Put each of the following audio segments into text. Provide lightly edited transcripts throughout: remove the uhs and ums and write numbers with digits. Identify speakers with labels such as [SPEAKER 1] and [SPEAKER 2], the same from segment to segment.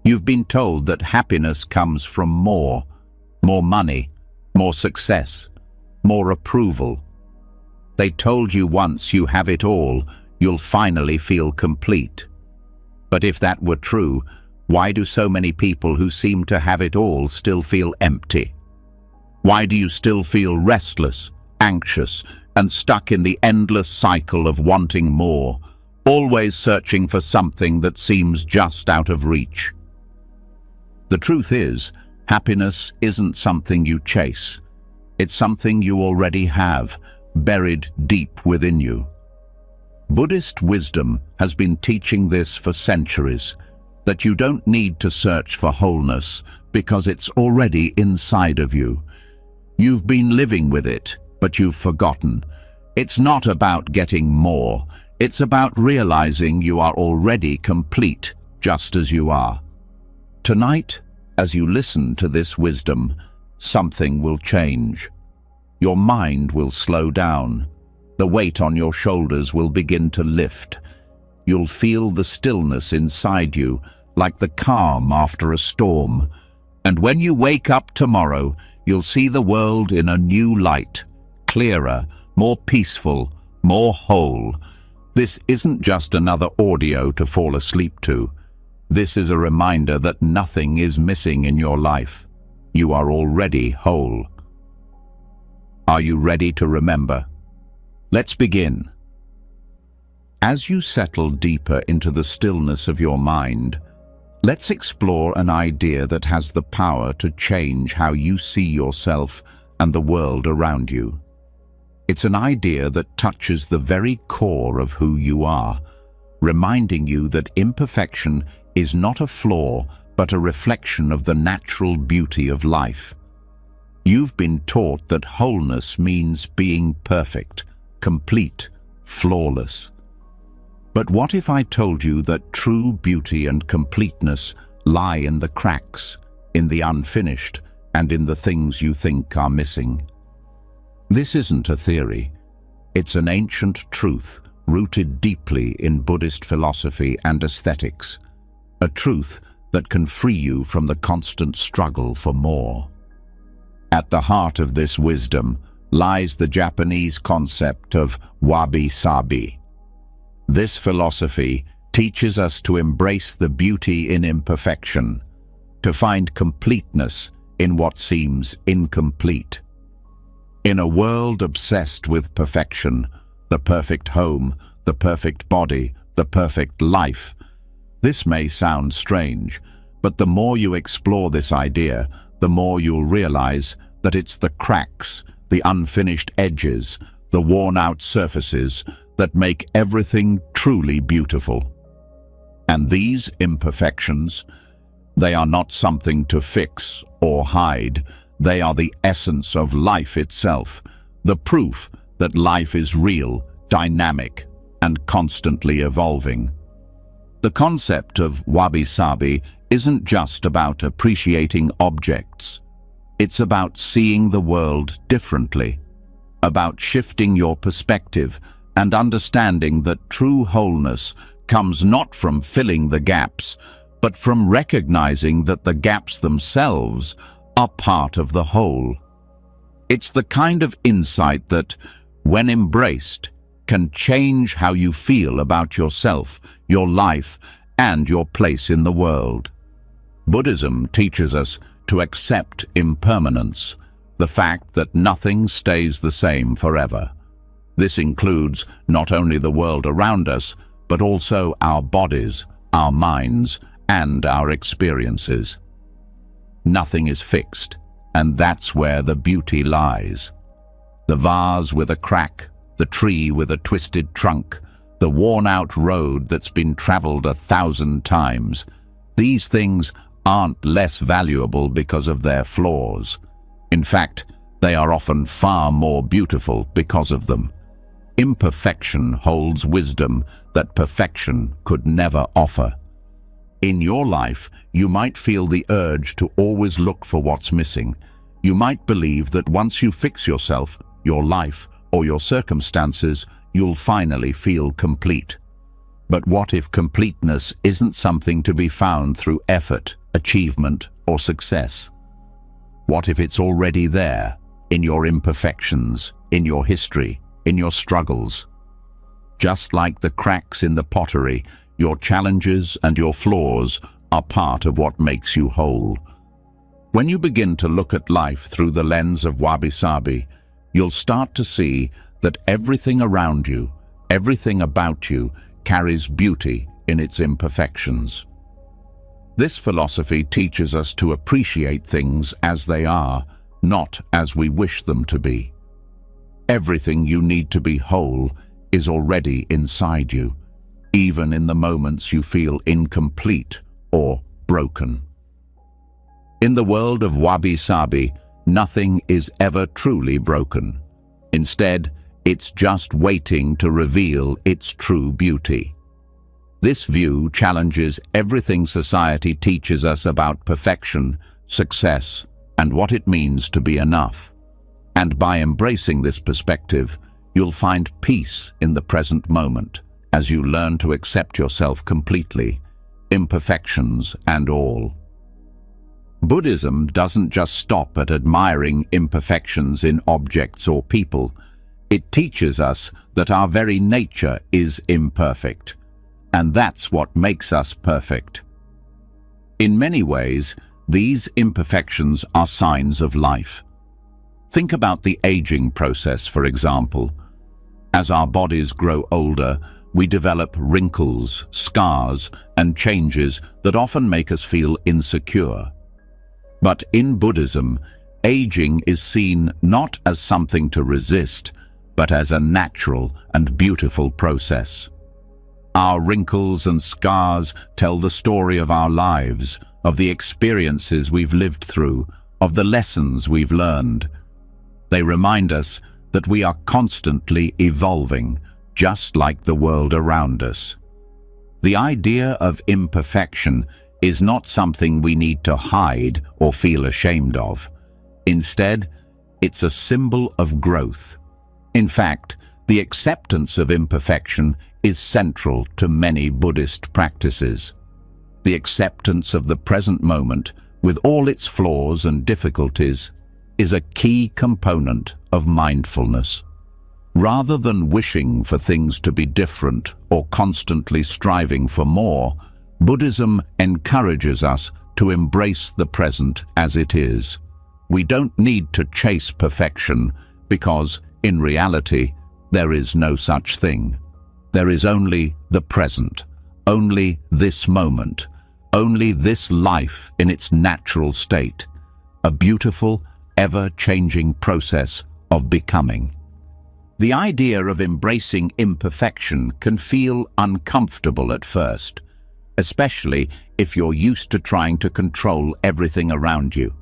[SPEAKER 1] You've been told that happiness comes from more money, more success, more approval. They told you once you have it all, you'll finally feel complete. But if that were true, why do so many people who seem to have it all still feel empty? Why do you still feel restless, anxious, and stuck in the endless cycle of wanting more, always searching for something that seems just out of reach? The truth is, happiness isn't something you chase. It's something you already have, buried deep within you. Buddhist wisdom has been teaching this for centuries, that you don't need to search for wholeness because it's already inside of you. You've been living with it, but you've forgotten. It's not about getting more. It's about realizing you are already complete, just as you are. Tonight, as you listen to this wisdom, something will change. Your mind will slow down. The weight on your shoulders will begin to lift. You'll feel the stillness inside you, like the calm after a storm. And when you wake up tomorrow, you'll see the world in a new light, clearer, more peaceful, more whole. This isn't just another audio to fall asleep to. This is a reminder that nothing is missing in your life. You are already whole. Are you ready to remember? Let's begin. As you settle deeper into the stillness of your mind, let's explore an idea that has the power to change how you see yourself and the world around you. It's an idea that touches the very core of who you are, reminding you that imperfection is not a flaw, but a reflection of the natural beauty of life. You've been taught that wholeness means being perfect, complete, flawless. But what if I told you that true beauty and completeness lie in the cracks, in the unfinished, and in the things you think are missing? This isn't a theory. It's an ancient truth rooted deeply in Buddhist philosophy and aesthetics. A truth that can free you from the constant struggle for more. At the heart of this wisdom lies the Japanese concept of wabi-sabi. This philosophy teaches us to embrace the beauty in imperfection, to find completeness in what seems incomplete. In a world obsessed with perfection, the perfect home, the perfect body, the perfect life, this may sound strange, but the more you explore this idea, the more you'll realize that it's the cracks, the unfinished edges, the worn-out surfaces that make everything truly beautiful. And these imperfections, they are not something to fix or hide. They are the essence of life itself, the proof that life is real, dynamic, and constantly evolving. The concept of wabi-sabi isn't just about appreciating objects. It's about seeing the world differently, about shifting your perspective and understanding that true wholeness comes not from filling the gaps, but from recognizing that the gaps themselves are part of the whole. It's the kind of insight that, when embraced, can change how you feel about yourself, your life, and your place in the world. Buddhism teaches us to accept impermanence, the fact that nothing stays the same forever. This includes not only the world around us, but also our bodies, our minds, and our experiences. Nothing is fixed, and that's where the beauty lies. The vase with a crack, the tree with a twisted trunk, the worn-out road that's been traveled 1,000 times. These things aren't less valuable because of their flaws. In fact, they are often far more beautiful because of them. Imperfection holds wisdom that perfection could never offer. In your life, you might feel the urge to always look for what's missing. You might believe that once you fix yourself, your life, or your circumstances, you'll finally feel complete. But what if completeness isn't something to be found through effort, achievement, or success? What if it's already there, in your imperfections, in your history, in your struggles? Just like the cracks in the pottery, your challenges and your flaws are part of what makes you whole. When you begin to look at life through the lens of wabi-sabi, you'll start to see that everything around you, everything about you, carries beauty in its imperfections. This philosophy teaches us to appreciate things as they are, not as we wish them to be. Everything you need to be whole is already inside you, even in the moments you feel incomplete or broken. In the world of wabi-sabi, nothing is ever truly broken. Instead, it's just waiting to reveal its true beauty. This view challenges everything society teaches us about perfection, success, and what it means to be enough. And by embracing this perspective, you'll find peace in the present moment as you learn to accept yourself completely, imperfections and all. Buddhism doesn't just stop at admiring imperfections in objects or people. It teaches us that our very nature is imperfect, and that's what makes us perfect. In many ways, these imperfections are signs of life. Think about the aging process, for example. As our bodies grow older, we develop wrinkles, scars, and changes that often make us feel insecure. But in Buddhism, aging is seen not as something to resist, but as a natural and beautiful process. Our wrinkles and scars tell the story of our lives, of the experiences we've lived through, of the lessons we've learned. They remind us that we are constantly evolving, just like the world around us. The idea of imperfection is not something we need to hide or feel ashamed of. Instead, it's a symbol of growth. In fact, the acceptance of imperfection is central to many Buddhist practices. The acceptance of the present moment, with all its flaws and difficulties, is a key component of mindfulness. Rather than wishing for things to be different or constantly striving for more, Buddhism encourages us to embrace the present as it is. We don't need to chase perfection because, in reality, there is no such thing. There is only the present, only this moment, only this life in its natural state, a beautiful, ever-changing process of becoming. The idea of embracing imperfection can feel uncomfortable at first, especially if you're used to trying to control everything around you.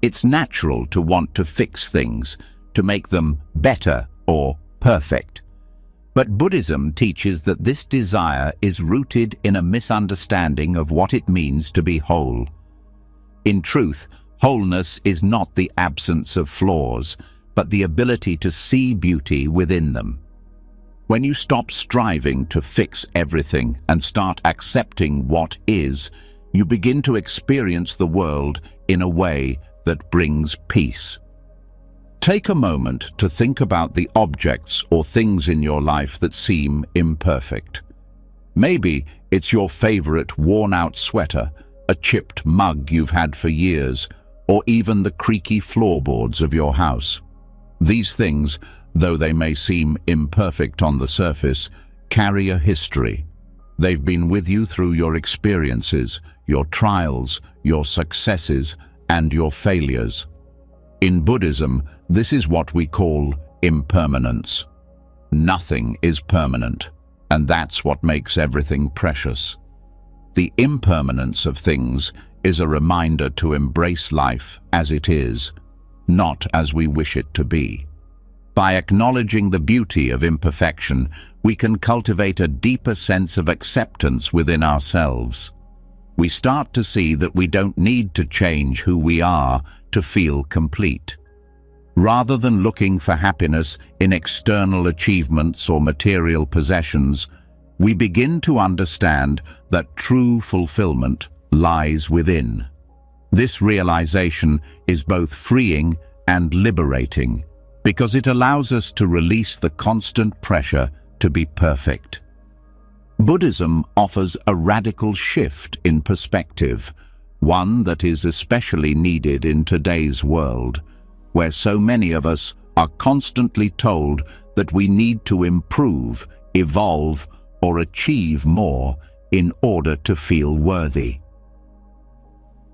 [SPEAKER 1] It's natural to want to fix things, to make them better or perfect. But Buddhism teaches that this desire is rooted in a misunderstanding of what it means to be whole. In truth, wholeness is not the absence of flaws, but the ability to see beauty within them. When you stop striving to fix everything and start accepting what is, you begin to experience the world in a way that brings peace. Take a moment to think about the objects or things in your life that seem imperfect. Maybe it's your favorite worn-out sweater, a chipped mug you've had for years, or even the creaky floorboards of your house. These things, though they may seem imperfect on the surface, carry a history. They've been with you through your experiences, your trials, your successes, and your failures. In Buddhism, this is what we call impermanence. Nothing is permanent, and that's what makes everything precious. The impermanence of things is a reminder to embrace life as it is, not as we wish it to be. By acknowledging the beauty of imperfection, we can cultivate a deeper sense of acceptance within ourselves. We start to see that we don't need to change who we are to feel complete. Rather than looking for happiness in external achievements or material possessions, we begin to understand that true fulfillment lies within. This realization is both freeing and liberating because it allows us to release the constant pressure to be perfect. Buddhism offers a radical shift in perspective, one that is especially needed in today's world, where so many of us are constantly told that we need to improve, evolve, or achieve more in order to feel worthy.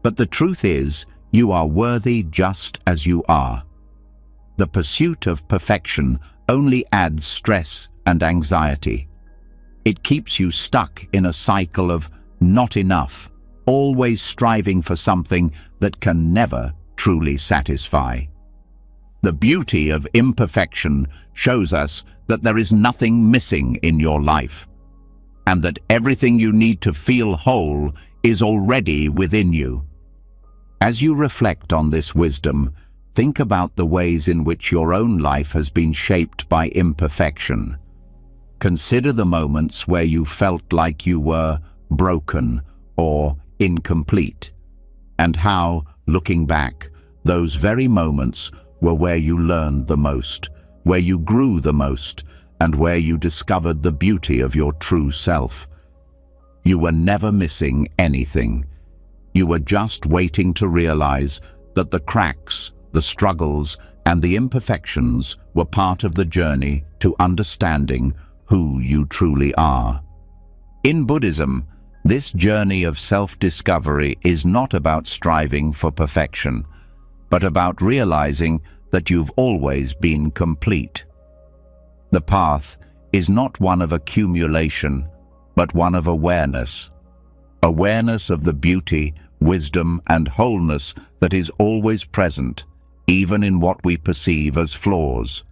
[SPEAKER 1] But the truth is, you are worthy just as you are. The pursuit of perfection only adds stress and anxiety. It keeps you stuck in a cycle of not enough, always striving for something that can never truly satisfy. The beauty of imperfection shows us that there is nothing missing in your life, and that everything you need to feel whole is already within you. As you reflect on this wisdom, think about the ways in which your own life has been shaped by imperfection. Consider the moments where you felt like you were broken or incomplete, and how, looking back, those very moments were where you learned the most, where you grew the most, and where you discovered the beauty of your true self. You were never missing anything. You were just waiting to realize that the cracks, the struggles, and the imperfections were part of the journey to understanding who you truly are. In Buddhism, this journey of self-discovery is not about striving for perfection, but about realizing that you've always been complete. The path is not one of accumulation, but one of awareness. Awareness of the beauty, wisdom, and wholeness that is always present, even in what we perceive as flaws.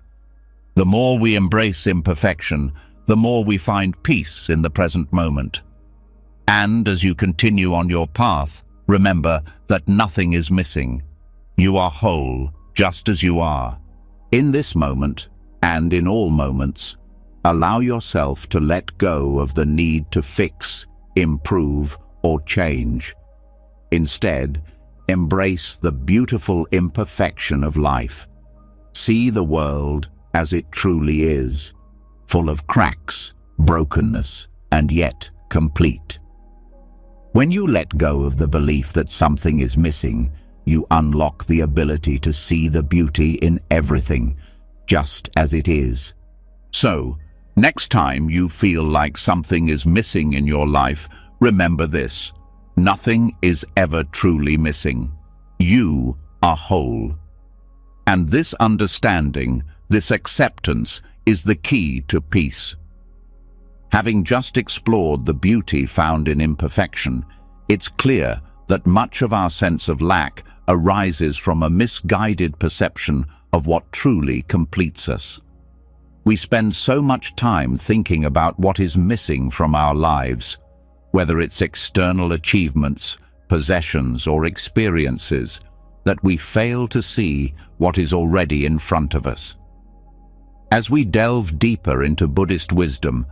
[SPEAKER 1] The more we embrace imperfection, the more we find peace in the present moment. And as you continue on your path, remember that nothing is missing. You are whole, just as you are. In this moment, and in all moments, allow yourself to let go of the need to fix, improve, or change. Instead, embrace the beautiful imperfection of life. See the world as it truly is, full of cracks, brokenness, and yet complete. When you let go of the belief that something is missing, you unlock the ability to see the beauty in everything, just as it is. So, next time you feel like something is missing in your life, remember this: nothing is ever truly missing. You are whole. And this understanding, this acceptance, is the key to peace. Having just explored the beauty found in imperfection, it's clear that much of our sense of lack arises from a misguided perception of what truly completes us. We spend so much time thinking about what is missing from our lives, whether it's external achievements, possessions, or experiences, that we fail to see what is already in front of us. As we delve deeper into Buddhist wisdom,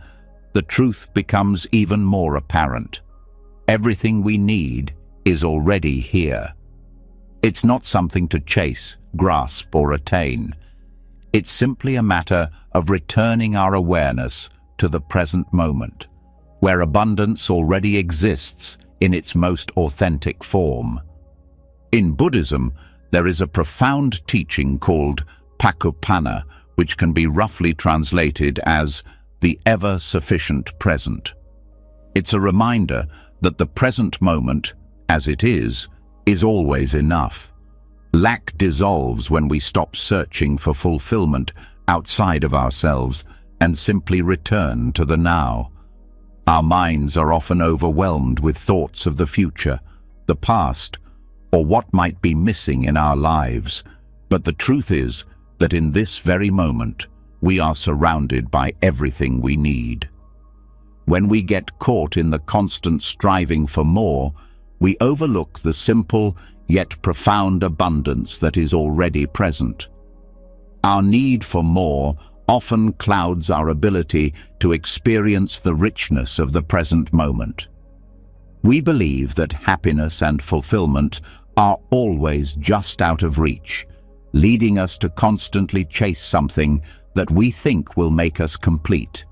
[SPEAKER 1] the truth becomes even more apparent. Everything we need is already here. It's not something to chase, grasp, or attain. It's simply a matter of returning our awareness to the present moment, where abundance already exists in its most authentic form. In Buddhism, there is a profound teaching called Pakupana, which can be roughly translated as the ever-sufficient present. It's a reminder that the present moment, as it is always enough. Lack dissolves when we stop searching for fulfillment outside of ourselves and simply return to the now. Our minds are often overwhelmed with thoughts of the future, the past, or what might be missing in our lives. But the truth is that in this very moment, we are surrounded by everything we need. When we get caught in the constant striving for more, we overlook the simple yet profound abundance that is already present. Our need for more often clouds our ability to experience the richness of the present moment. We believe that happiness and fulfillment are always just out of reach, leading us to constantly chase something that we think will make us complete.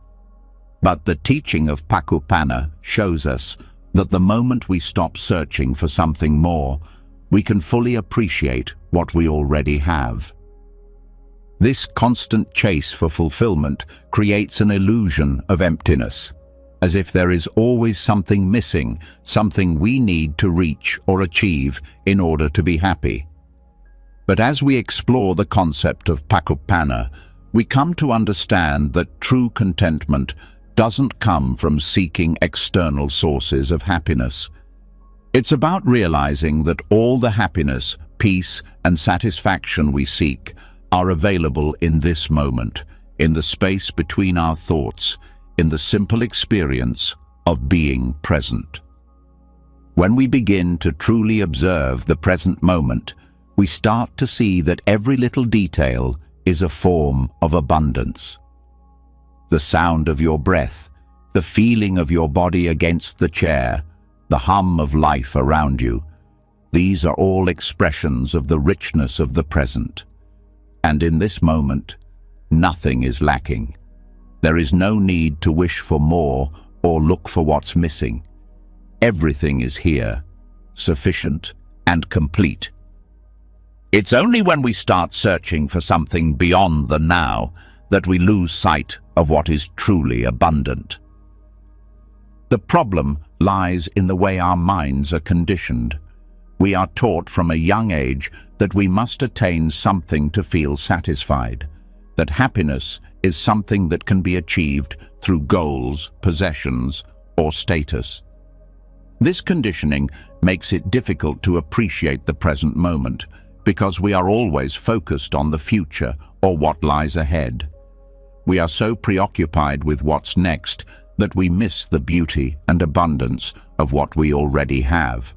[SPEAKER 1] But the teaching of Pakupana shows us that the moment we stop searching for something more, we can fully appreciate what we already have. This constant chase for fulfillment creates an illusion of emptiness, as if there is always something missing, something we need to reach or achieve in order to be happy. But as we explore the concept of Pakupana, we come to understand that true contentment doesn't come from seeking external sources of happiness. It's about realizing that all the happiness, peace, and satisfaction we seek are available in this moment, in the space between our thoughts, in the simple experience of being present. When we begin to truly observe the present moment, we start to see that every little detail is a form of abundance. The sound of your breath, the feeling of your body against the chair, the hum of life around you, these are all expressions of the richness of the present. And in this moment, nothing is lacking. There is no need to wish for more or look for what's missing. Everything is here, sufficient and complete. It's only when we start searching for something beyond the now that we lose sight of what is truly abundant. The problem lies in the way our minds are conditioned. We are taught from a young age that we must attain something to feel satisfied, that happiness is something that can be achieved through goals, possessions, or status. This conditioning makes it difficult to appreciate the present moment because we are always focused on the future or what lies ahead. We are so preoccupied with what's next that we miss the beauty and abundance of what we already have.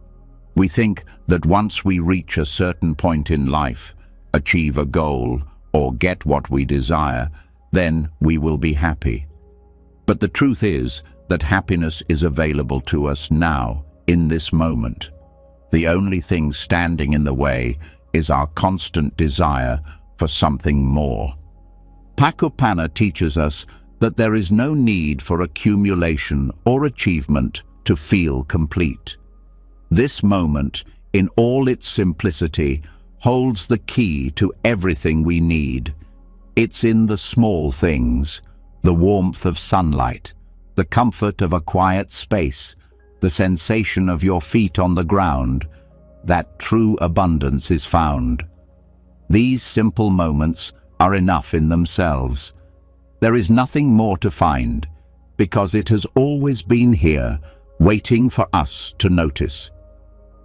[SPEAKER 1] We think that once we reach a certain point in life, achieve a goal, or get what we desire, then we will be happy. But the truth is that happiness is available to us now, in this moment. The only thing standing in the way is our constant desire for something more. Pakupana teaches us that there is no need for accumulation or achievement to feel complete. This moment, in all its simplicity, holds the key to everything we need. It's in the small things, the warmth of sunlight, the comfort of a quiet space, the sensation of your feet on the ground, that true abundance is found. These simple moments are enough in themselves. There is nothing more to find, because it has always been here, waiting for us to notice.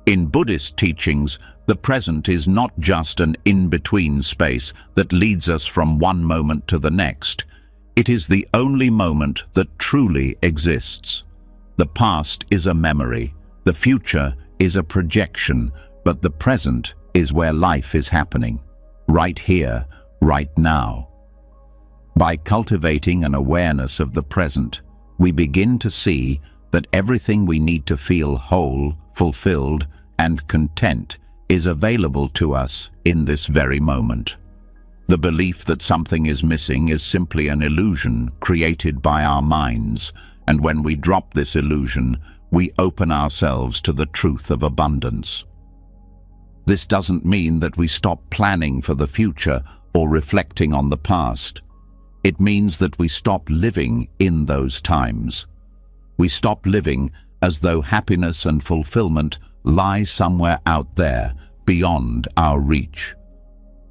[SPEAKER 1] In Buddhist teachings, the present is not just an in-between space that leads us from one moment to the next. It is the only moment that truly exists. The past is a memory, the future is a projection, but the present is where life is happening, right here, right now. By cultivating an awareness of the present, we begin to see that everything we need to feel whole, fulfilled, and content is available to us in this very moment. The belief that something is missing is simply an illusion created by our minds, and when we drop this illusion, we open ourselves to the truth of abundance. This doesn't mean that we stop planning for the future or reflecting on the past. It means that we stop living in those times. We stop living as though happiness and fulfillment lie somewhere out there, beyond our reach.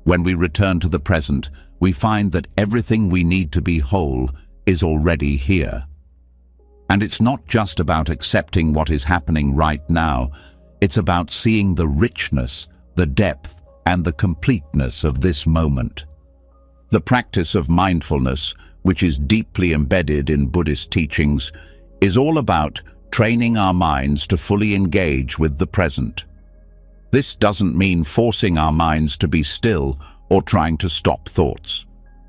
[SPEAKER 1] When we return to the present, we find that everything we need to be whole is already here. And it's not just about accepting what is happening right now, it's about seeing the richness, the depth, and the completeness of this moment. The practice of mindfulness, which is deeply embedded in Buddhist teachings, is all about training our minds to fully engage with the present. This doesn't mean forcing our minds to be still or trying to stop thoughts.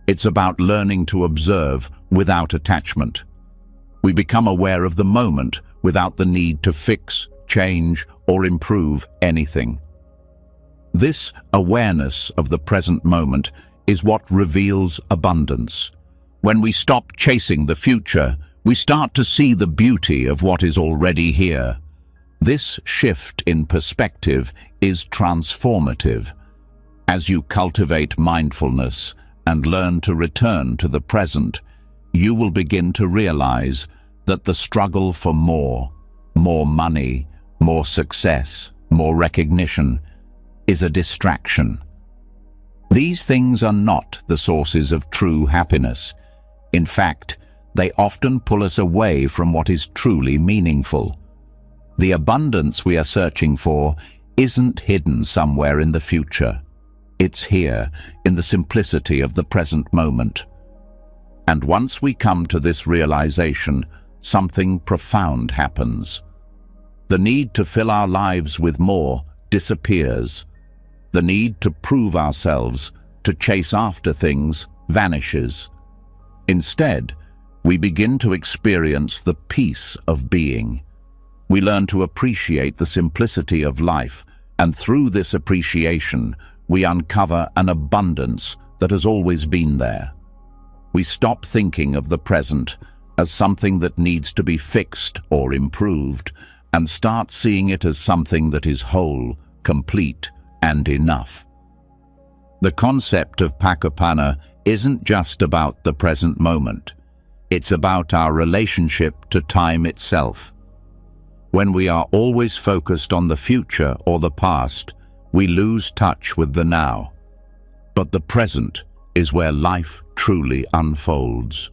[SPEAKER 1] It's about learning to observe without attachment. We become aware of the moment without the need to fix, change, or improve anything. This awareness of the present moment is what reveals abundance. When we stop chasing the future, we start to see the beauty of what is already here. This shift in perspective is transformative. As you cultivate mindfulness and learn to return to the present, you will begin to realize that the struggle for more money, more success, more recognition, is a distraction. These things are not the sources of true happiness. In fact, they often pull us away from what is truly meaningful. The abundance we are searching for isn't hidden somewhere in the future. It's here, in the simplicity of the present moment. And once we come to this realization, something profound happens. The need to fill our lives with more disappears. The need to prove ourselves, to chase after things, vanishes. Instead, we begin to experience the peace of being. We learn to appreciate the simplicity of life, and through this appreciation, we uncover an abundance that has always been there. We stop thinking of the present as something that needs to be fixed or improved, and start seeing it as something that is whole, complete, and enough. The concept of Pakapana isn't just about the present moment. It's about our relationship to time itself. When we are always focused on the future or the past, we lose touch with the now. But the present is where life truly unfolds.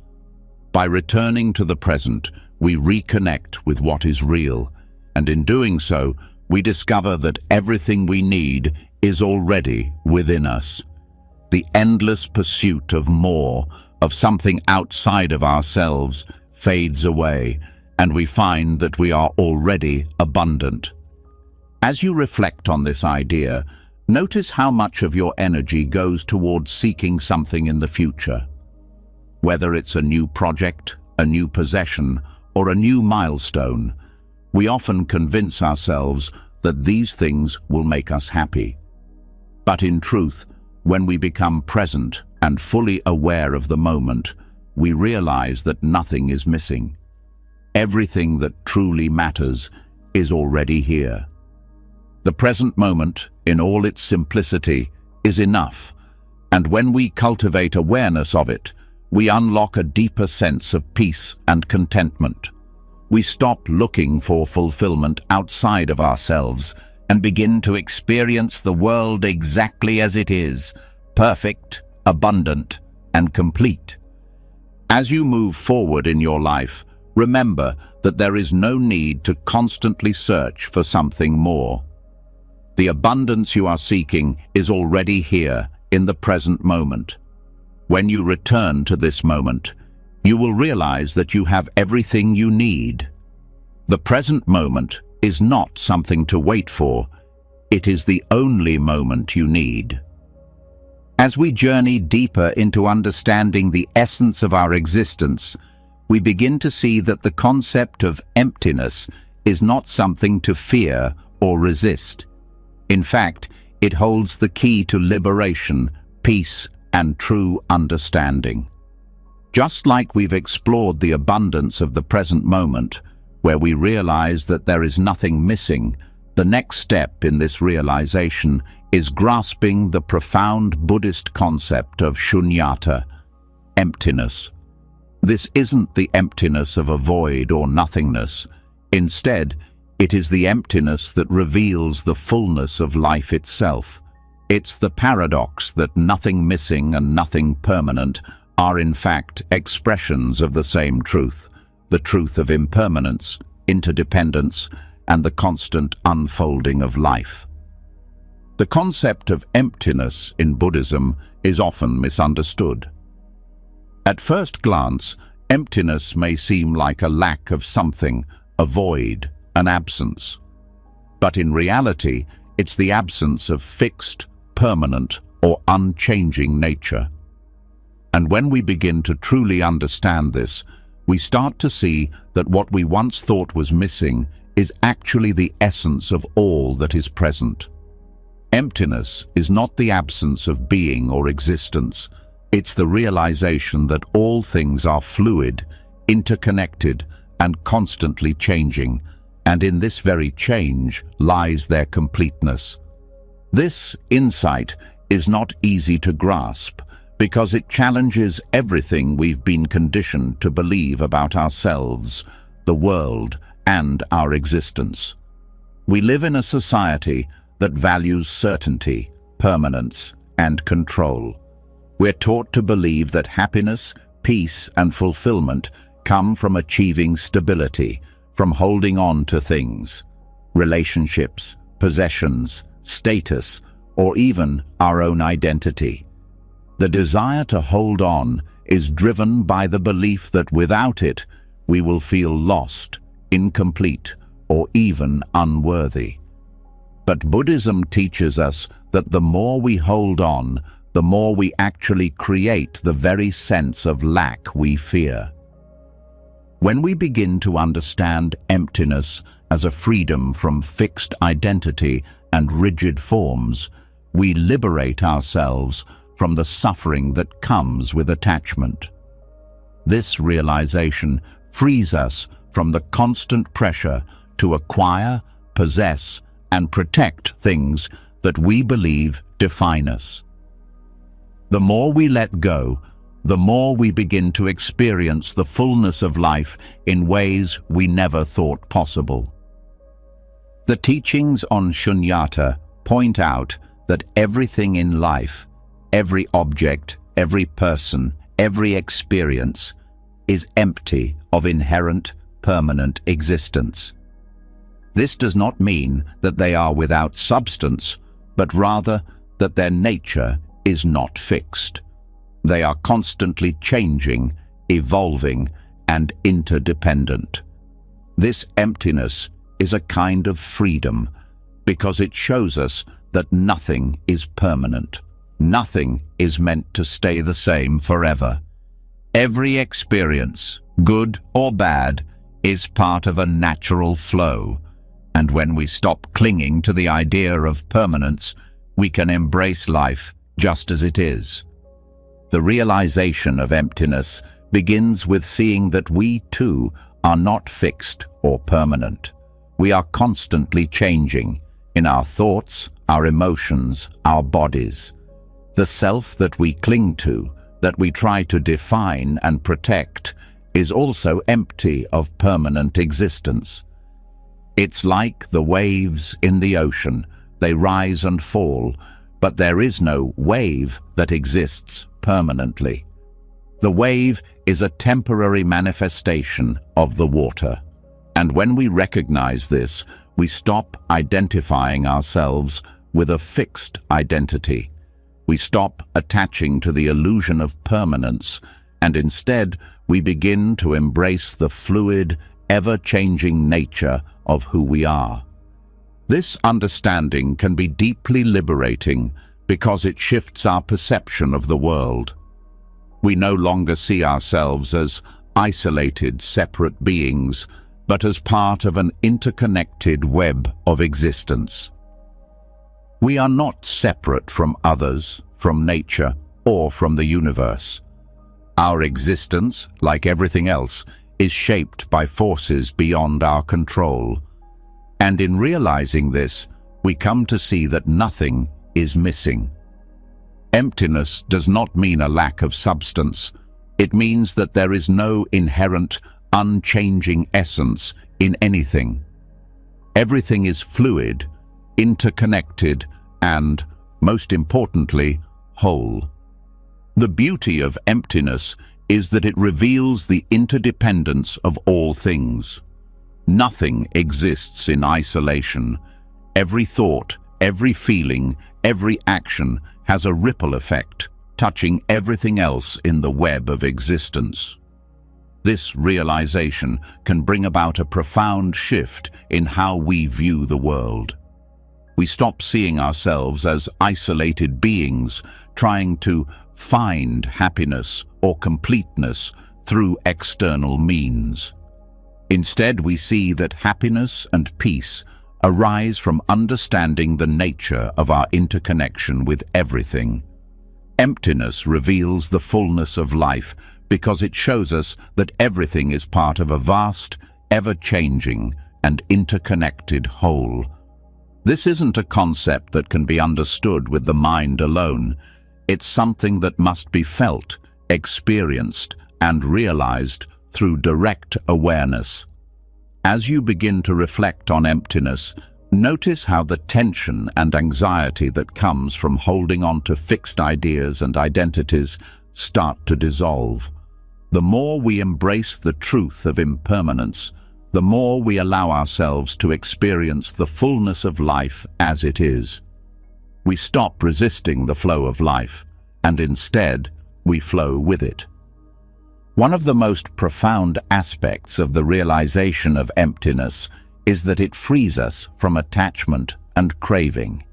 [SPEAKER 1] By returning to the present, we reconnect with what is real, and in doing so, we discover that everything we need is already within us. The endless pursuit of more, of something outside of ourselves, fades away, and we find that we are already abundant. As you reflect on this idea, notice how much of your energy goes towards seeking something in the future. Whether it's a new project, a new possession, or a new milestone, we often convince ourselves that these things will make us happy. But in truth, when we become present and fully aware of the moment, we realize that nothing is missing. Everything that truly matters is already here. The present moment, in all its simplicity, is enough, and when we cultivate awareness of it, we unlock a deeper sense of peace and contentment. We stop looking for fulfillment outside of ourselves and begin to experience the world exactly as it is, perfect, abundant, and complete. As you move forward in your life, remember that there is no need to constantly search for something more. The abundance you are seeking is already here in the present moment. When you return to this moment, you will realize that you have everything you need. The present moment is not something to wait for. It is the only moment you need. As we journey deeper into understanding the essence of our existence, we begin to see that the concept of emptiness is not something to fear or resist. In fact, it holds the key to liberation, peace, and true understanding. Just like we've explored the abundance of the present moment, where we realize that there is nothing missing, the next step in this realization is grasping the profound Buddhist concept of shunyata, emptiness. This isn't the emptiness of a void or nothingness. Instead, it is the emptiness that reveals the fullness of life itself. It's the paradox that nothing missing and nothing permanent are in fact expressions of the same truth, the truth of impermanence, interdependence, and the constant unfolding of life. The concept of emptiness in Buddhism is often misunderstood. At first glance, emptiness may seem like a lack of something, a void, an absence. But in reality, it's the absence of fixed, permanent, or unchanging nature. And when we begin to truly understand this, we start to see that what we once thought was missing is actually the essence of all that is present. Emptiness is not the absence of being or existence. It's the realization that all things are fluid, interconnected, and constantly changing, and in this very change lies their completeness. This insight is not easy to grasp because it challenges everything we've been conditioned to believe about ourselves, the world, and our existence. We live in a society that values certainty, permanence, and control. We're taught to believe that happiness, peace, and fulfillment come from achieving stability, from holding on to things, relationships, possessions, status, or even our own identity. The desire to hold on is driven by the belief that without it, we will feel lost, incomplete, or even unworthy. But Buddhism teaches us that the more we hold on, the more we actually create the very sense of lack we fear. When we begin to understand emptiness as a freedom from fixed identity and rigid forms, we liberate ourselves from the suffering that comes with attachment. This realization frees us from the constant pressure to acquire, possess, and protect things that we believe define us. The more we let go, the more we begin to experience the fullness of life in ways we never thought possible. The teachings on Shunyata point out that everything in life, every object, every person, every experience, is empty of inherent, permanent existence. This does not mean that they are without substance, but rather that their nature is not fixed. They are constantly changing, evolving, and interdependent. This emptiness is a kind of freedom because it shows us that nothing is permanent. Nothing is meant to stay the same forever. Every experience, good or bad, is part of a natural flow, and when we stop clinging to the idea of permanence, we can embrace life just as it is. The realization of emptiness begins with seeing that we, too, are not fixed or permanent. We are constantly changing in our thoughts, our emotions, our bodies. The self that we cling to, that we try to define and protect, is also empty of permanent existence. It's like the waves in the ocean. They rise and fall, but there is no wave that exists permanently. The wave is a temporary manifestation of the water. And when we recognize this, we stop identifying ourselves with a fixed identity. We stop attaching to the illusion of permanence, and instead we begin to embrace the fluid, ever-changing nature of who we are. This understanding can be deeply liberating because it shifts our perception of the world. We no longer see ourselves as isolated, separate beings, but as part of an interconnected web of existence. We are not separate from others, from nature, or from the universe. Our existence, like everything else, is shaped by forces beyond our control. And in realizing this, we come to see that nothing is missing. Emptiness does not mean a lack of substance. It means that there is no inherent, unchanging essence in anything. Everything is fluid, interconnected, and, most importantly, whole. The beauty of emptiness is that it reveals the interdependence of all things. Nothing exists in isolation. Every thought, every feeling, every action has a ripple effect, touching everything else in the web of existence. This realization can bring about a profound shift in how we view the world. We stop seeing ourselves as isolated beings trying to find happiness or completeness through external means. Instead, we see that happiness and peace arise from understanding the nature of our interconnection with everything. Emptiness reveals the fullness of life because it shows us that everything is part of a vast, ever-changing, and interconnected whole. This isn't a concept that can be understood with the mind alone. It's something that must be felt, experienced, and realized through direct awareness. As you begin to reflect on emptiness, notice how the tension and anxiety that comes from holding on to fixed ideas and identities start to dissolve. The more we embrace the truth of impermanence, the more we allow ourselves to experience the fullness of life as it is. We stop resisting the flow of life, and instead, we flow with it. One of the most profound aspects of the realization of emptiness is that it frees us from attachment and craving.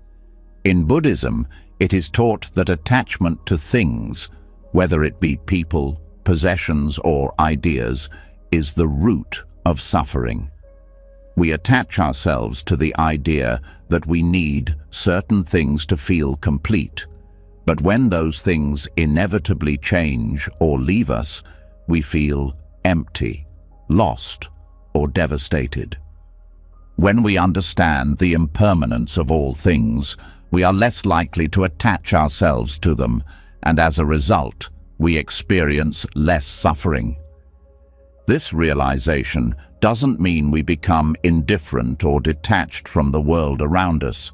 [SPEAKER 1] In Buddhism, it is taught that attachment to things, whether it be people, possessions, or ideas, is the root of suffering. We attach ourselves to the idea that we need certain things to feel complete, but when those things inevitably change or leave us, we feel empty, lost, or devastated. When we understand the impermanence of all things, we are less likely to attach ourselves to them, and as a result, we experience less suffering. This realization doesn't mean we become indifferent or detached from the world around us.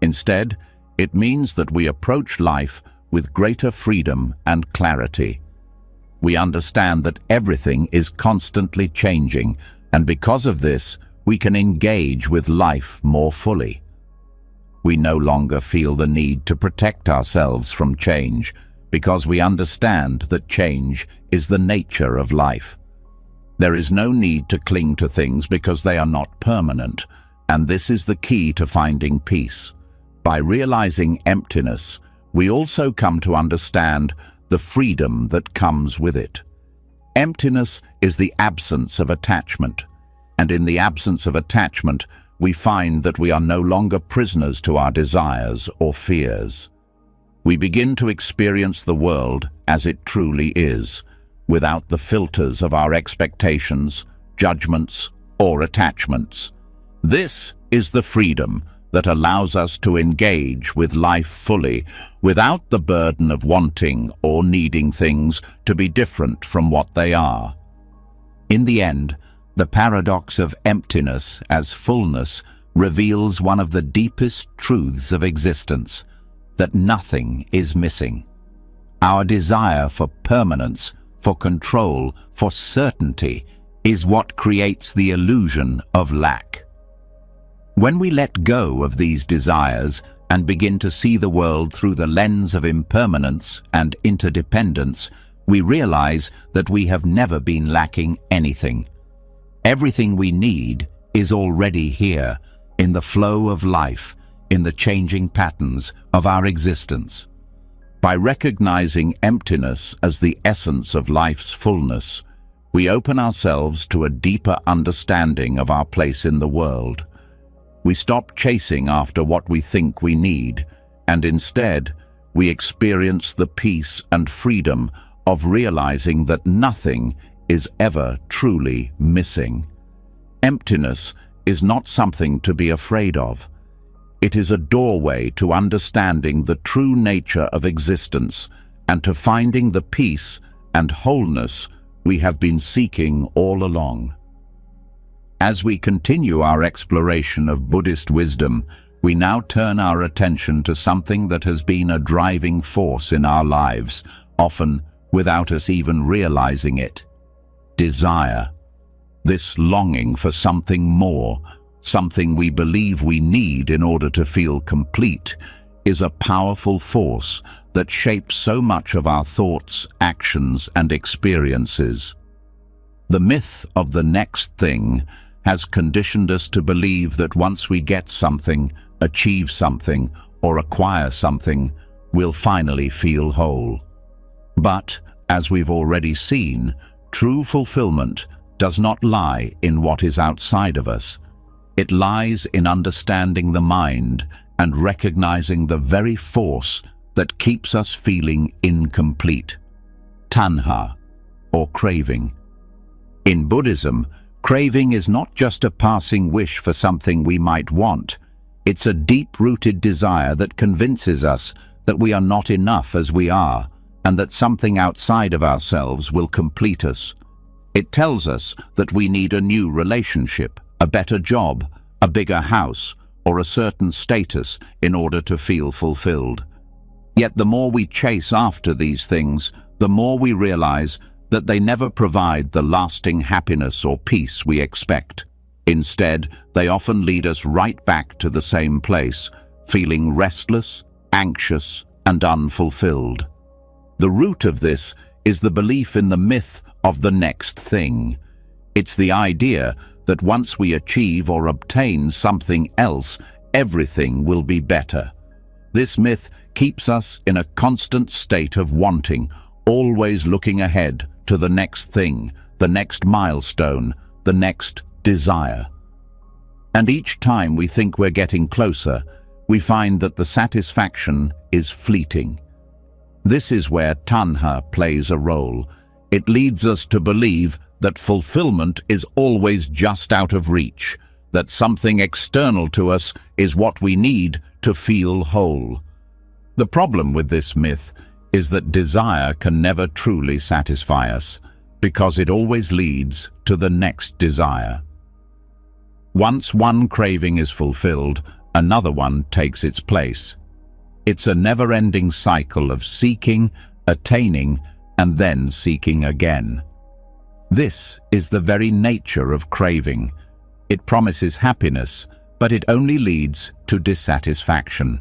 [SPEAKER 1] Instead, it means that we approach life with greater freedom and clarity. We understand that everything is constantly changing, and because of this, we can engage with life more fully. We no longer feel the need to protect ourselves from change, because we understand that change is the nature of life. There is no need to cling to things because they are not permanent, and this is the key to finding peace. By realizing emptiness, we also come to understand the freedom that comes with it. Emptiness is the absence of attachment, and in the absence of attachment, we find that we are no longer prisoners to our desires or fears. We begin to experience the world as it truly is, without the filters of our expectations, judgments, or attachments. This is the freedom that allows us to engage with life fully, without the burden of wanting or needing things to be different from what they are. In the end, the paradox of emptiness as fullness reveals one of the deepest truths of existence, that nothing is missing. Our desire for permanence, for control, for certainty, is what creates the illusion of lack. When we let go of these desires and begin to see the world through the lens of impermanence and interdependence, we realize that we have never been lacking anything. Everything we need is already here, in the flow of life, in the changing patterns of our existence. By recognizing emptiness as the essence of life's fullness, we open ourselves to a deeper understanding of our place in the world. We stop chasing after what we think we need, and instead, we experience the peace and freedom of realizing that nothing is ever truly missing. Emptiness is not something to be afraid of. It is a doorway to understanding the true nature of existence and to finding the peace and wholeness we have been seeking all along. As we continue our exploration of Buddhist wisdom, we now turn our attention to something that has been a driving force in our lives, often without us even realizing it: desire. This longing for something more, something we believe we need in order to feel complete, is a powerful force that shapes so much of our thoughts, actions, and experiences. The myth of the next thing has conditioned us to believe that once we get something, achieve something, or acquire something, we'll finally feel whole. But, as we've already seen, true fulfillment does not lie in what is outside of us. It lies in understanding the mind and recognizing the very force that keeps us feeling incomplete. Tanha, or craving. In Buddhism, craving is not just a passing wish for something we might want. It's a deep-rooted desire that convinces us that we are not enough as we are, and that something outside of ourselves will complete us. It tells us that we need a new relationship, a better job, a bigger house, or a certain status in order to feel fulfilled. Yet the more we chase after these things, the more we realize that they never provide the lasting happiness or peace we expect. Instead, they often lead us right back to the same place, feeling restless, anxious, and unfulfilled. The root of this is the belief in the myth of the next thing. It's the idea that once we achieve or obtain something else, everything will be better. This myth keeps us in a constant state of wanting, always looking ahead to the next thing, the next milestone, the next desire. And each time we think we're getting closer, we find that the satisfaction is fleeting. This is where tanha plays a role. It leads us to believe that fulfillment is always just out of reach, that something external to us is what we need to feel whole. The problem with this myth is that desire can never truly satisfy us, because it always leads to the next desire. Once one craving is fulfilled, another one takes its place. It's a never-ending cycle of seeking, attaining, and then seeking again. This is the very nature of craving. It promises happiness, but it only leads to dissatisfaction.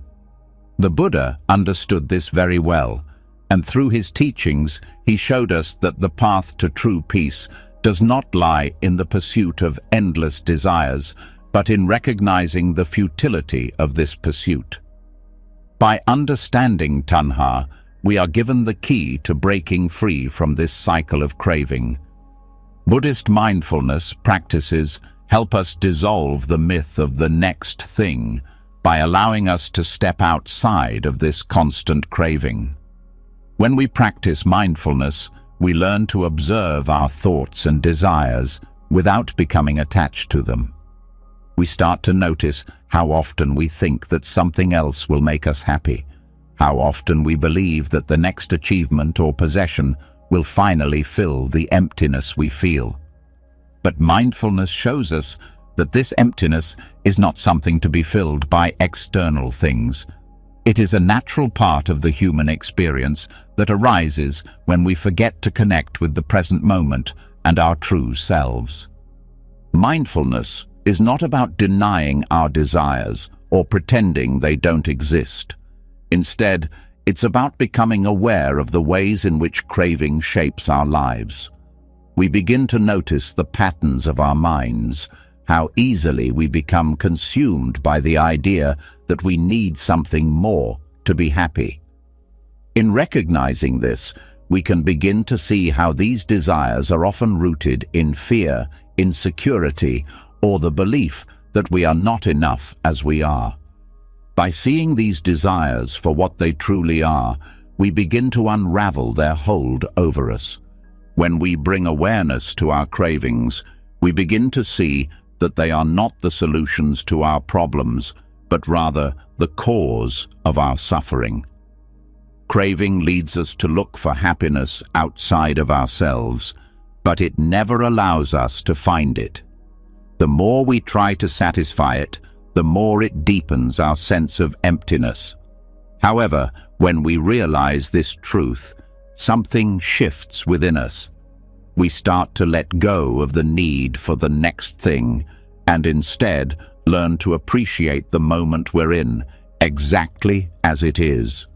[SPEAKER 1] The Buddha understood this very well, and through his teachings he showed us that the path to true peace does not lie in the pursuit of endless desires, but in recognizing the futility of this pursuit. By understanding tanha, we are given the key to breaking free from this cycle of craving. Buddhist mindfulness practices help us dissolve the myth of the next thing by allowing us to step outside of this constant craving. When we practice mindfulness, we learn to observe our thoughts and desires without becoming attached to them. We start to notice how often we think that something else will make us happy, how often we believe that the next achievement or possession will finally fill the emptiness we feel. But mindfulness shows us that this emptiness is not something to be filled by external things. It is a natural part of the human experience that arises when we forget to connect with the present moment and our true selves. Mindfulness is not about denying our desires or pretending they don't exist. Instead, it's about becoming aware of the ways in which craving shapes our lives. We begin to notice the patterns of our minds, how easily we become consumed by the idea that we need something more to be happy. In recognizing this, we can begin to see how these desires are often rooted in fear, insecurity, or the belief that we are not enough as we are. By seeing these desires for what they truly are, we begin to unravel their hold over us. When we bring awareness to our cravings, we begin to see that they are not the solutions to our problems, but rather the cause of our suffering. Craving leads us to look for happiness outside of ourselves, but it never allows us to find it. The more we try to satisfy it, the more it deepens our sense of emptiness. However, when we realize this truth, something shifts within us. We start to let go of the need for the next thing and instead learn to appreciate the moment we're in, exactly as it is.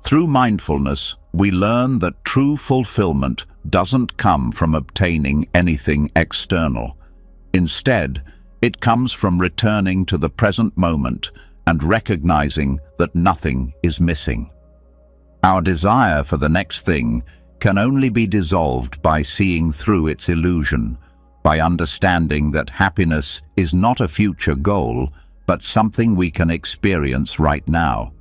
[SPEAKER 1] Through mindfulness, we learn that true fulfillment doesn't come from obtaining anything external. Instead, it comes from returning to the present moment and recognizing that nothing is missing. Our desire for the next thing can only be dissolved by seeing through its illusion, by understanding that happiness is not a future goal, but something we can experience right now.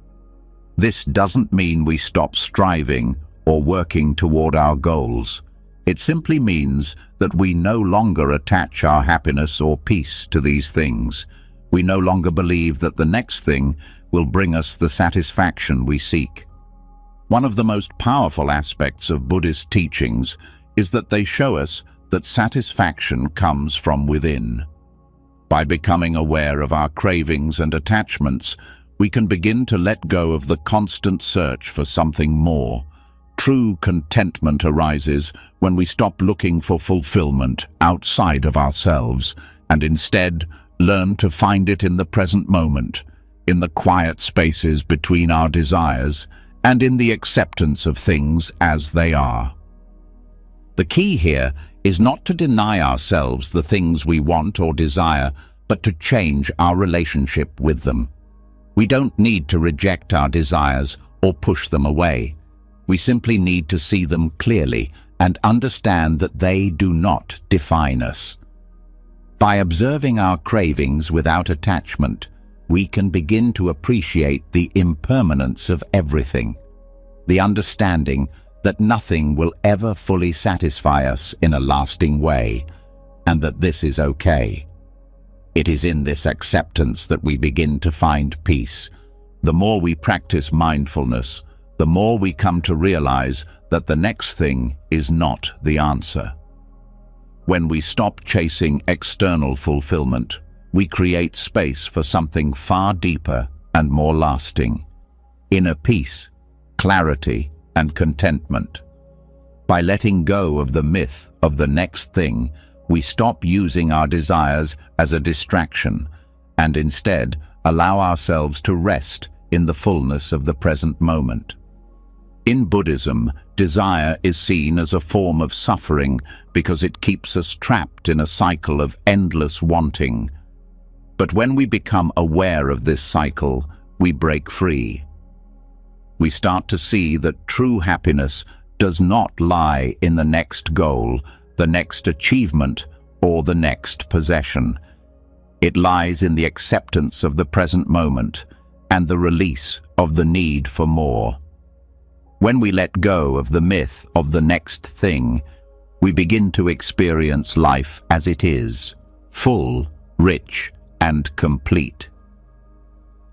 [SPEAKER 1] This doesn't mean we stop striving or working toward our goals. It simply means that we no longer attach our happiness or peace to these things. We no longer believe that the next thing will bring us the satisfaction we seek. One of the most powerful aspects of Buddhist teachings is that they show us that satisfaction comes from within. By becoming aware of our cravings and attachments, we can begin to let go of the constant search for something more. True contentment arises when we stop looking for fulfillment outside of ourselves and instead learn to find it in the present moment, in the quiet spaces between our desires, and in the acceptance of things as they are. The key here is not to deny ourselves the things we want or desire, but to change our relationship with them. We don't need to reject our desires or push them away. We simply need to see them clearly and understand that they do not define us. By observing our cravings without attachment, we can begin to appreciate the impermanence of everything, the understanding that nothing will ever fully satisfy us in a lasting way, and that this is okay. It is in this acceptance that we begin to find peace. The more we practice mindfulness, the more we come to realize that the next thing is not the answer. When we stop chasing external fulfillment, we create space for something far deeper and more lasting: inner peace, clarity, and contentment. By letting go of the myth of the next thing, we stop using our desires as a distraction and instead allow ourselves to rest in the fullness of the present moment. In Buddhism, desire is seen as a form of suffering because it keeps us trapped in a cycle of endless wanting. But when we become aware of this cycle, we break free. We start to see that true happiness does not lie in the next goal, the next achievement, or the next possession. It lies in the acceptance of the present moment and the release of the need for more. When we let go of the myth of the next thing, we begin to experience life as it is, full, rich, and complete.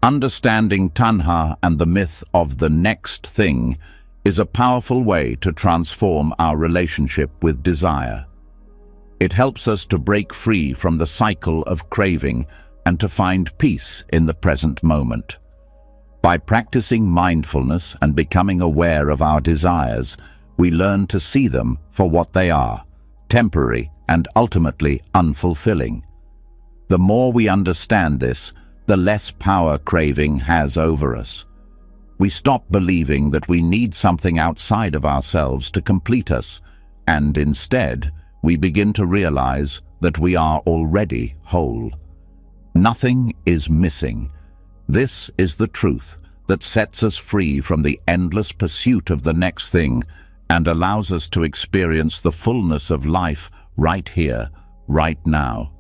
[SPEAKER 1] Understanding tanha and the myth of the next thing is a powerful way to transform our relationship with desire. It helps us to break free from the cycle of craving and to find peace in the present moment. By practicing mindfulness and becoming aware of our desires, we learn to see them for what they are, temporary and ultimately unfulfilling. The more we understand this, the less power craving has over us. We stop believing that we need something outside of ourselves to complete us, and instead, we begin to realize that we are already whole. Nothing is missing. This is the truth that sets us free from the endless pursuit of the next thing and allows us to experience the fullness of life right here, right now.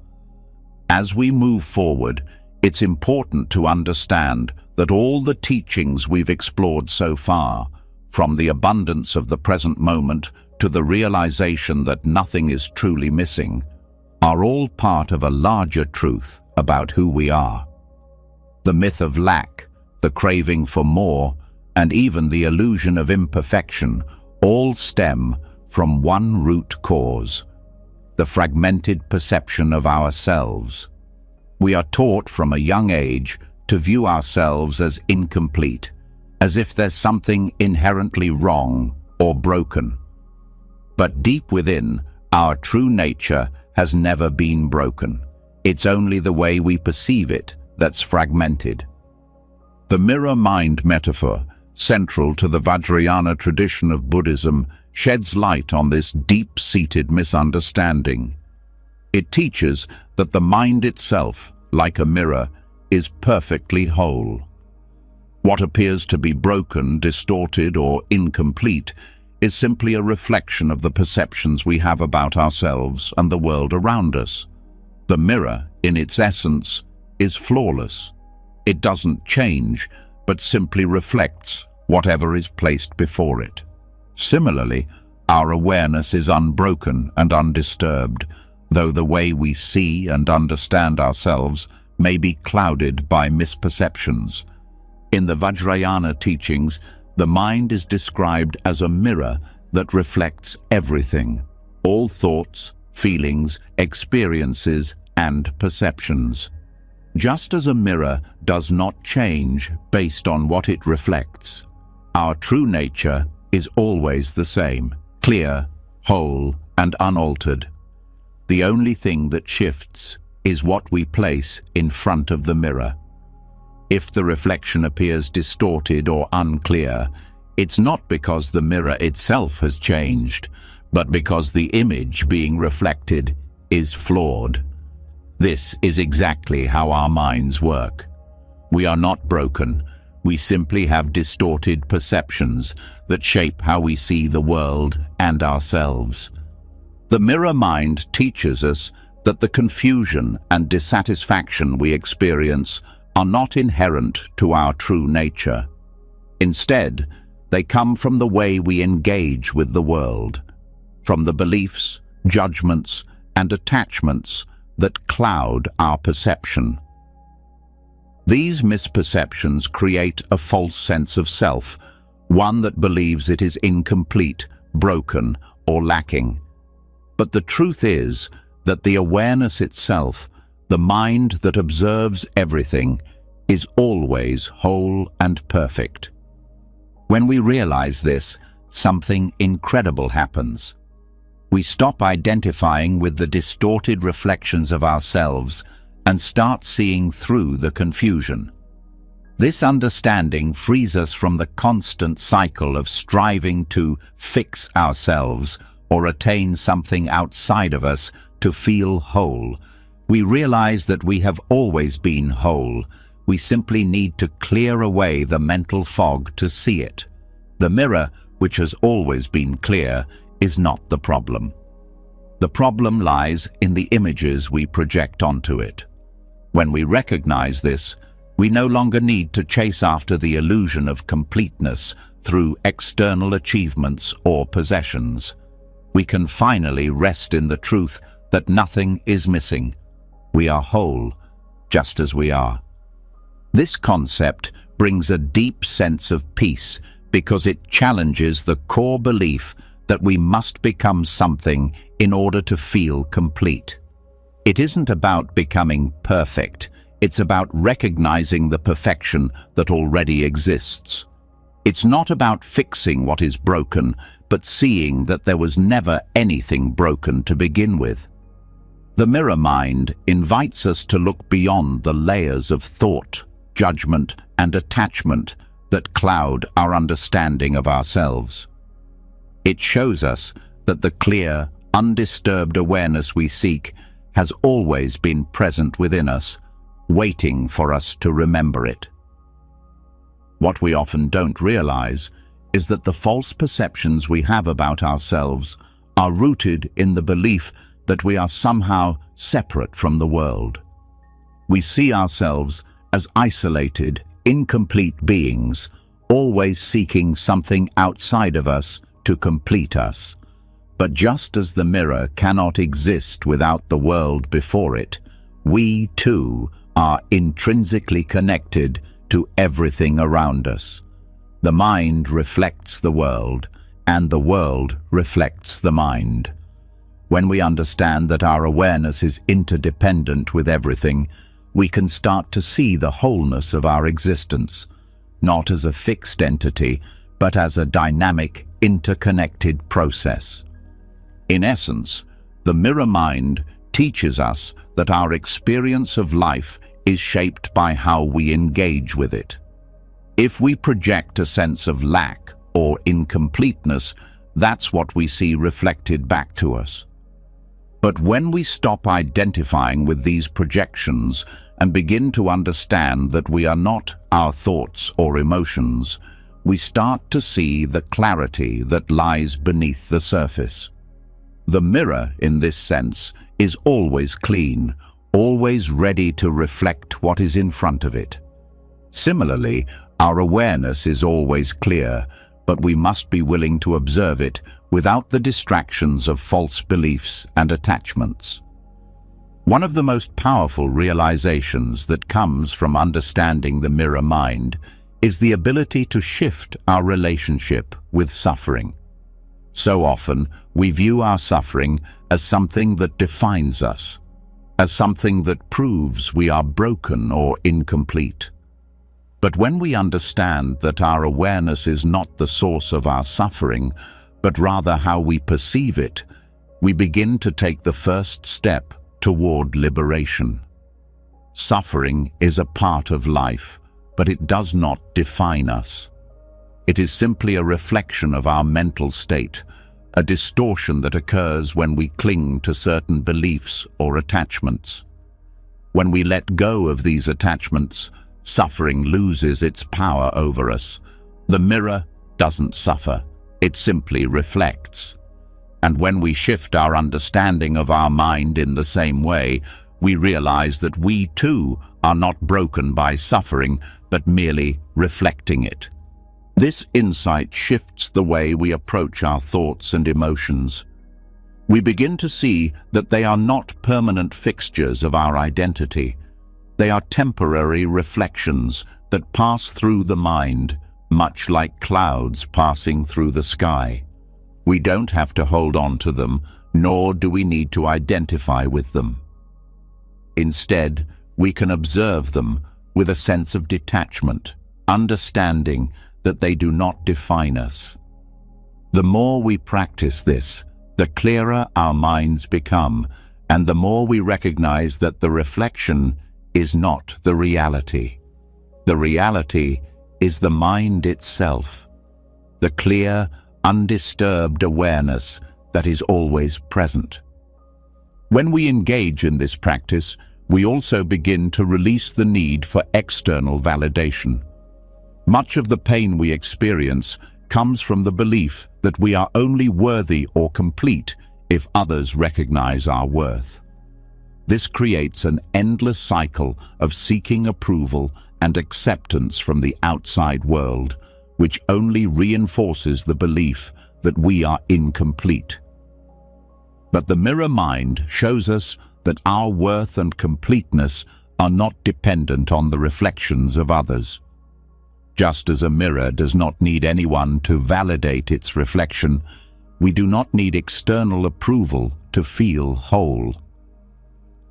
[SPEAKER 1] As we move forward, it's important to understand that all the teachings we've explored so far, from the abundance of the present moment to the realization that nothing is truly missing, are all part of a larger truth about who we are. The myth of lack, the craving for more, and even the illusion of imperfection all stem from one root cause: the fragmented perception of ourselves. We are taught from a young age to view ourselves as incomplete, as if there's something inherently wrong or broken. But deep within, our true nature has never been broken. It's only the way we perceive it that's fragmented. The mirror mind metaphor, central to the Vajrayana tradition of Buddhism, sheds light on this deep-seated misunderstanding. It teaches that the mind itself, like a mirror, is perfectly whole. What appears to be broken, distorted, or incomplete is simply a reflection of the perceptions we have about ourselves and the world around us. The mirror, in its essence, is flawless. It doesn't change, but simply reflects whatever is placed before it. Similarly, our awareness is unbroken and undisturbed, though the way we see and understand ourselves may be clouded by misperceptions. In the Vajrayana teachings, the mind is described as a mirror that reflects everything, all thoughts, feelings, experiences, and perceptions. Just as a mirror does not change based on what it reflects, our true nature is always the same, clear, whole, and unaltered. The only thing that shifts is what we place in front of the mirror. If the reflection appears distorted or unclear, it's not because the mirror itself has changed, but because the image being reflected is flawed. This is exactly how our minds work. We are not broken. We simply have distorted perceptions that shape how we see the world and ourselves. The mirror mind teaches us that the confusion and dissatisfaction we experience are not inherent to our true nature. Instead, they come from the way we engage with the world, from the beliefs, judgments, and attachments that cloud our perception. These misperceptions create a false sense of self, one that believes it is incomplete, broken, or lacking. But the truth is that the awareness itself, the mind that observes everything, is always whole and perfect. When we realize this, something incredible happens. We stop identifying with the distorted reflections of ourselves and start seeing through the confusion. This understanding frees us from the constant cycle of striving to fix ourselves or attain something outside of us to feel whole. We realize that we have always been whole. We simply need to clear away the mental fog to see it. The mirror, which has always been clear, is not the problem. The problem lies in the images we project onto it. When we recognize this, we no longer need to chase after the illusion of completeness through external achievements or possessions. We can finally rest in the truth that nothing is missing. We are whole, just as we are. This concept brings a deep sense of peace because it challenges the core belief that we must become something in order to feel complete. It isn't about becoming perfect. It's about recognizing the perfection that already exists. It's not about fixing what is broken, but seeing that there was never anything broken to begin with. The mirror mind invites us to look beyond the layers of thought, judgment, and attachment that cloud our understanding of ourselves. It shows us that the clear, undisturbed awareness we seek has always been present within us, waiting for us to remember it. What we often don't realize is that the false perceptions we have about ourselves are rooted in the belief that we are somehow separate from the world. We see ourselves as isolated, incomplete beings, always seeking something outside of us to complete us. But just as the mirror cannot exist without the world before it, we too are intrinsically connected to everything around us. The mind reflects the world, and the world reflects the mind. When we understand that our awareness is interdependent with everything, we can start to see the wholeness of our existence, not as a fixed entity, but as a dynamic, interconnected process. In essence, the mirror mind teaches us that our experience of life is shaped by how we engage with it. If we project a sense of lack or incompleteness, that's what we see reflected back to us. But when we stop identifying with these projections and begin to understand that we are not our thoughts or emotions, we start to see the clarity that lies beneath the surface. The mirror, in this sense, is always clean, always ready to reflect what is in front of it. Similarly, our awareness is always clear, but we must be willing to observe it without the distractions of false beliefs and attachments. One of the most powerful realizations that comes from understanding the mirror mind is the ability to shift our relationship with suffering. So often, we view our suffering as something that defines us, as something that proves we are broken or incomplete. But when we understand that our awareness is not the source of our suffering, but rather how we perceive it, we begin to take the first step toward liberation. Suffering is a part of life, but it does not define us. It is simply a reflection of our mental state, a distortion that occurs when we cling to certain beliefs or attachments. When we let go of these attachments, suffering loses its power over us. The mirror doesn't suffer, it simply reflects. And when we shift our understanding of our mind in the same way, we realize that we too are not broken by suffering, but merely reflecting it. This insight shifts the way we approach our thoughts and emotions. We begin to see that they are not permanent fixtures of our identity. They are temporary reflections that pass through the mind, much like clouds passing through the sky. We don't have to hold on to them, nor do we need to identify with them. Instead, we can observe them with a sense of detachment, understanding that they do not define us. The more we practice this, the clearer our minds become, and the more we recognize that the reflection is not the reality. The reality is the mind itself, the clear, undisturbed awareness that is always present. When we engage in this practice, we also begin to release the need for external validation. Much of the pain we experience comes from the belief that we are only worthy or complete if others recognize our worth. This creates an endless cycle of seeking approval and acceptance from the outside world, which only reinforces the belief that we are incomplete. But the mirror mind shows us that our worth and completeness are not dependent on the reflections of others. Just as a mirror does not need anyone to validate its reflection, we do not need external approval to feel whole.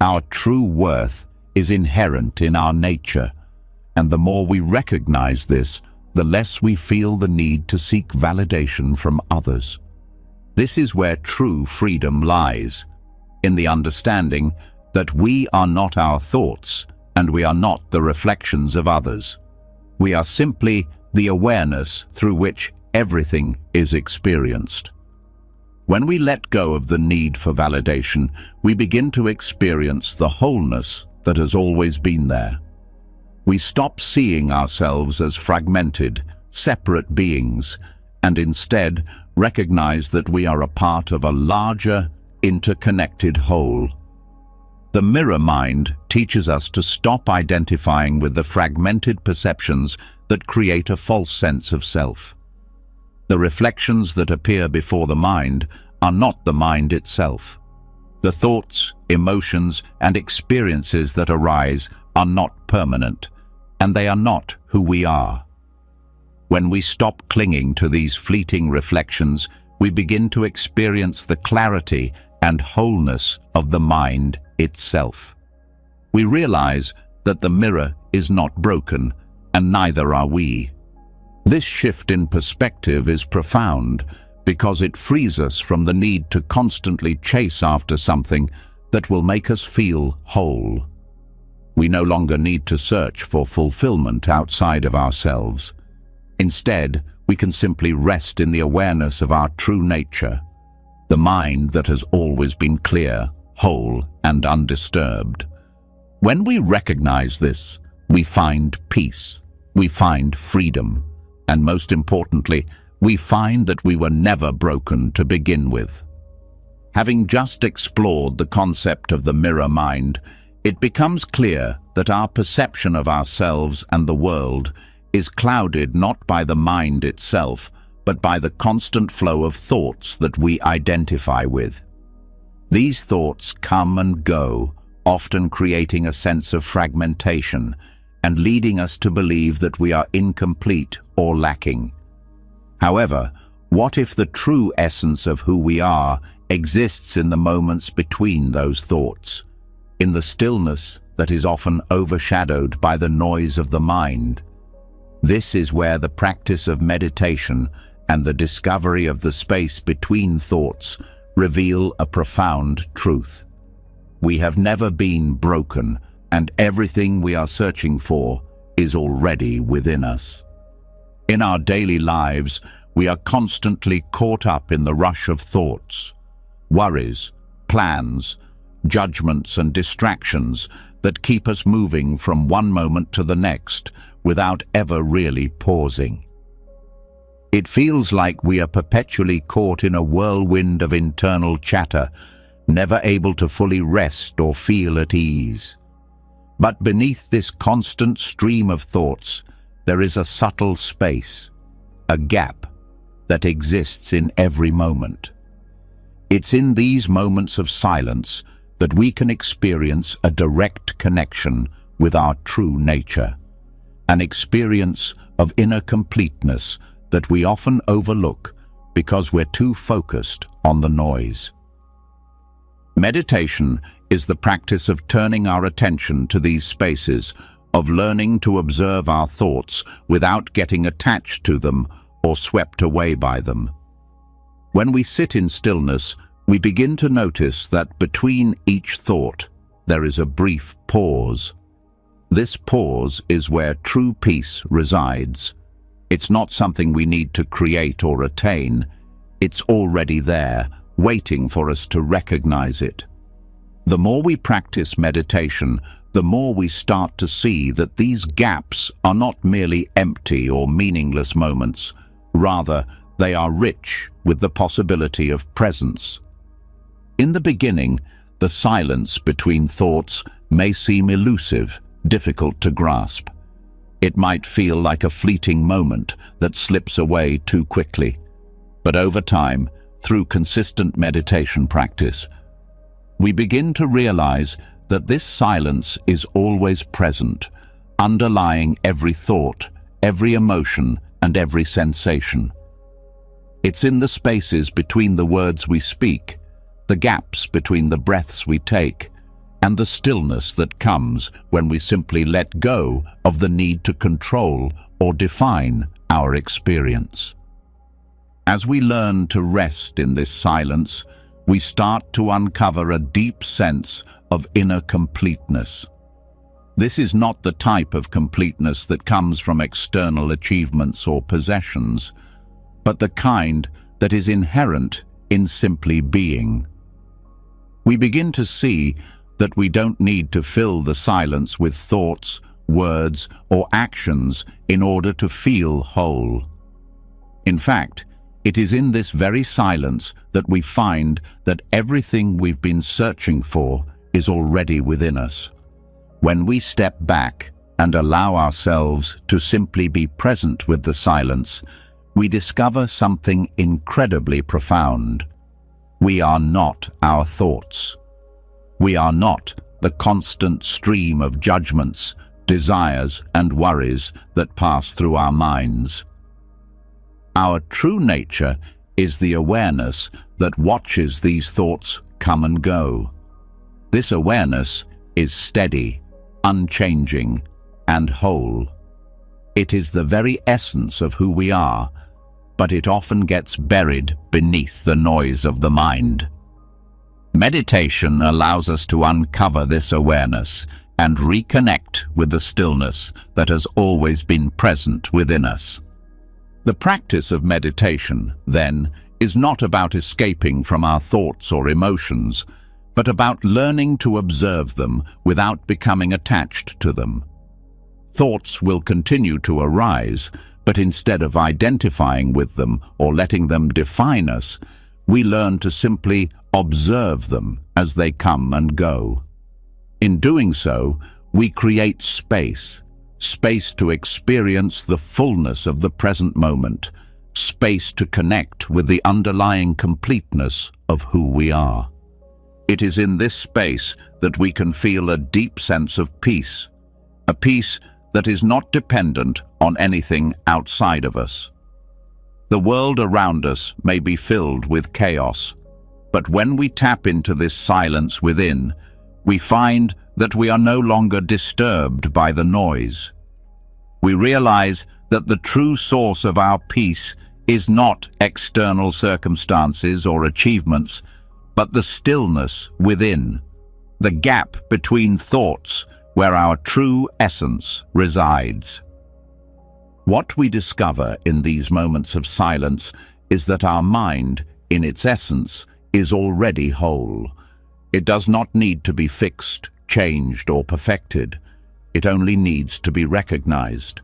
[SPEAKER 1] Our true worth is inherent in our nature, and the more we recognize this, the less we feel the need to seek validation from others. This is where true freedom lies, in the understanding that we are not our thoughts and we are not the reflections of others. We are simply the awareness through which everything is experienced. When we let go of the need for validation, we begin to experience the wholeness that has always been there. We stop seeing ourselves as fragmented, separate beings, and instead recognize that we are a part of a larger, interconnected whole. The mirror mind teaches us to stop identifying with the fragmented perceptions that create a false sense of self. The reflections that appear before the mind are not the mind itself. The thoughts, emotions, and experiences that arise are not permanent, and they are not who we are. When we stop clinging to these fleeting reflections, we begin to experience the clarity and wholeness of the mind itself. We realize that the mirror is not broken, and neither are we. This shift in perspective is profound because it frees us from the need to constantly chase after something that will make us feel whole. We no longer need to search for fulfillment outside of ourselves. Instead, we can simply rest in the awareness of our true nature, the mind that has always been clear, whole, and undisturbed. When we recognize this, we find peace, we find freedom, and most importantly, we find that we were never broken to begin with. Having just explored the concept of the mirror mind, it becomes clear that our perception of ourselves and the world is clouded not by the mind itself, but by the constant flow of thoughts that we identify with. These thoughts come and go, often creating a sense of fragmentation and leading us to believe that we are incomplete or lacking. However, what if the true essence of who we are exists in the moments between those thoughts, in the stillness that is often overshadowed by the noise of the mind? This is where the practice of meditation and the discovery of the space between thoughts reveal a profound truth. We have never been broken, and everything we are searching for is already within us. In our daily lives, we are constantly caught up in the rush of thoughts, worries, plans, judgments and distractions that keep us moving from one moment to the next without ever really pausing. It feels like we are perpetually caught in a whirlwind of internal chatter, never able to fully rest or feel at ease. But beneath this constant stream of thoughts, there is a subtle space, a gap that exists in every moment. It's in these moments of silence that we can experience a direct connection with our true nature, an experience of inner completeness that we often overlook because we're too focused on the noise. Meditation is the practice of turning our attention to these spaces, of learning to observe our thoughts without getting attached to them or swept away by them. When we sit in stillness, we begin to notice that between each thought there is a brief pause. This pause is where true peace resides. It's not something we need to create or attain. It's already there, waiting for us to recognize it. The more we practice meditation, the more we start to see that these gaps are not merely empty or meaningless moments. Rather, they are rich with the possibility of presence. In the beginning, the silence between thoughts may seem elusive, difficult to grasp. It might feel like a fleeting moment that slips away too quickly. But over time, through consistent meditation practice, we begin to realize that this silence is always present, underlying every thought, every emotion, and every sensation. It's in the spaces between the words we speak, the gaps between the breaths we take, and the stillness that comes when we simply let go of the need to control or define our experience. As we learn to rest in this silence, we start to uncover a deep sense of inner completeness. This is not the type of completeness that comes from external achievements or possessions, but the kind that is inherent in simply being. We begin to see that we don't need to fill the silence with thoughts, words, or actions in order to feel whole. In fact, it is in this very silence that we find that everything we've been searching for is already within us. When we step back and allow ourselves to simply be present with the silence, we discover something incredibly profound. We are not our thoughts. We are not the constant stream of judgments, desires, and worries that pass through our minds. Our true nature is the awareness that watches these thoughts come and go. This awareness is steady, unchanging, and whole. It is the very essence of who we are, but it often gets buried beneath the noise of the mind. Meditation allows us to uncover this awareness and reconnect with the stillness that has always been present within us. The practice of meditation, then, is not about escaping from our thoughts or emotions, but about learning to observe them without becoming attached to them. Thoughts will continue to arise, but instead of identifying with them or letting them define us, we learn to simply observe them as they come and go. In doing so, we create space to experience the fullness of the present moment, space to connect with the underlying completeness of who we are. It is in this space that we can feel a deep sense of peace, a peace that is not dependent on anything outside of us. The world around us may be filled with chaos, but when we tap into this silence within, we find that we are no longer disturbed by the noise. We realize that the true source of our peace is not external circumstances or achievements, but the stillness within, the gap between thoughts where our true essence resides. What we discover in these moments of silence is that our mind, in its essence, is already whole. It does not need to be fixed, changed, or perfected. It only needs to be recognized.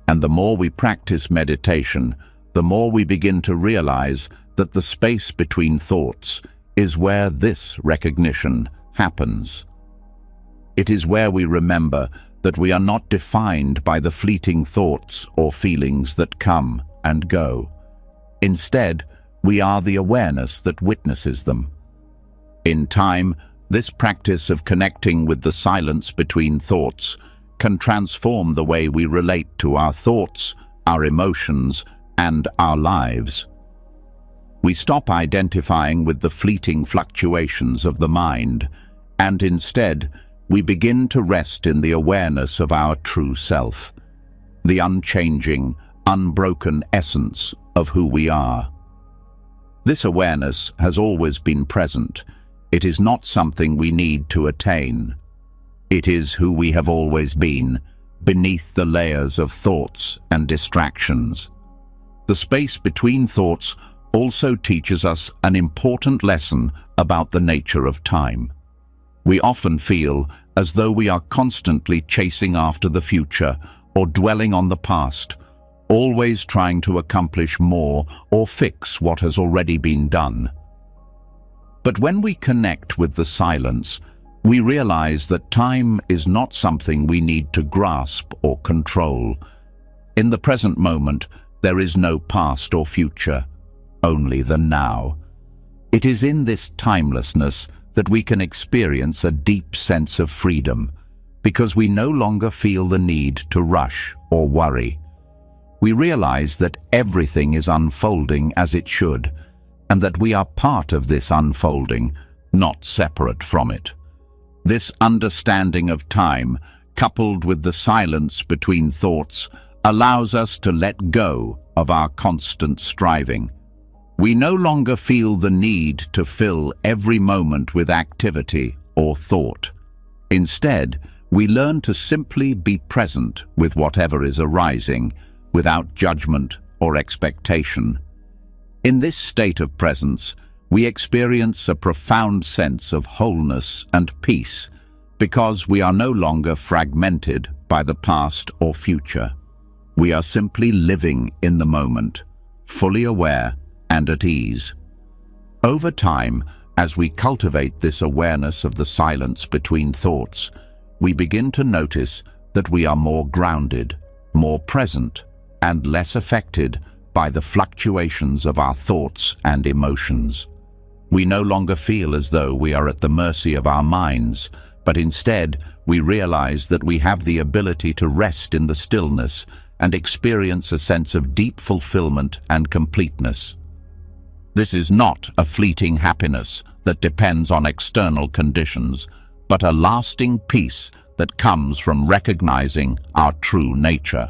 [SPEAKER 1] And the more we practice meditation, the more we begin to realize that the space between thoughts is where this recognition happens. It is where we remember that we are not defined by the fleeting thoughts or feelings that come and go. Instead, we are the awareness that witnesses them. In time, this practice of connecting with the silence between thoughts can transform the way we relate to our thoughts, our emotions, and our lives. We stop identifying with the fleeting fluctuations of the mind, and instead, we begin to rest in the awareness of our true self, the unchanging, unbroken essence of who we are. This awareness has always been present. It is not something we need to attain. It is who we have always been, beneath the layers of thoughts and distractions. The space between thoughts also teaches us an important lesson about the nature of time. We often feel as though we are constantly chasing after the future or dwelling on the past, always trying to accomplish more or fix what has already been done. But when we connect with the silence, we realize that time is not something we need to grasp or control. In the present moment, there is no past or future, only the now. It is in this timelessness that we can experience a deep sense of freedom, because we no longer feel the need to rush or worry. We realize that everything is unfolding as it should, and that we are part of this unfolding, not separate from it. This understanding of time, coupled with the silence between thoughts, allows us to let go of our constant striving. We no longer feel the need to fill every moment with activity or thought. Instead, we learn to simply be present with whatever is arising, without judgment or expectation. In this state of presence, we experience a profound sense of wholeness and peace, because we are no longer fragmented by the past or future. We are simply living in the moment, fully aware and at ease. Over time, as we cultivate this awareness of the silence between thoughts, we begin to notice that we are more grounded, more present, and less affected by the fluctuations of our thoughts and emotions. We no longer feel as though we are at the mercy of our minds, but instead we realize that we have the ability to rest in the stillness and experience a sense of deep fulfillment and completeness. This is not a fleeting happiness that depends on external conditions, but a lasting peace that comes from recognizing our true nature.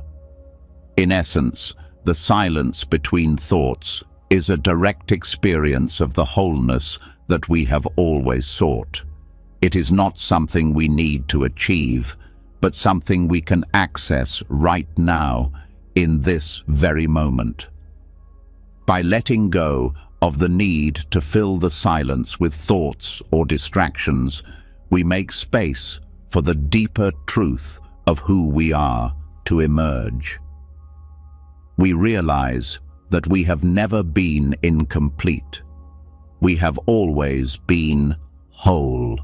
[SPEAKER 1] In essence, the silence between thoughts is a direct experience of the wholeness that we have always sought. It is not something we need to achieve, but something we can access right now, in this very moment. By letting go of the need to fill the silence with thoughts or distractions, we make space for the deeper truth of who we are to emerge. We realize that we have never been incomplete. We have always been whole.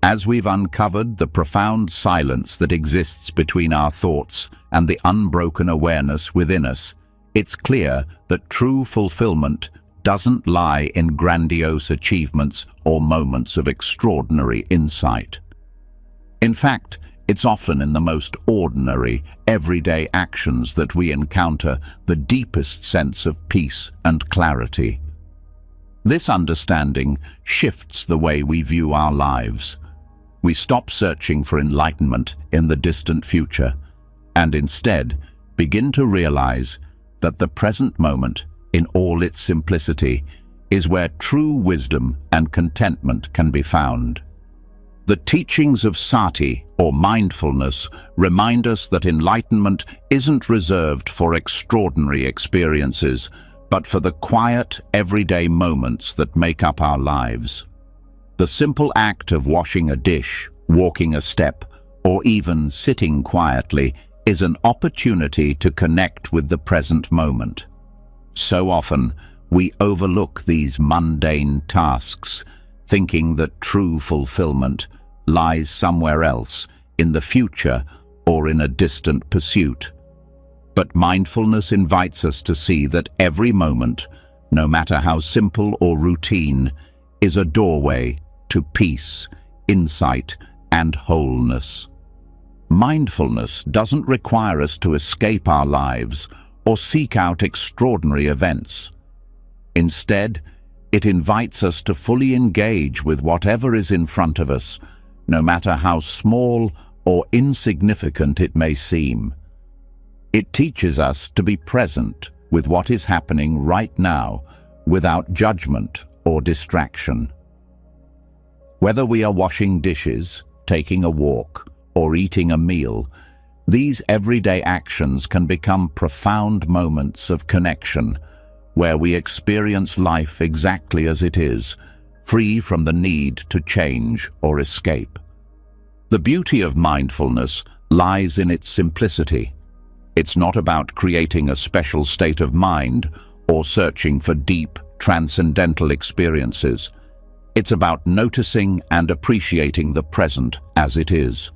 [SPEAKER 1] As we've uncovered the profound silence that exists between our thoughts and the unbroken awareness within us, it's clear that true fulfillment doesn't lie in grandiose achievements or moments of extraordinary insight. In fact, it's often in the most ordinary, everyday actions that we encounter the deepest sense of peace and clarity. This understanding shifts the way we view our lives. We stop searching for enlightenment in the distant future and instead begin to realize that the present moment, in all its simplicity, is where true wisdom and contentment can be found. The teachings of sati, or mindfulness, remind us that enlightenment isn't reserved for extraordinary experiences, but for the quiet, everyday moments that make up our lives. The simple act of washing a dish, walking a step, or even sitting quietly is an opportunity to connect with the present moment. So often, we overlook these mundane tasks, thinking that true fulfillment lies somewhere else, in the future or in a distant pursuit. But mindfulness invites us to see that every moment, no matter how simple or routine, is a doorway to peace, insight, and wholeness. Mindfulness doesn't require us to escape our lives or seek out extraordinary events. Instead, it invites us to fully engage with whatever is in front of us, no matter how small or insignificant it may seem. It teaches us to be present with what is happening right now, without judgment or distraction. Whether we are washing dishes, taking a walk, or eating a meal, these everyday actions can become profound moments of connection, where we experience life exactly as it is, free from the need to change or escape. The beauty of mindfulness lies in its simplicity. It's not about creating a special state of mind or searching for deep, transcendental experiences. It's about noticing and appreciating the present as it is.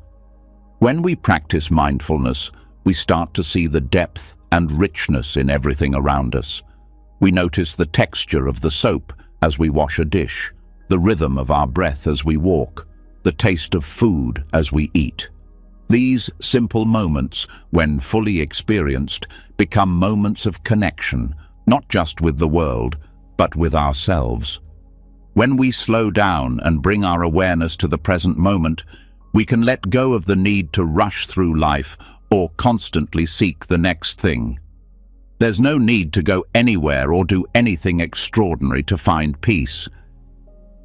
[SPEAKER 1] When we practice mindfulness, we start to see the depth and richness in everything around us. We notice the texture of the soap as we wash a dish, the rhythm of our breath as we walk, the taste of food as we eat. These simple moments, when fully experienced, become moments of connection, not just with the world, but with ourselves. When we slow down and bring our awareness to the present moment, we can let go of the need to rush through life or constantly seek the next thing. There's no need to go anywhere or do anything extraordinary to find peace.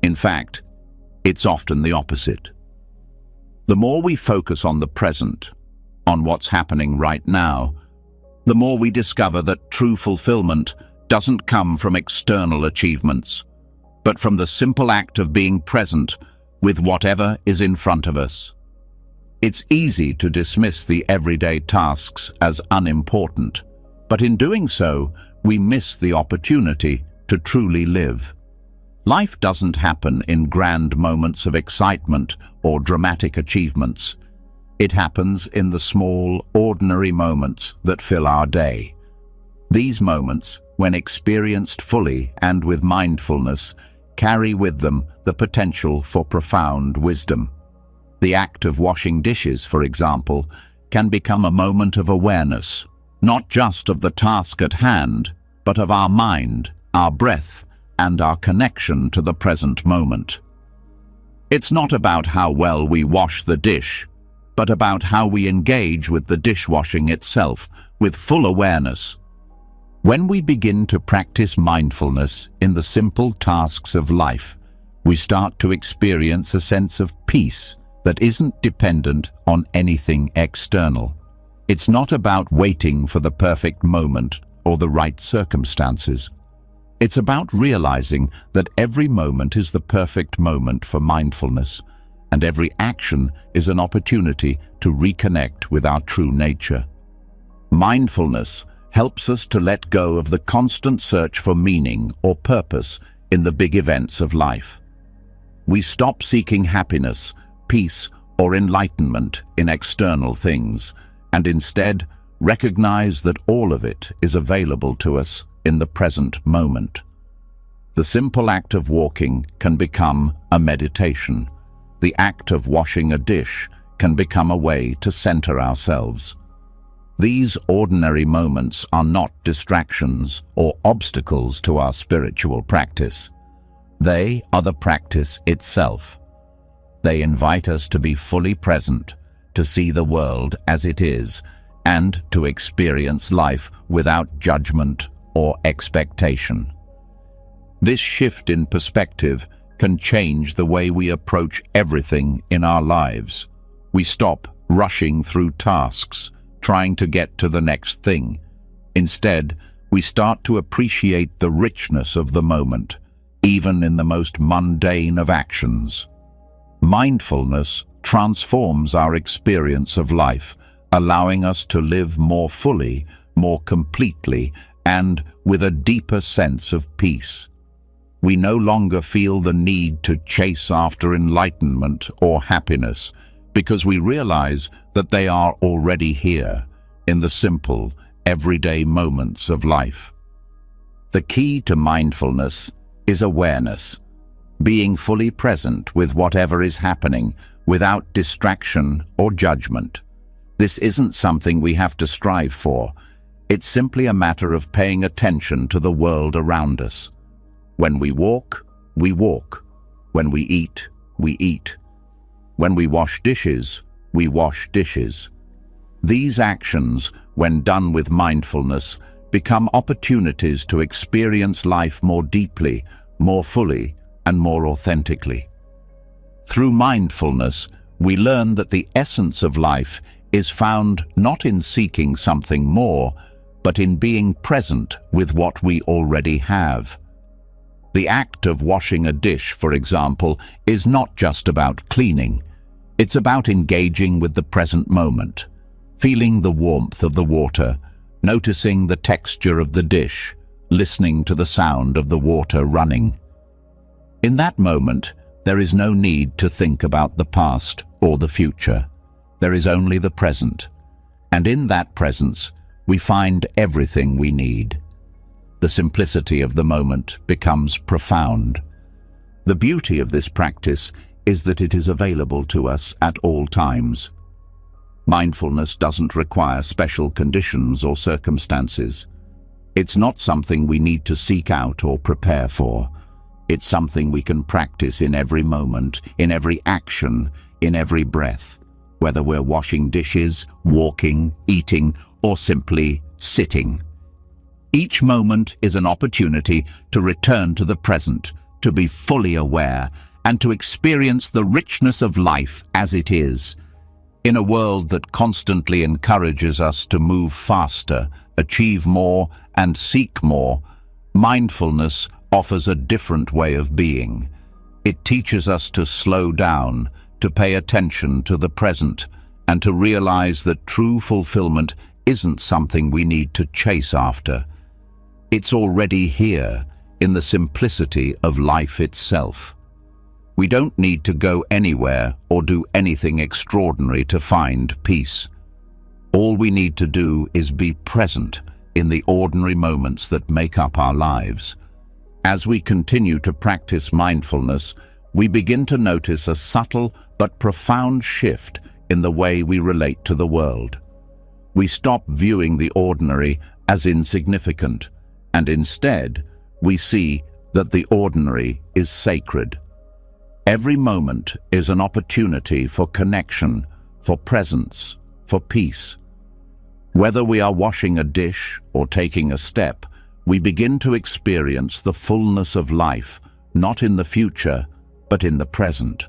[SPEAKER 1] In fact, it's often the opposite. The more we focus on the present, on what's happening right now, the more we discover that true fulfillment doesn't come from external achievements, but from the simple act of being present with whatever is in front of us. It's easy to dismiss the everyday tasks as unimportant, but in doing so, we miss the opportunity to truly live. Life doesn't happen in grand moments of excitement or dramatic achievements. It happens in the small, ordinary moments that fill our day. These moments, when experienced fully and with mindfulness, carry with them the potential for profound wisdom. The act of washing dishes, for example, can become a moment of awareness, not just of the task at hand, but of our mind, our breath, and our connection to the present moment. It's not about how well we wash the dish, but about how we engage with the dishwashing itself with full awareness. When we begin to practice mindfulness in the simple tasks of life, we start to experience a sense of peace that isn't dependent on anything external. It's not about waiting for the perfect moment or the right circumstances. It's about realizing that every moment is the perfect moment for mindfulness, and every action is an opportunity to reconnect with our true nature. Mindfulness helps us to let go of the constant search for meaning or purpose in the big events of life. We stop seeking happiness, peace, or enlightenment in external things, and instead recognize that all of it is available to us in the present moment. The simple act of walking can become a meditation. The act of washing a dish can become a way to center ourselves. These ordinary moments are not distractions or obstacles to our spiritual practice. They are the practice itself. They invite us to be fully present, to see the world as it is, and to experience life without judgment or expectation. This shift in perspective can change the way we approach everything in our lives. We stop rushing through tasks, trying to get to the next thing. Instead, we start to appreciate the richness of the moment, even in the most mundane of actions. Mindfulness transforms our experience of life, allowing us to live more fully, more completely, and with a deeper sense of peace. We no longer feel the need to chase after enlightenment or happiness, because we realize that they are already here, in the simple, everyday moments of life. The key to mindfulness is awareness, being fully present with whatever is happening without distraction or judgment. This isn't something we have to strive for. It's simply a matter of paying attention to the world around us. When we walk, we walk. When we eat, we eat. When we wash dishes, we wash dishes. These actions, when done with mindfulness, become opportunities to experience life more deeply, more fully, and more authentically. Through mindfulness, we learn that the essence of life is found not in seeking something more, but in being present with what we already have. The act of washing a dish, for example, is not just about cleaning. It's about engaging with the present moment, feeling the warmth of the water, noticing the texture of the dish, listening to the sound of the water running. In that moment, there is no need to think about the past or the future. There is only the present, and in that presence, we find everything we need. The simplicity of the moment becomes profound. The beauty of this practice is that it is available to us at all times. Mindfulness doesn't require special conditions or circumstances. It's not something we need to seek out or prepare for. It's something we can practice in every moment, in every action, in every breath, whether we're washing dishes, walking, eating, or simply sitting. Each moment is an opportunity to return to the present, to be fully aware, and to experience the richness of life as it is. In a world that constantly encourages us to move faster, achieve more, and seek more, mindfulness offers a different way of being. It teaches us to slow down, to pay attention to the present, and to realize that true fulfillment isn't something we need to chase after. It's already here, in the simplicity of life itself. We don't need to go anywhere or do anything extraordinary to find peace. All we need to do is be present in the ordinary moments that make up our lives. As we continue to practice mindfulness, we begin to notice a subtle but profound shift in the way we relate to the world. We stop viewing the ordinary as insignificant, and instead, we see that the ordinary is sacred. Every moment is an opportunity for connection, for presence, for peace. Whether we are washing a dish or taking a step, we begin to experience the fullness of life, not in the future, but in the present.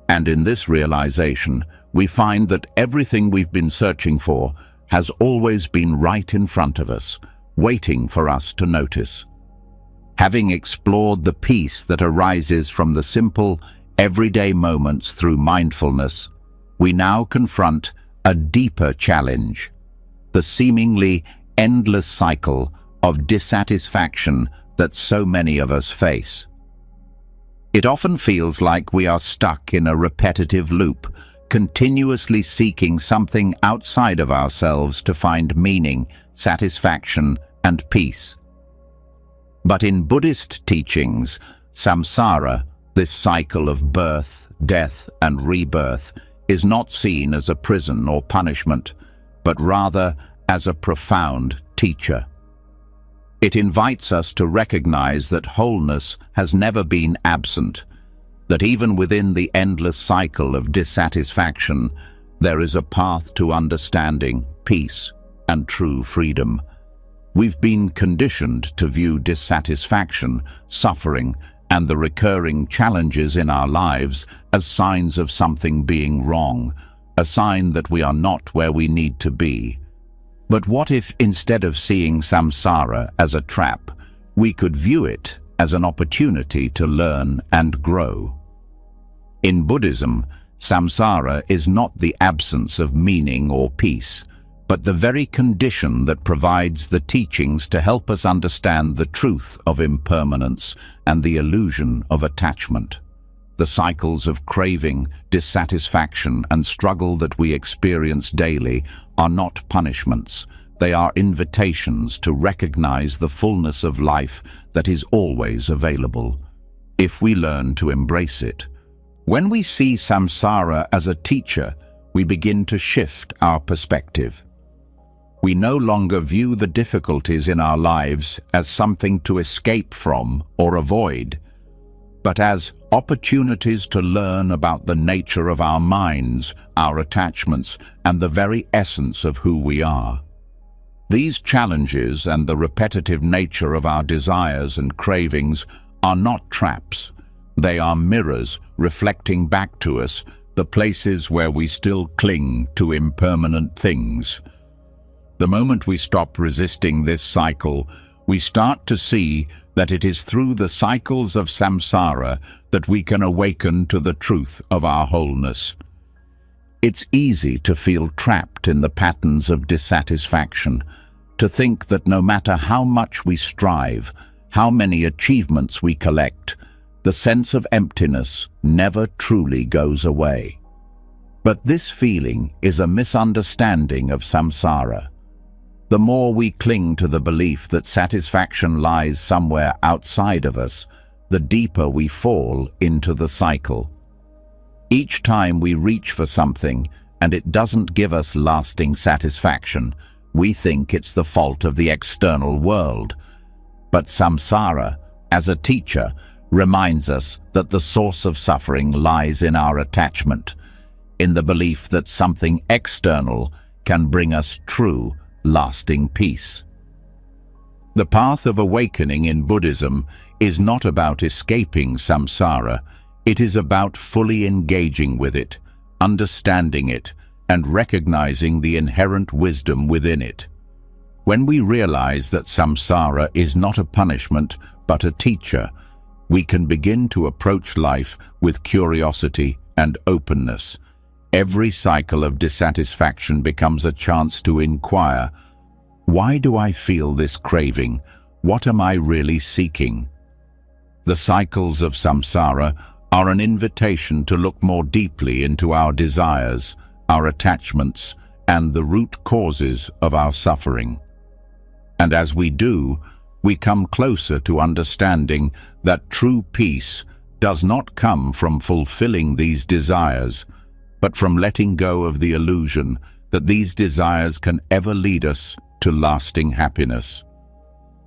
[SPEAKER 1] And in this realization, we find that everything we've been searching for has always been right in front of us, waiting for us to notice. Having explored the peace that arises from the simple, everyday moments through mindfulness, we now confront a deeper challenge: the seemingly endless cycle of dissatisfaction that so many of us face. It often feels like we are stuck in a repetitive loop, continuously seeking something outside of ourselves to find meaning, satisfaction, and peace. But in Buddhist teachings, samsara, this cycle of birth, death, and rebirth, is not seen as a prison or punishment, but rather as a profound teacher. It invites us to recognize that wholeness has never been absent, that even within the endless cycle of dissatisfaction, there is a path to understanding, peace, and true freedom. We've been conditioned to view dissatisfaction, suffering, and the recurring challenges in our lives as signs of something being wrong, a sign that we are not where we need to be. But what if, instead of seeing samsara as a trap, we could view it as an opportunity to learn and grow? In Buddhism, samsara is not the absence of meaning or peace, but the very condition that provides the teachings to help us understand the truth of impermanence and the illusion of attachment. The cycles of craving, dissatisfaction, and struggle that we experience daily are not punishments. They are invitations to recognize the fullness of life that is always available, if we learn to embrace it. When we see samsara as a teacher, we begin to shift our perspective. We no longer view the difficulties in our lives as something to escape from or avoid, but as opportunities to learn about the nature of our minds, our attachments, and the very essence of who we are. These challenges and the repetitive nature of our desires and cravings are not traps. They are mirrors reflecting back to us the places where we still cling to impermanent things. The moment we stop resisting this cycle, we start to see that it is through the cycles of samsara that we can awaken to the truth of our wholeness. It's easy to feel trapped in the patterns of dissatisfaction, to think that no matter how much we strive, how many achievements we collect, the sense of emptiness never truly goes away. But this feeling is a misunderstanding of samsara. The more we cling to the belief that satisfaction lies somewhere outside of us, the deeper we fall into the cycle. Each time we reach for something and it doesn't give us lasting satisfaction, we think it's the fault of the external world. But samsara, as a teacher, reminds us that the source of suffering lies in our attachment, in the belief that something external can bring us true, lasting peace. The path of awakening in Buddhism is not about escaping samsara. It is about fully engaging with it, understanding it, and recognizing the inherent wisdom within it. When we realize that samsara is not a punishment but a teacher, we can begin to approach life with curiosity and openness. Every cycle of dissatisfaction becomes a chance to inquire, why do I feel this craving? What am I really seeking? The cycles of samsara are an invitation to look more deeply into our desires, our attachments, and the root causes of our suffering. And as we do, we come closer to understanding that true peace does not come from fulfilling these desires, but from letting go of the illusion that these desires can ever lead us to lasting happiness.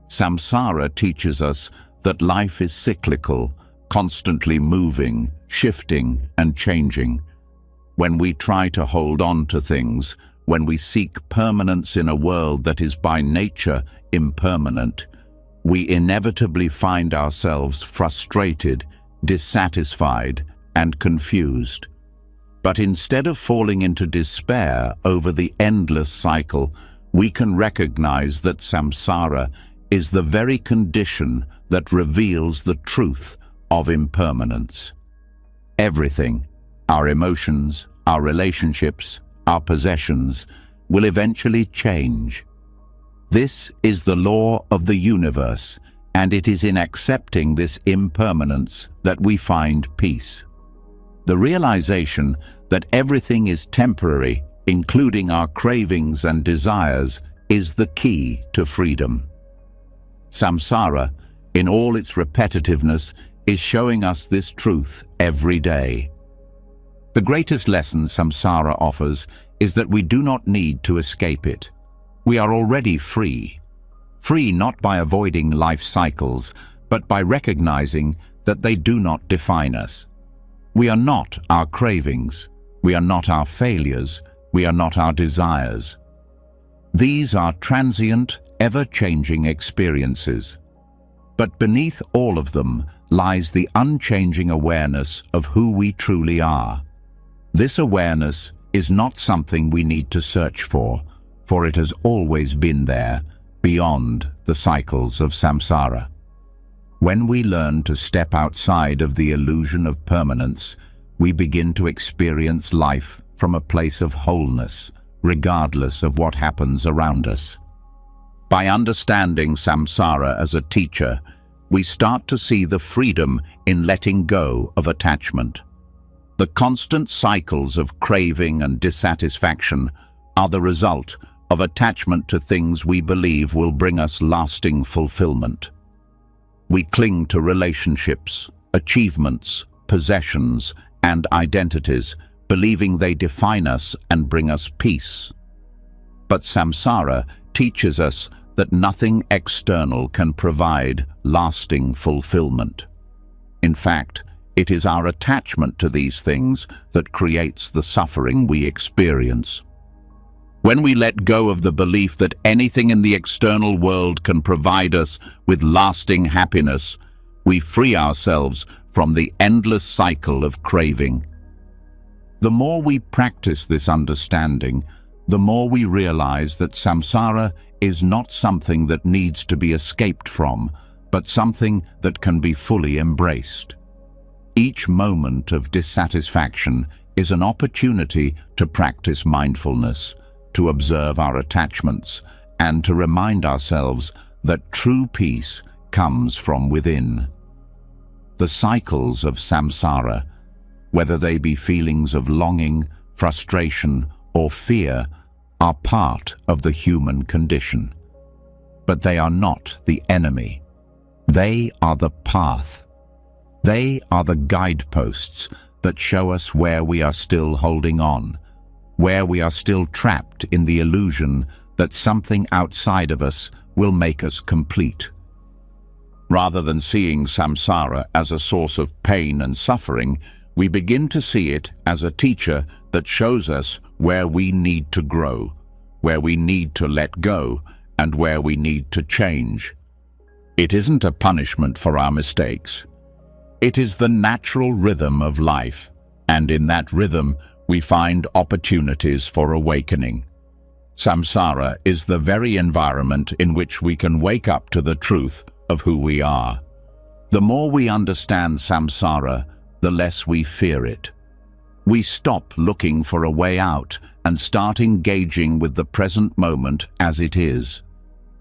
[SPEAKER 1] Samsara teaches us that life is cyclical, constantly moving, shifting, and changing. When we try to hold on to things, when we seek permanence in a world that is by nature impermanent, we inevitably find ourselves frustrated, dissatisfied, and confused. But instead of falling into despair over the endless cycle, we can recognize that samsara is the very condition that reveals the truth of impermanence. Everything, our emotions, our relationships, our possessions, will eventually change. This is the law of the universe, and it is in accepting this impermanence that we find peace. The realization that everything is temporary, including our cravings and desires, is the key to freedom. Samsara, in all its repetitiveness, is showing us this truth every day. The greatest lesson samsara offers is that we do not need to escape it. We are already free. Free not by avoiding life cycles, but by recognizing that they do not define us. We are not our cravings. We are not our failures. We are not our desires. These are transient, ever-changing experiences. But beneath all of them lies the unchanging awareness of who we truly are. This awareness is not something we need to search for it has always been there, beyond the cycles of samsara. When we learn to step outside of the illusion of permanence, we begin to experience life from a place of wholeness, regardless of what happens around us. By understanding samsara as a teacher, we start to see the freedom in letting go of attachment. The constant cycles of craving and dissatisfaction are the result of attachment to things we believe will bring us lasting fulfillment. We cling to relationships, achievements, possessions, and identities, believing they define us and bring us peace. But samsara teaches us that nothing external can provide lasting fulfillment. In fact, it is our attachment to these things that creates the suffering we experience. When we let go of the belief that anything in the external world can provide us with lasting happiness, we free ourselves from the endless cycle of craving. The more we practice this understanding, the more we realize that samsara is not something that needs to be escaped from, but something that can be fully embraced. Each moment of dissatisfaction is an opportunity to practice mindfulness, to observe our attachments, and to remind ourselves that true peace comes from within. The cycles of samsara, whether they be feelings of longing, frustration, or fear, are part of the human condition. But they are not the enemy. They are the path. They are the guideposts that show us where we are still holding on, where we are still trapped in the illusion that something outside of us will make us complete. Rather than seeing samsara as a source of pain and suffering, we begin to see it as a teacher that shows us where we need to grow, where we need to let go, and where we need to change. It isn't a punishment for our mistakes. It is the natural rhythm of life, and in that rhythm we find opportunities for awakening. Samsara is the very environment in which we can wake up to the truth of who we are. The more we understand samsara, the less we fear it. We stop looking for a way out and start engaging with the present moment as it is.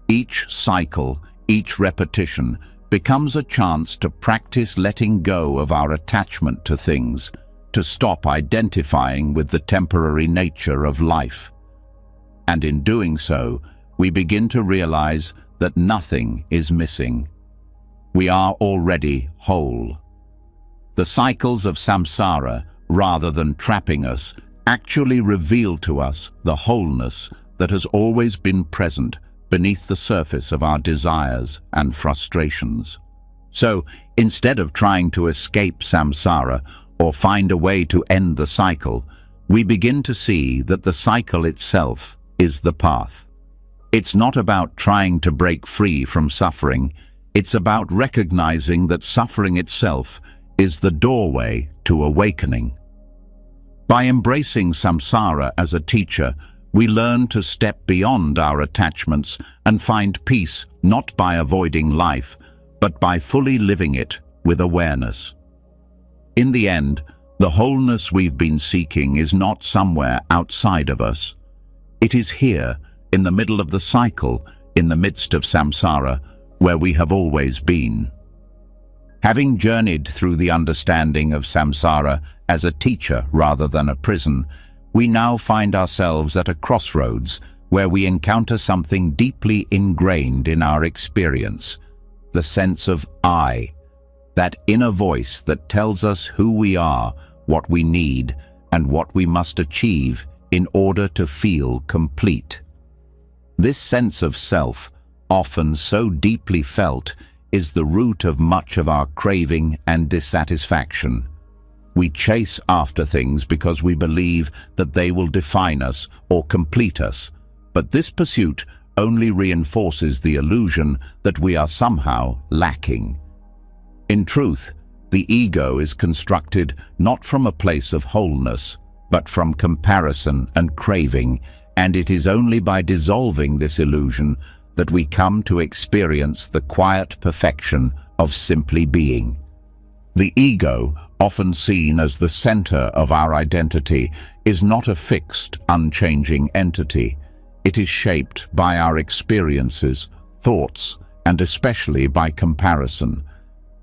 [SPEAKER 1] Each cycle, each repetition, becomes a chance to practice letting go of our attachment to things, to stop identifying with the temporary nature of life. And in doing so, we begin to realize that nothing is missing. We are already whole. The cycles of samsara, rather than trapping us, actually reveal to us the wholeness that has always been present beneath the surface of our desires and frustrations. So, instead of trying to escape samsara or find a way to end the cycle, we begin to see that the cycle itself is the path. It's not about trying to break free from suffering. It's about recognizing that suffering itself is the doorway to awakening. By embracing samsara as a teacher, we learn to step beyond our attachments and find peace not by avoiding life, but by fully living it with awareness. In the end, the wholeness we've been seeking is not somewhere outside of us. It is here, in the middle of the cycle, in the midst of samsara, where we have always been. Having journeyed through the understanding of samsara as a teacher rather than a prison, we now find ourselves at a crossroads where we encounter something deeply ingrained in our experience, the sense of I, that inner voice that tells us who we are, what we need, and what we must achieve in order to feel complete. This sense of self, often so deeply felt, is the root of much of our craving and dissatisfaction. We chase after things because we believe that they will define us or complete us, but this pursuit only reinforces the illusion that we are somehow lacking. In truth, the ego is constructed not from a place of wholeness, but from comparison and craving, and it is only by dissolving this illusion that we come to experience the quiet perfection of simply being. The ego, often seen as the center of our identity, is not a fixed, unchanging entity. It is shaped by our experiences, thoughts, and especially by comparison.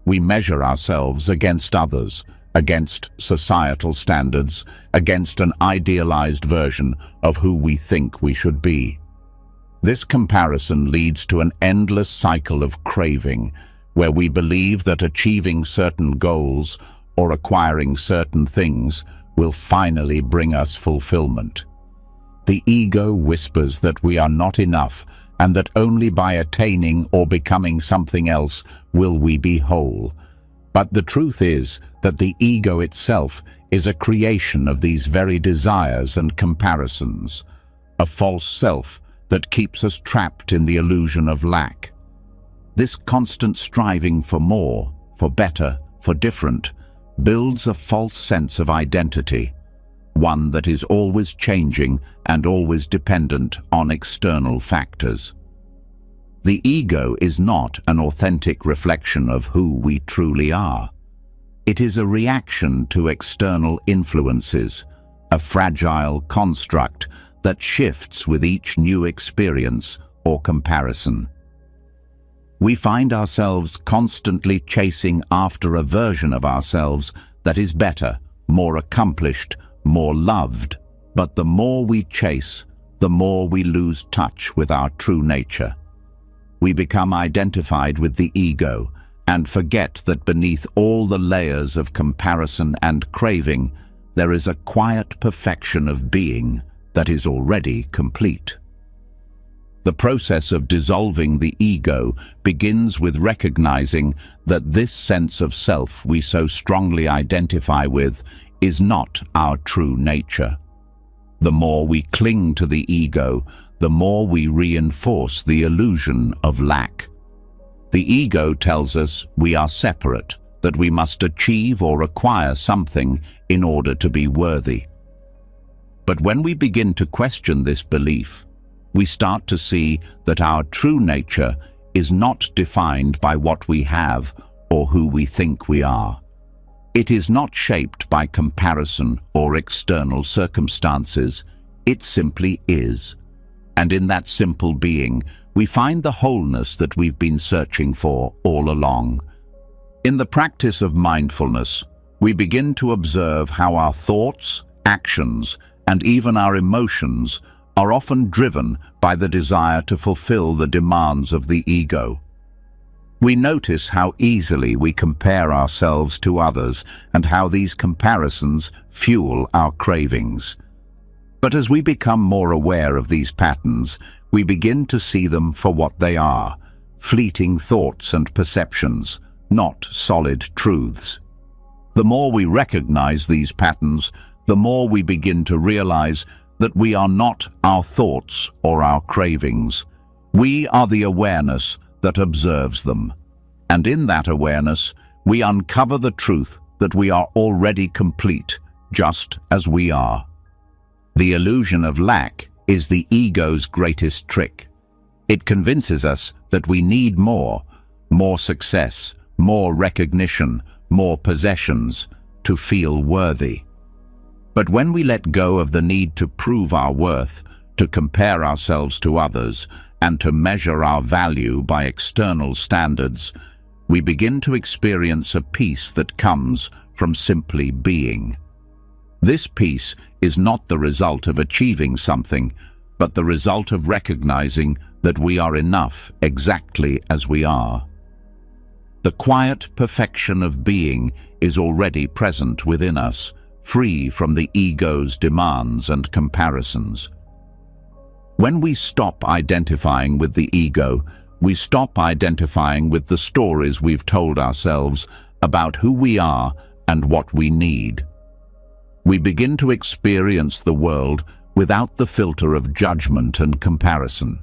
[SPEAKER 1] We measure ourselves against others, against societal standards, against an idealized version of who we think we should be. This comparison leads to an endless cycle of craving, where we believe that achieving certain goals or acquiring certain things will finally bring us fulfillment. The ego whispers that we are not enough and that only by attaining or becoming something else will we be whole. But the truth is that the ego itself is a creation of these very desires and comparisons, a false self that keeps us trapped in the illusion of lack. This constant striving for more, for better, for different, builds a false sense of identity, one that is always changing and always dependent on external factors. The ego is not an authentic reflection of who we truly are. It is a reaction to external influences, a fragile construct that shifts with each new experience or comparison. We find ourselves constantly chasing after a version of ourselves that is better, more accomplished, more loved. But the more we chase, the more we lose touch with our true nature. We become identified with the ego and forget that beneath all the layers of comparison and craving, there is a quiet perfection of being that is already complete. The process of dissolving the ego begins with recognizing that this sense of self we so strongly identify with is not our true nature. The more we cling to the ego, the more we reinforce the illusion of lack. The ego tells us we are separate, that we must achieve or acquire something in order to be worthy. But when we begin to question this belief, we start to see that our true nature is not defined by what we have or who we think we are. It is not shaped by comparison or external circumstances. It simply is. And in that simple being, we find the wholeness that we've been searching for all along. In the practice of mindfulness, we begin to observe how our thoughts, actions, and even our emotions are often driven by the desire to fulfill the demands of the ego. We notice how easily we compare ourselves to others and how these comparisons fuel our cravings. But as we become more aware of these patterns, we begin to see them for what they are, fleeting thoughts and perceptions, not solid truths. The more we recognize these patterns, the more we begin to realize that we are not our thoughts or our cravings. We are the awareness that observes them. And in that awareness, we uncover the truth that we are already complete, just as we are. The illusion of lack is the ego's greatest trick. It convinces us that we need more, more success, more recognition, more possessions, to feel worthy. But when we let go of the need to prove our worth, to compare ourselves to others, and to measure our value by external standards, we begin to experience a peace that comes from simply being. This peace is not the result of achieving something, but the result of recognizing that we are enough exactly as we are. The quiet perfection of being is already present within us, free from the ego's demands and comparisons. When we stop identifying with the ego, we stop identifying with the stories we've told ourselves about who we are and what we need. We begin to experience the world without the filter of judgment and comparison.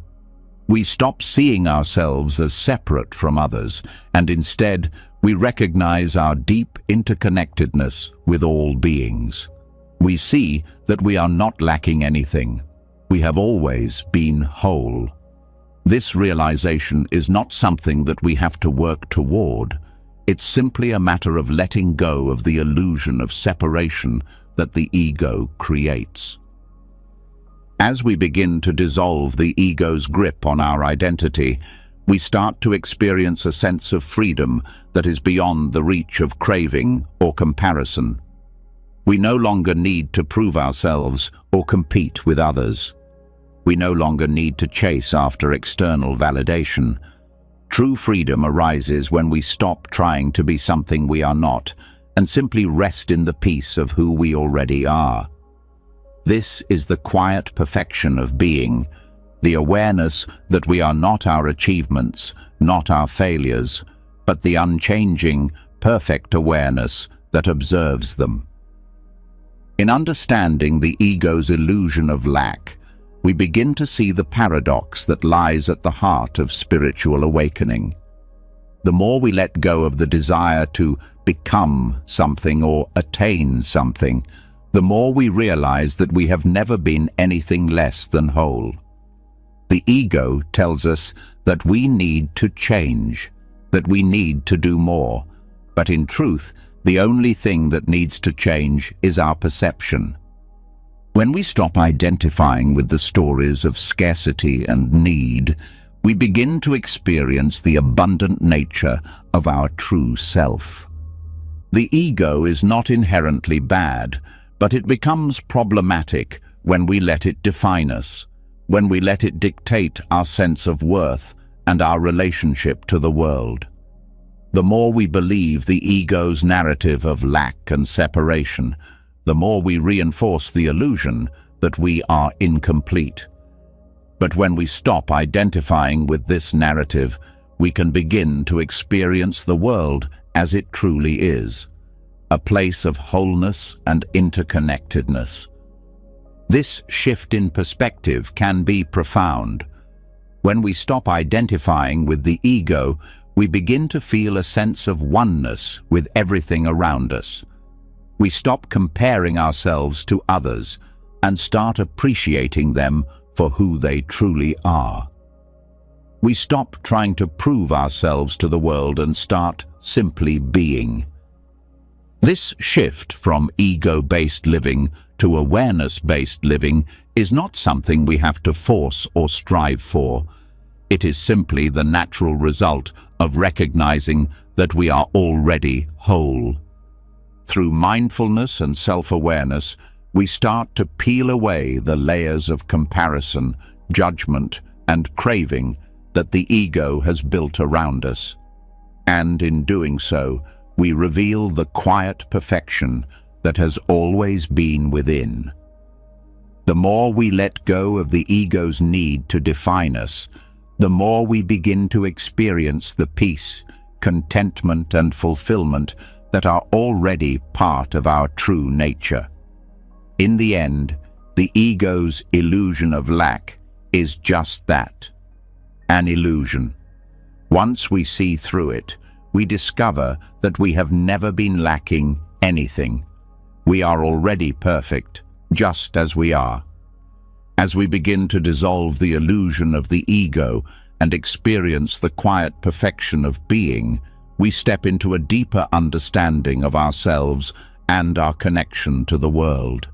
[SPEAKER 1] We stop seeing ourselves as separate from others, and instead we recognize our deep interconnectedness with all beings. We see that we are not lacking anything. We have always been whole. This realization is not something that we have to work toward. It's simply a matter of letting go of the illusion of separation that the ego creates. As we begin to dissolve the ego's grip on our identity, we start to experience a sense of freedom that is beyond the reach of craving or comparison. We no longer need to prove ourselves or compete with others. We no longer need to chase after external validation. True freedom arises when we stop trying to be something we are not and simply rest in the peace of who we already are. This is the quiet perfection of being, the awareness that we are not our achievements, not our failures, but the unchanging, perfect awareness that observes them. In understanding the ego's illusion of lack, we begin to see the paradox that lies at the heart of spiritual awakening. The more we let go of the desire to become something or attain something, the more we realize that we have never been anything less than whole. The ego tells us that we need to change, that we need to do more, but in truth, the only thing that needs to change is our perception. When we stop identifying with the stories of scarcity and need, we begin to experience the abundant nature of our true self. The ego is not inherently bad, but it becomes problematic when we let it define us, when we let it dictate our sense of worth and our relationship to the world. The more we believe the ego's narrative of lack and separation, the more we reinforce the illusion that we are incomplete. But when we stop identifying with this narrative, we can begin to experience the world as it truly is, a place of wholeness and interconnectedness. This shift in perspective can be profound. When we stop identifying with the ego, we begin to feel a sense of oneness with everything around us. We stop comparing ourselves to others and start appreciating them for who they truly are. We stop trying to prove ourselves to the world and start simply being. This shift from ego-based living to awareness-based living is not something we have to force or strive for. It is simply the natural result of recognizing that we are already whole. Through mindfulness and self-awareness, we start to peel away the layers of comparison, judgment, and craving that the ego has built around us. And in doing so, we reveal the quiet perfection that has always been within. The more we let go of the ego's need to define us, the more we begin to experience the peace, contentment, and fulfillment that are already part of our true nature. In the end, the ego's illusion of lack is just that, an illusion. Once we see through it, we discover that we have never been lacking anything. We are already perfect, just as we are. As we begin to dissolve the illusion of the ego and experience the quiet perfection of being, we step into a deeper understanding of ourselves and our connection to the world.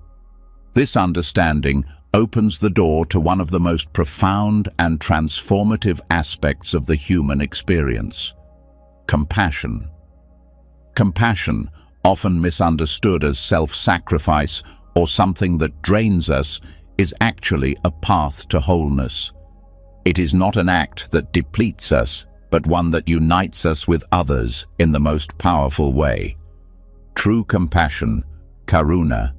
[SPEAKER 1] This understanding opens the door to one of the most profound and transformative aspects of the human experience: compassion. Compassion, often misunderstood as self-sacrifice or something that drains us, is actually a path to wholeness. It is not an act that depletes us, but one that unites us with others in the most powerful way. True compassion, karuna,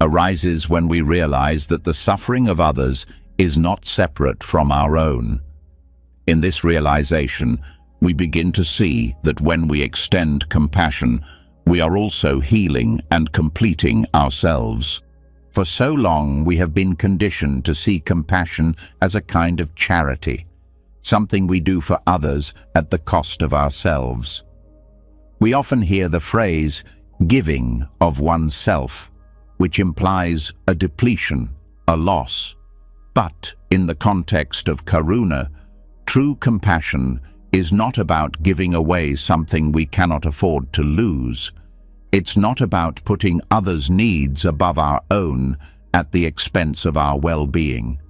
[SPEAKER 1] arises when we realize that the suffering of others is not separate from our own. In this realization, we begin to see that when we extend compassion, we are also healing and completing ourselves. For so long, we have been conditioned to see compassion as a kind of charity, something we do for others at the cost of ourselves. We often hear the phrase, giving of oneself, which implies a depletion, a loss. But in the context of karuna, true compassion is not about giving away something we cannot afford to lose. It's not about putting others' needs above our own at the expense of our well-being.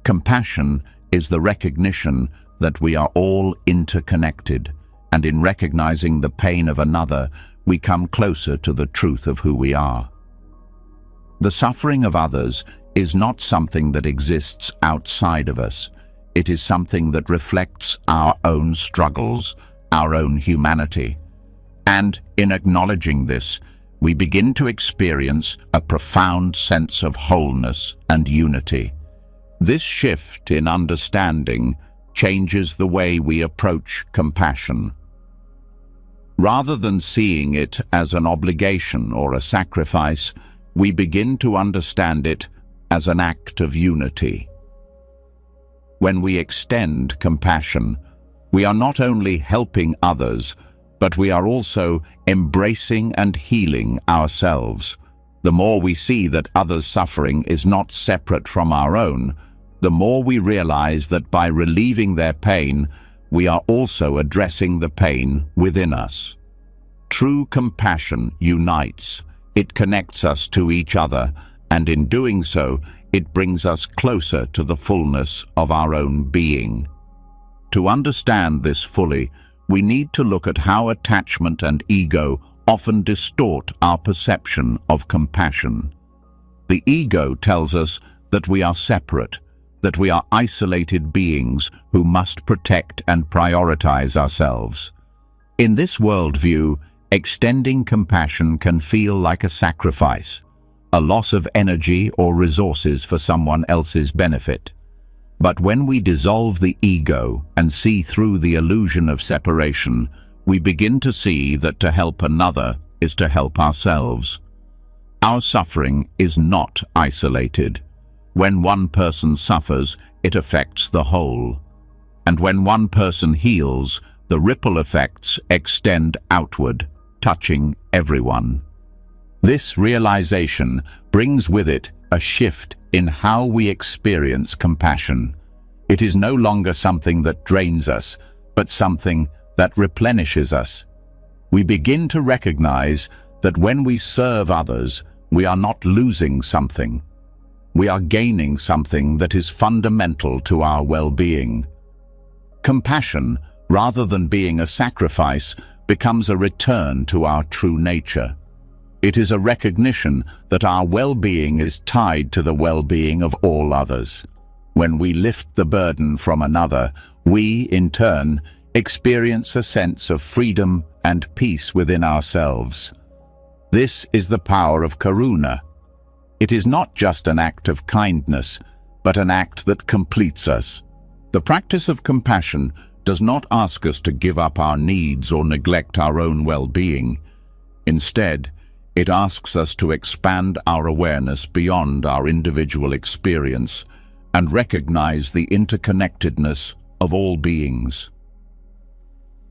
[SPEAKER 1] Compassion is the recognition that we are all interconnected, and in recognizing the pain of another, we come closer to the truth of who we are. The suffering of others is not something that exists outside of us. It is something that reflects our own struggles, our own humanity. And in acknowledging this, we begin to experience a profound sense of wholeness and unity. This shift in understanding changes the way we approach compassion. Rather than seeing it as an obligation or a sacrifice, we begin to understand it as an act of unity. When we extend compassion, we are not only helping others, but we are also embracing and healing ourselves. The more we see that others' suffering is not separate from our own, the more we realize that by relieving their pain, we are also addressing the pain within us. True compassion unites. It connects us to each other, and in doing so, it brings us closer to the fullness of our own being. To understand this fully, we need to look at how attachment and ego often distort our perception of compassion. The ego tells us that we are separate, that we are isolated beings who must protect and prioritize ourselves. In this worldview, extending compassion can feel like a sacrifice, a loss of energy or resources for someone else's benefit. But when we dissolve the ego and see through the illusion of separation, we begin to see that to help another is to help ourselves. Our suffering is not isolated. When one person suffers, it affects the whole. And when one person heals, the ripple effects extend outward, touching everyone. This realization brings with it a shift in how we experience compassion. It is no longer something that drains us, but something that replenishes us. We begin to recognize that when we serve others, we are not losing something. We are gaining something that is fundamental to our well-being. Compassion, rather than being a sacrifice, becomes a return to our true nature. It is a recognition that our well-being is tied to the well-being of all others. When we lift the burden from another, we, in turn, experience a sense of freedom and peace within ourselves. This is the power of karuna. It is not just an act of kindness, but an act that completes us. The practice of compassion does not ask us to give up our needs or neglect our own well-being. Instead, it asks us to expand our awareness beyond our individual experience and recognize the interconnectedness of all beings.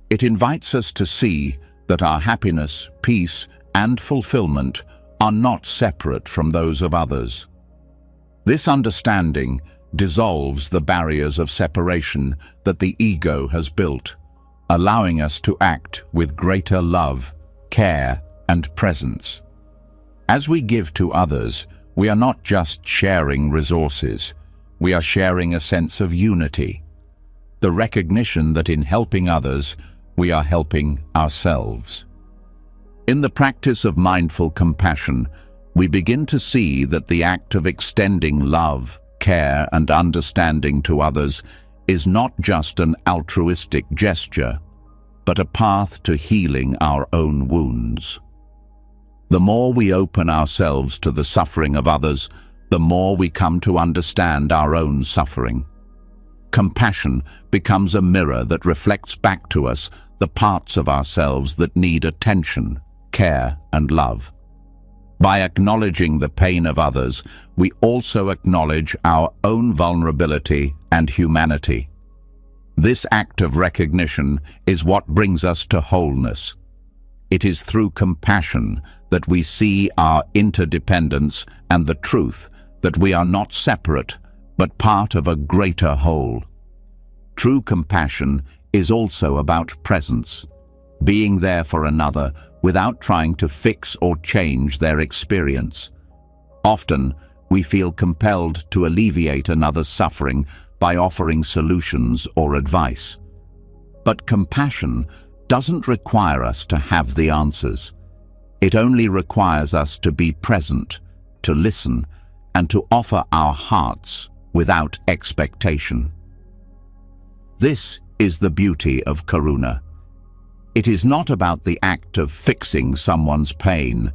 [SPEAKER 1] It invites us to see that our happiness, peace, and fulfillment are not separate from those of others. This understanding dissolves the barriers of separation that the ego has built, allowing us to act with greater love, care, and presence. As we give to others, we are not just sharing resources, we are sharing a sense of unity, the recognition that in helping others, we are helping ourselves. In the practice of mindful compassion, we begin to see that the act of extending love, care, and understanding to others is not just an altruistic gesture, but a path to healing our own wounds. The more we open ourselves to the suffering of others, the more we come to understand our own suffering. Compassion becomes a mirror that reflects back to us the parts of ourselves that need attention, care, and love. By acknowledging the pain of others, we also acknowledge our own vulnerability and humanity. This act of recognition is what brings us to wholeness. It is through compassion that we see our interdependence and the truth that we are not separate, but part of a greater whole. True compassion is also about presence, being there for another without trying to fix or change their experience. Often, we feel compelled to alleviate another's suffering by offering solutions or advice. But compassion doesn't require us to have the answers. It only requires us to be present, to listen, and to offer our hearts without expectation. This is the beauty of karuna. It is not about the act of fixing someone's pain,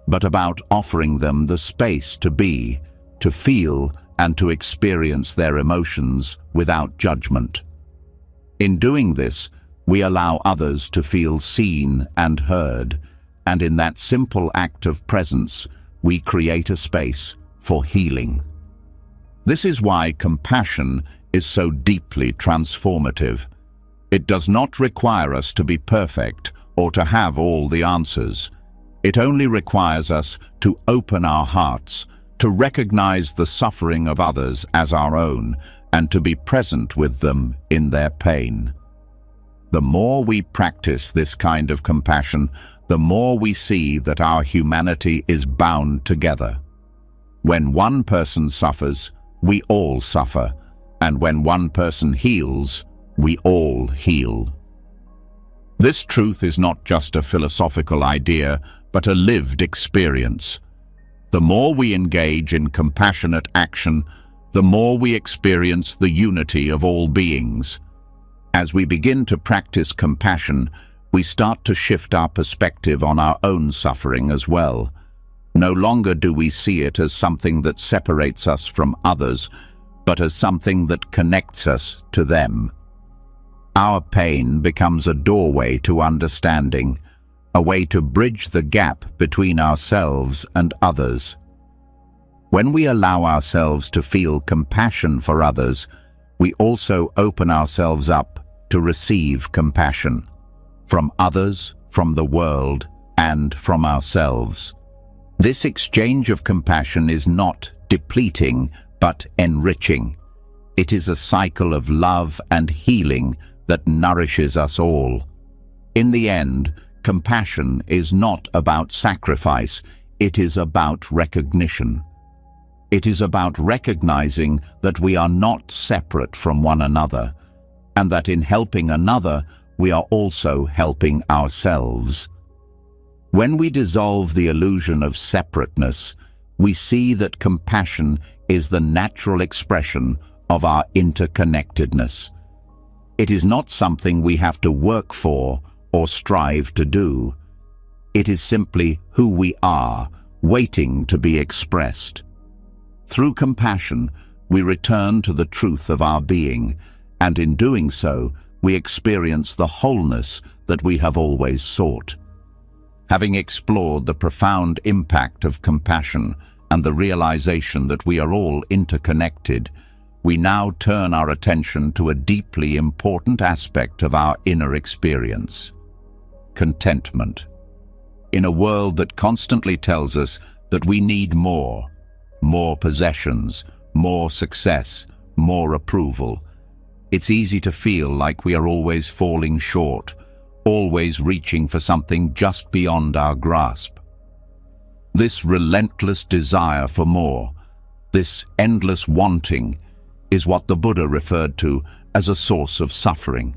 [SPEAKER 1] but about offering them the space to be, to feel, and to experience their emotions without judgment. In doing this, we allow others to feel seen and heard, and in that simple act of presence, we create a space for healing. This is why compassion is so deeply transformative. It does not require us to be perfect or to have all the answers. It only requires us to open our hearts, to recognize the suffering of others as our own, and to be present with them in their pain. The more we practice this kind of compassion, the more we see that our humanity is bound together. When one person suffers, we all suffer, and when one person heals, we all heal. This truth is not just a philosophical idea, but a lived experience. The more we engage in compassionate action, the more we experience the unity of all beings. As we begin to practice compassion, we start to shift our perspective on our own suffering as well. No longer do we see it as something that separates us from others, but as something that connects us to them. Our pain becomes a doorway to understanding, a way to bridge the gap between ourselves and others. When we allow ourselves to feel compassion for others, we also open ourselves up to receive compassion from others, from the world, and from ourselves. This exchange of compassion is not depleting, but enriching. It is a cycle of love and healing that nourishes us all. In the end, compassion is not about sacrifice, it is about recognition. It is about recognizing that we are not separate from one another, and that in helping another, we are also helping ourselves. When we dissolve the illusion of separateness, we see that compassion is the natural expression of our interconnectedness. It is not something we have to work for or strive to do. It is simply who we are, waiting to be expressed. Through compassion, we return to the truth of our being, and in doing so, we experience the wholeness that we have always sought. Having explored the profound impact of compassion and the realization that we are all interconnected, we now turn our attention to a deeply important aspect of our inner experience: contentment. In a world that constantly tells us that we need more possessions, more success, more approval. It's easy to feel like we are always falling short, always reaching for something just beyond our grasp. This relentless desire for more, this endless wanting, is what the Buddha referred to as a source of suffering.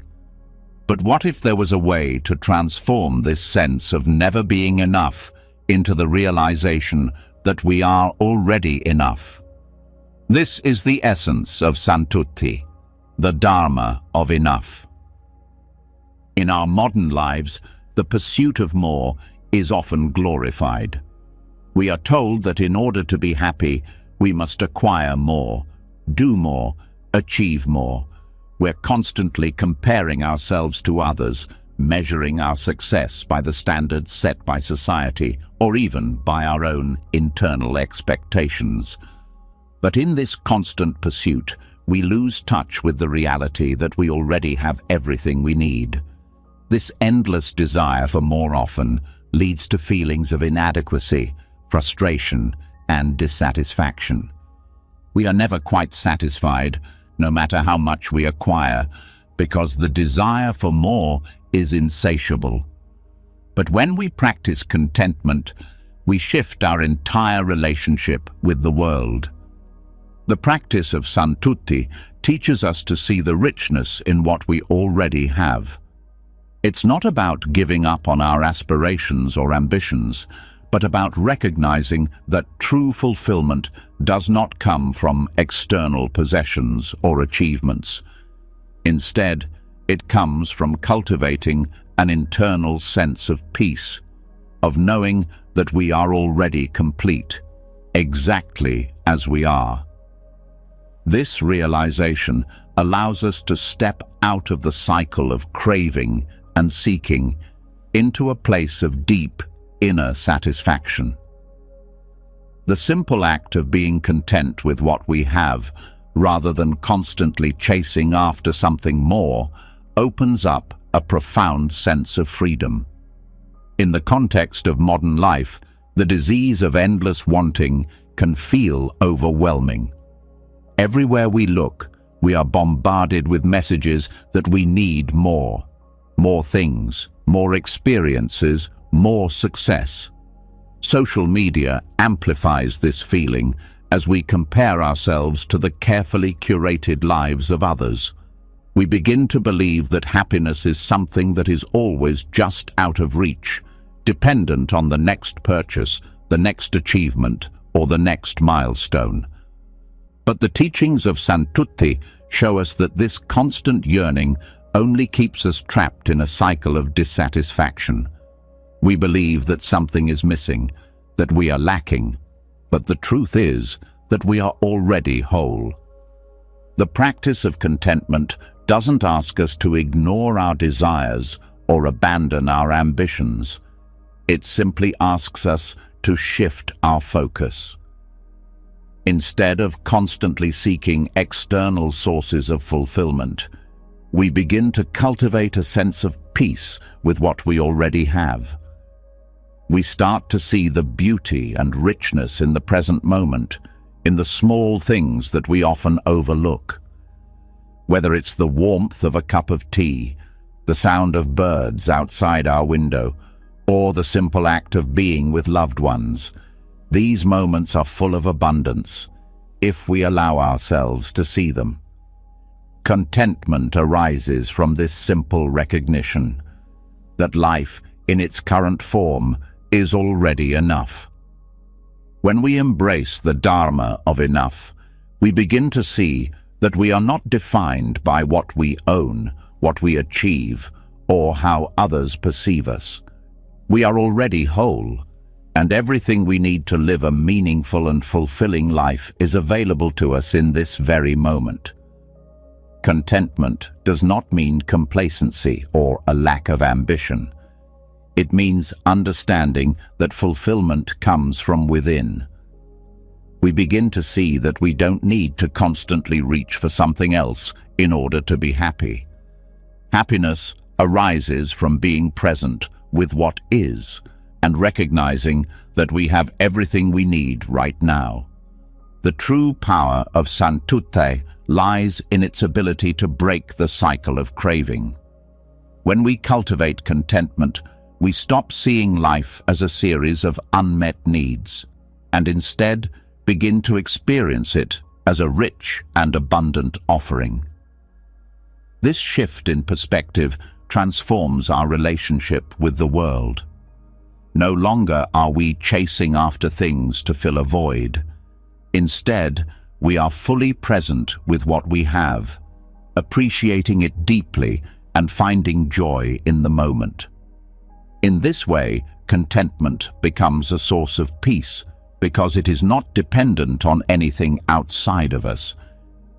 [SPEAKER 1] But what if there was a way to transform this sense of never being enough into the realization that we are already enough? This is the essence of Santutti, the Dharma of enough. In our modern lives, the pursuit of more is often glorified. We are told that in order to be happy, we must acquire more, do more, achieve more. We're constantly comparing ourselves to others, measuring our success by the standards set by society, or even by our own internal expectations. But in this constant pursuit, we lose touch with the reality that we already have everything we need. This endless desire for more often leads to feelings of inadequacy, frustration, and dissatisfaction. We are never quite satisfied, no matter how much we acquire, because the desire for more is insatiable. But when we practice contentment, we shift our entire relationship with the world. The practice of Santutti teaches us to see the richness in what we already have. It's not about giving up on our aspirations or ambitions, but about recognizing that true fulfillment does not come from external possessions or achievements. Instead, it comes from cultivating an internal sense of peace, of knowing that we are already complete, exactly as we are. This realization allows us to step out of the cycle of craving and seeking into a place of deep inner satisfaction. The simple act of being content with what we have, rather than constantly chasing after something more, opens up a profound sense of freedom. In the context of modern life, the disease of endless wanting can feel overwhelming. Everywhere we look, we are bombarded with messages that we need more. More things, more experiences, more success. Social media amplifies this feeling as we compare ourselves to the carefully curated lives of others. We begin to believe that happiness is something that is always just out of reach, dependent on the next purchase, the next achievement, or the next milestone. But the teachings of Santutti show us that this constant yearning only keeps us trapped in a cycle of dissatisfaction. We believe that something is missing, that we are lacking, but the truth is that we are already whole. The practice of contentment doesn't ask us to ignore our desires or abandon our ambitions. It simply asks us to shift our focus. Instead of constantly seeking external sources of fulfillment, we begin to cultivate a sense of peace with what we already have. We start to see the beauty and richness in the present moment, in the small things that we often overlook. Whether it's the warmth of a cup of tea, the sound of birds outside our window, or the simple act of being with loved ones, these moments are full of abundance, if we allow ourselves to see them. Contentment arises from this simple recognition that life, in its current form, is already enough. When we embrace the Dharma of enough, we begin to see that we are not defined by what we own, what we achieve, or how others perceive us. We are already whole, and everything we need to live a meaningful and fulfilling life is available to us in this very moment. Contentment does not mean complacency or a lack of ambition. It means understanding that fulfillment comes from within. We begin to see that we don't need to constantly reach for something else in order to be happy. Happiness arises from being present with what is and recognizing that we have everything we need right now. The true power of Santutte lies in its ability to break the cycle of craving. When we cultivate contentment, we stop seeing life as a series of unmet needs, and instead begin to experience it as a rich and abundant offering. This shift in perspective transforms our relationship with the world. No longer are we chasing after things to fill a void. Instead, we are fully present with what we have, appreciating it deeply and finding joy in the moment. In this way, contentment becomes a source of peace because it is not dependent on anything outside of us.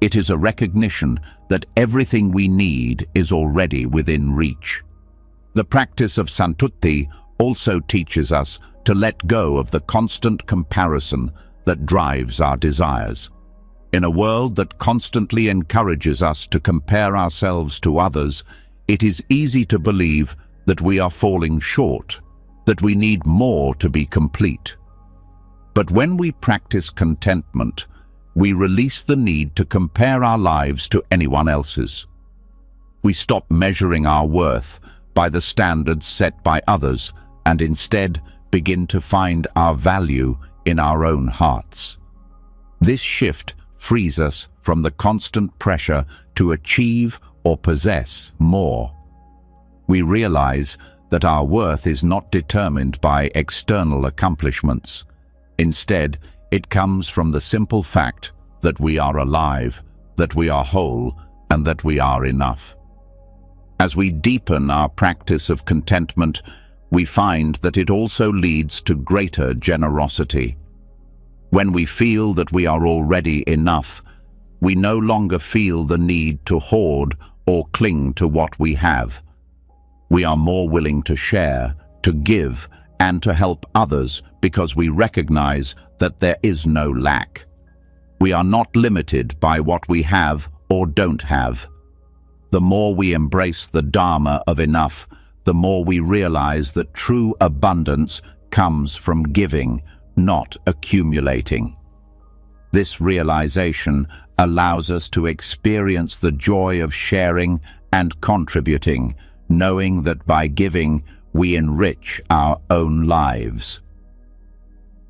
[SPEAKER 1] It is a recognition that everything we need is already within reach. The practice of Santutte also teaches us to let go of the constant comparison that drives our desires. In a world that constantly encourages us to compare ourselves to others, it is easy to believe that we are falling short, that we need more to be complete. But when we practice contentment, we release the need to compare our lives to anyone else's. We stop measuring our worth by the standards set by others and instead begin to find our value in our own hearts. This shift frees us from the constant pressure to achieve or possess more. We realize that our worth is not determined by external accomplishments. Instead, it comes from the simple fact that we are alive, that we are whole, and that we are enough. As we deepen our practice of contentment, we find that it also leads to greater generosity. When we feel that we are already enough, we no longer feel the need to hoard or cling to what we have. We are more willing to share, to give, and to help others because we recognize that there is no lack. We are not limited by what we have or don't have. The more we embrace the Dharma of enough, the more we realize that true abundance comes from giving, not accumulating. This realization allows us to experience the joy of sharing and contributing, knowing that by giving, we enrich our own lives.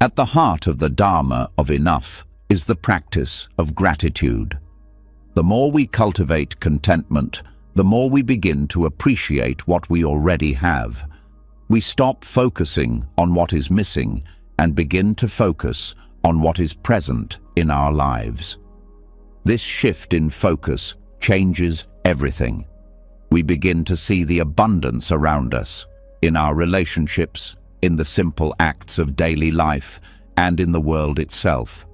[SPEAKER 1] At the heart of the Dharma of enough is the practice of gratitude. The more we cultivate contentment, the more we begin to appreciate what we already have. We stop focusing on what is missing and begin to focus on what is present in our lives. This shift in focus changes everything. We begin to see the abundance around us, in our relationships, in the simple acts of daily life, and in the world itself.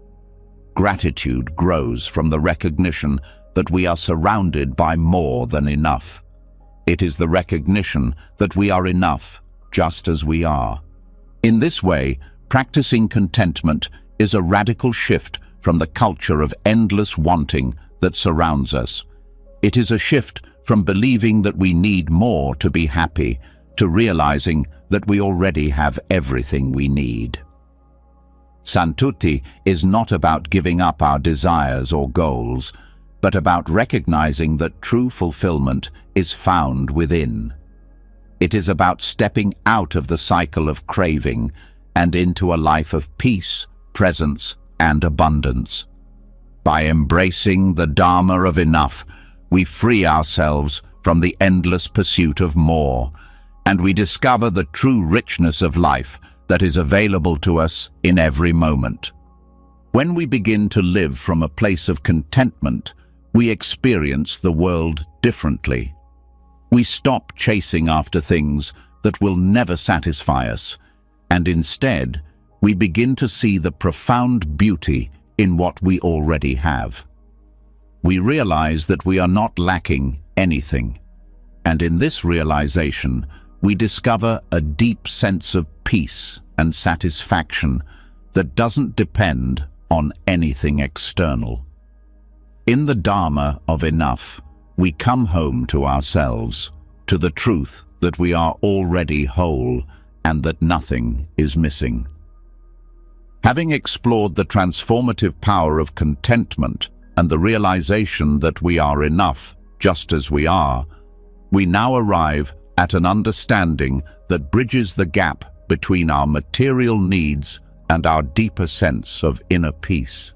[SPEAKER 1] Gratitude grows from the recognition that we are surrounded by more than enough. It is the recognition that we are enough just as we are. In this way, practicing contentment is a radical shift from the culture of endless wanting that surrounds us. It is a shift from believing that we need more to be happy to realizing that we already have everything we need. Santutte is not about giving up our desires or goals, but about recognizing that true fulfillment is found within. It is about stepping out of the cycle of craving and into a life of peace, presence, and abundance. By embracing the Dharma of enough, we free ourselves from the endless pursuit of more, and we discover the true richness of life that is available to us in every moment. When we begin to live from a place of contentment, we experience the world differently. We stop chasing after things that will never satisfy us, and instead, we begin to see the profound beauty in what we already have. We realize that we are not lacking anything, and in this realization, we discover a deep sense of peace and satisfaction that doesn't depend on anything external. In the Dharma of enough, we come home to ourselves, to the truth that we are already whole and that nothing is missing. Having explored the transformative power of contentment and the realization that we are enough just as we are, we now arrive at an understanding that bridges the gap between our material needs and our deeper sense of inner peace.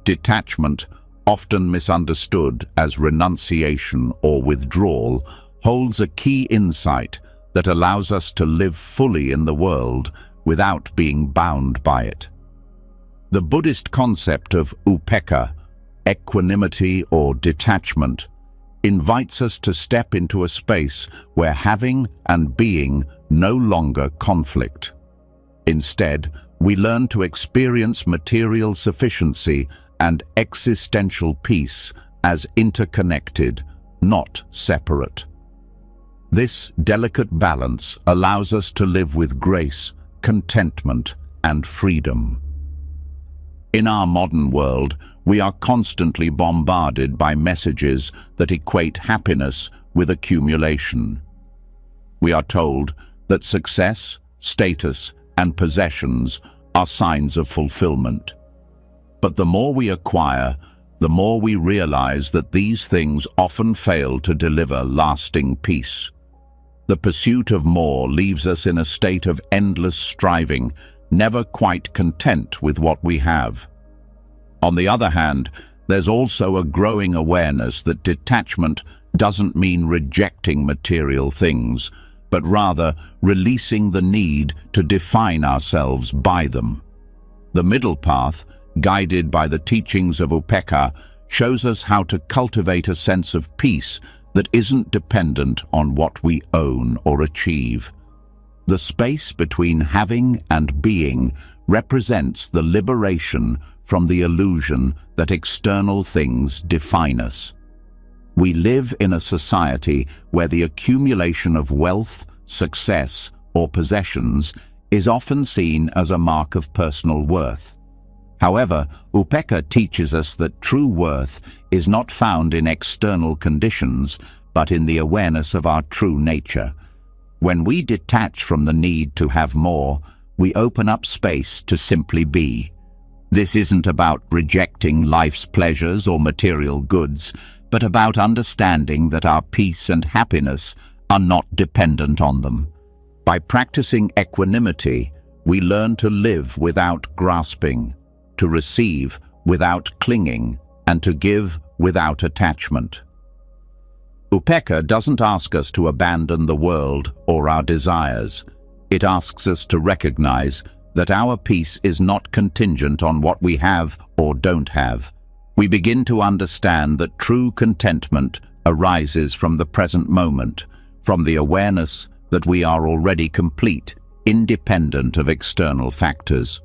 [SPEAKER 1] Detachment, often misunderstood as renunciation or withdrawal, holds a key insight that allows us to live fully in the world without being bound by it. The Buddhist concept of upekkha, equanimity or detachment, invites us to step into a space where having and being no longer conflict. Instead, we learn to experience material sufficiency and existential peace as interconnected, not separate. This delicate balance allows us to live with grace, contentment, and freedom. In our modern world, we are constantly bombarded by messages that equate happiness with accumulation. We are told that success, status, and possessions are signs of fulfillment. But the more we acquire, the more we realize that these things often fail to deliver lasting peace. The pursuit of more leaves us in a state of endless striving, never quite content with what we have. On the other hand, there's also a growing awareness that detachment doesn't mean rejecting material things, but rather releasing the need to define ourselves by them. The middle path, guided by the teachings of upekkha, shows us how to cultivate a sense of peace that isn't dependent on what we own or achieve. The space between having and being represents the liberation from the illusion that external things define us. We live in a society where the accumulation of wealth, success, or possessions is often seen as a mark of personal worth. However, upekkha teaches us that true worth is not found in external conditions, but in the awareness of our true nature. When we detach from the need to have more, we open up space to simply be. This isn't about rejecting life's pleasures or material goods, but about understanding that our peace and happiness are not dependent on them. By practicing equanimity, we learn to live without grasping, to receive without clinging, and to give without attachment. Upekkha doesn't ask us to abandon the world or our desires. It asks us to recognize that our peace is not contingent on what we have or don't have. We begin to understand that true contentment arises from the present moment, from the awareness that we are already complete, independent of external factors.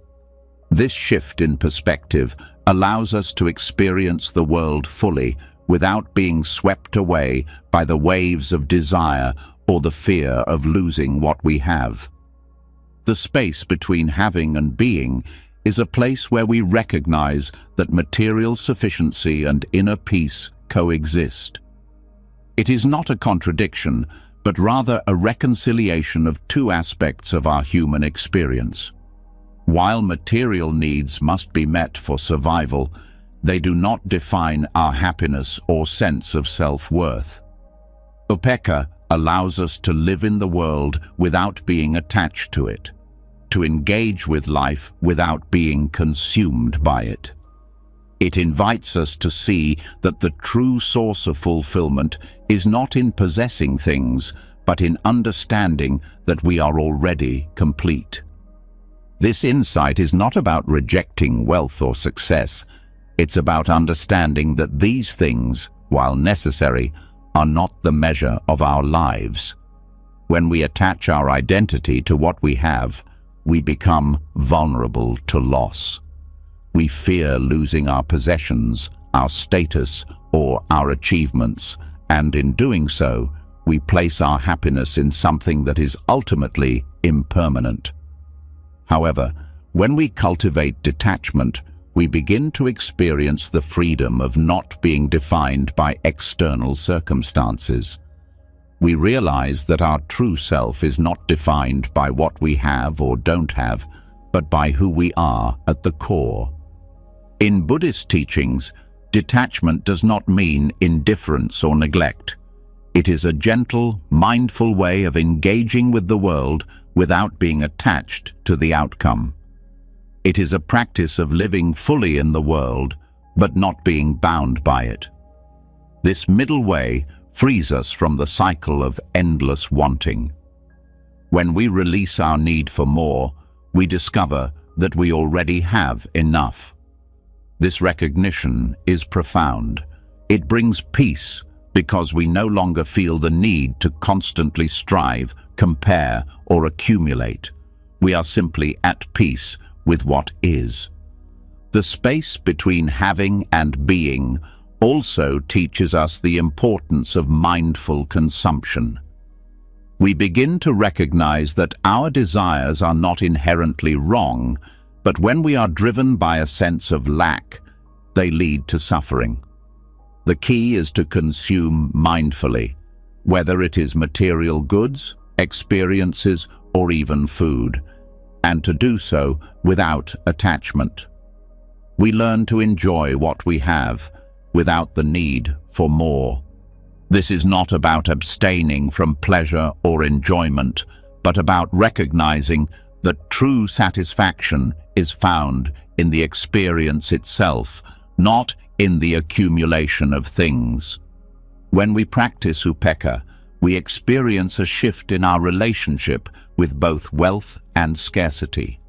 [SPEAKER 1] This shift in perspective allows us to experience the world fully without being swept away by the waves of desire or the fear of losing what we have. The space between having and being is a place where we recognize that material sufficiency and inner peace coexist. It is not a contradiction, but rather a reconciliation of two aspects of our human experience. While material needs must be met for survival, they do not define our happiness or sense of self-worth. Upekkha allows us to live in the world without being attached to it, to engage with life without being consumed by it. It invites us to see that the true source of fulfillment is not in possessing things, but in understanding that we are already complete. This insight is not about rejecting wealth or success. It's about understanding that these things, while necessary, are not the measure of our lives. When we attach our identity to what we have, we become vulnerable to loss. We fear losing our possessions, our status, or our achievements, and in doing so, we place our happiness in something that is ultimately impermanent. However, when we cultivate detachment, we begin to experience the freedom of not being defined by external circumstances. We realize that our true self is not defined by what we have or don't have, but by who we are at the core. In Buddhist teachings, detachment does not mean indifference or neglect. It is a gentle, mindful way of engaging with the world without being attached to the outcome. It is a practice of living fully in the world, but not being bound by it. This middle way frees us from the cycle of endless wanting. When we release our need for more, we discover that we already have enough. This recognition is profound. It brings peace because we no longer feel the need to constantly strive, compare, or accumulate. We are simply at peace with what is. The space between having and being also teaches us the importance of mindful consumption. We begin to recognize that our desires are not inherently wrong, but when we are driven by a sense of lack, they lead to suffering. The key is to consume mindfully, whether it is material goods, experiences, or even food, and to do so without attachment. We learn to enjoy what we have without the need for more. This is not about abstaining from pleasure or enjoyment, but about recognizing that true satisfaction is found in the experience itself, not in the accumulation of things. When we practice upekkha, we experience a shift in our relationship with both wealth and scarcity.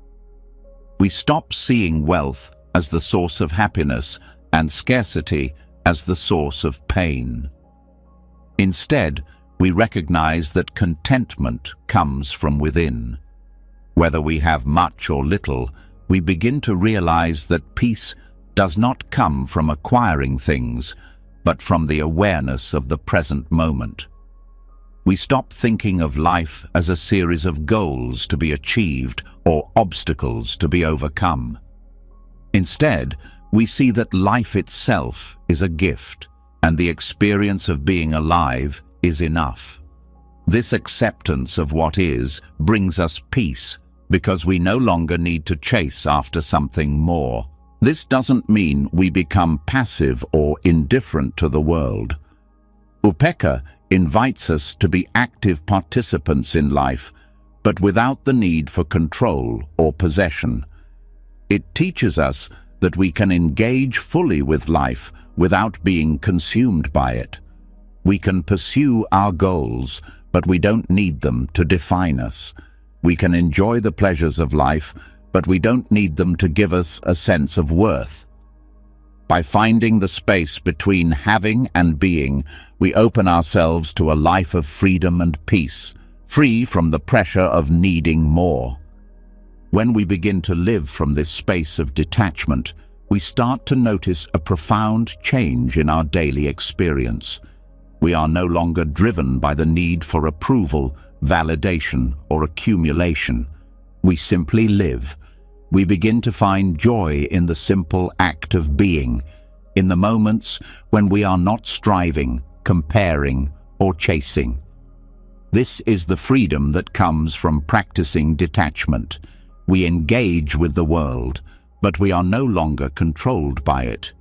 [SPEAKER 1] We stop seeing wealth as the source of happiness and scarcity as the source of pain. Instead, we recognize that contentment comes from within. Whether we have much or little, we begin to realize that peace does not come from acquiring things, but from the awareness of the present moment. We stop thinking of life as a series of goals to be achieved or obstacles to be overcome. Instead, we see that life itself is a gift, and the experience of being alive is enough. This acceptance of what is brings us peace because we no longer need to chase after something more. This doesn't mean we become passive or indifferent to the world. Upekkha invites us to be active participants in life, but without the need for control or possession. It teaches us that we can engage fully with life without being consumed by it. We can pursue our goals, but we don't need them to define us. We can enjoy the pleasures of life, but we don't need them to give us a sense of worth. By finding the space between having and being, we open ourselves to a life of freedom and peace, free from the pressure of needing more. When we begin to live from this space of detachment, we start to notice a profound change in our daily experience. We are no longer driven by the need for approval, validation, or accumulation. We simply live. We begin to find joy in the simple act of being, in the moments when we are not striving, comparing, or chasing. This is the freedom that comes from practicing detachment. We engage with the world, but we are no longer controlled by it.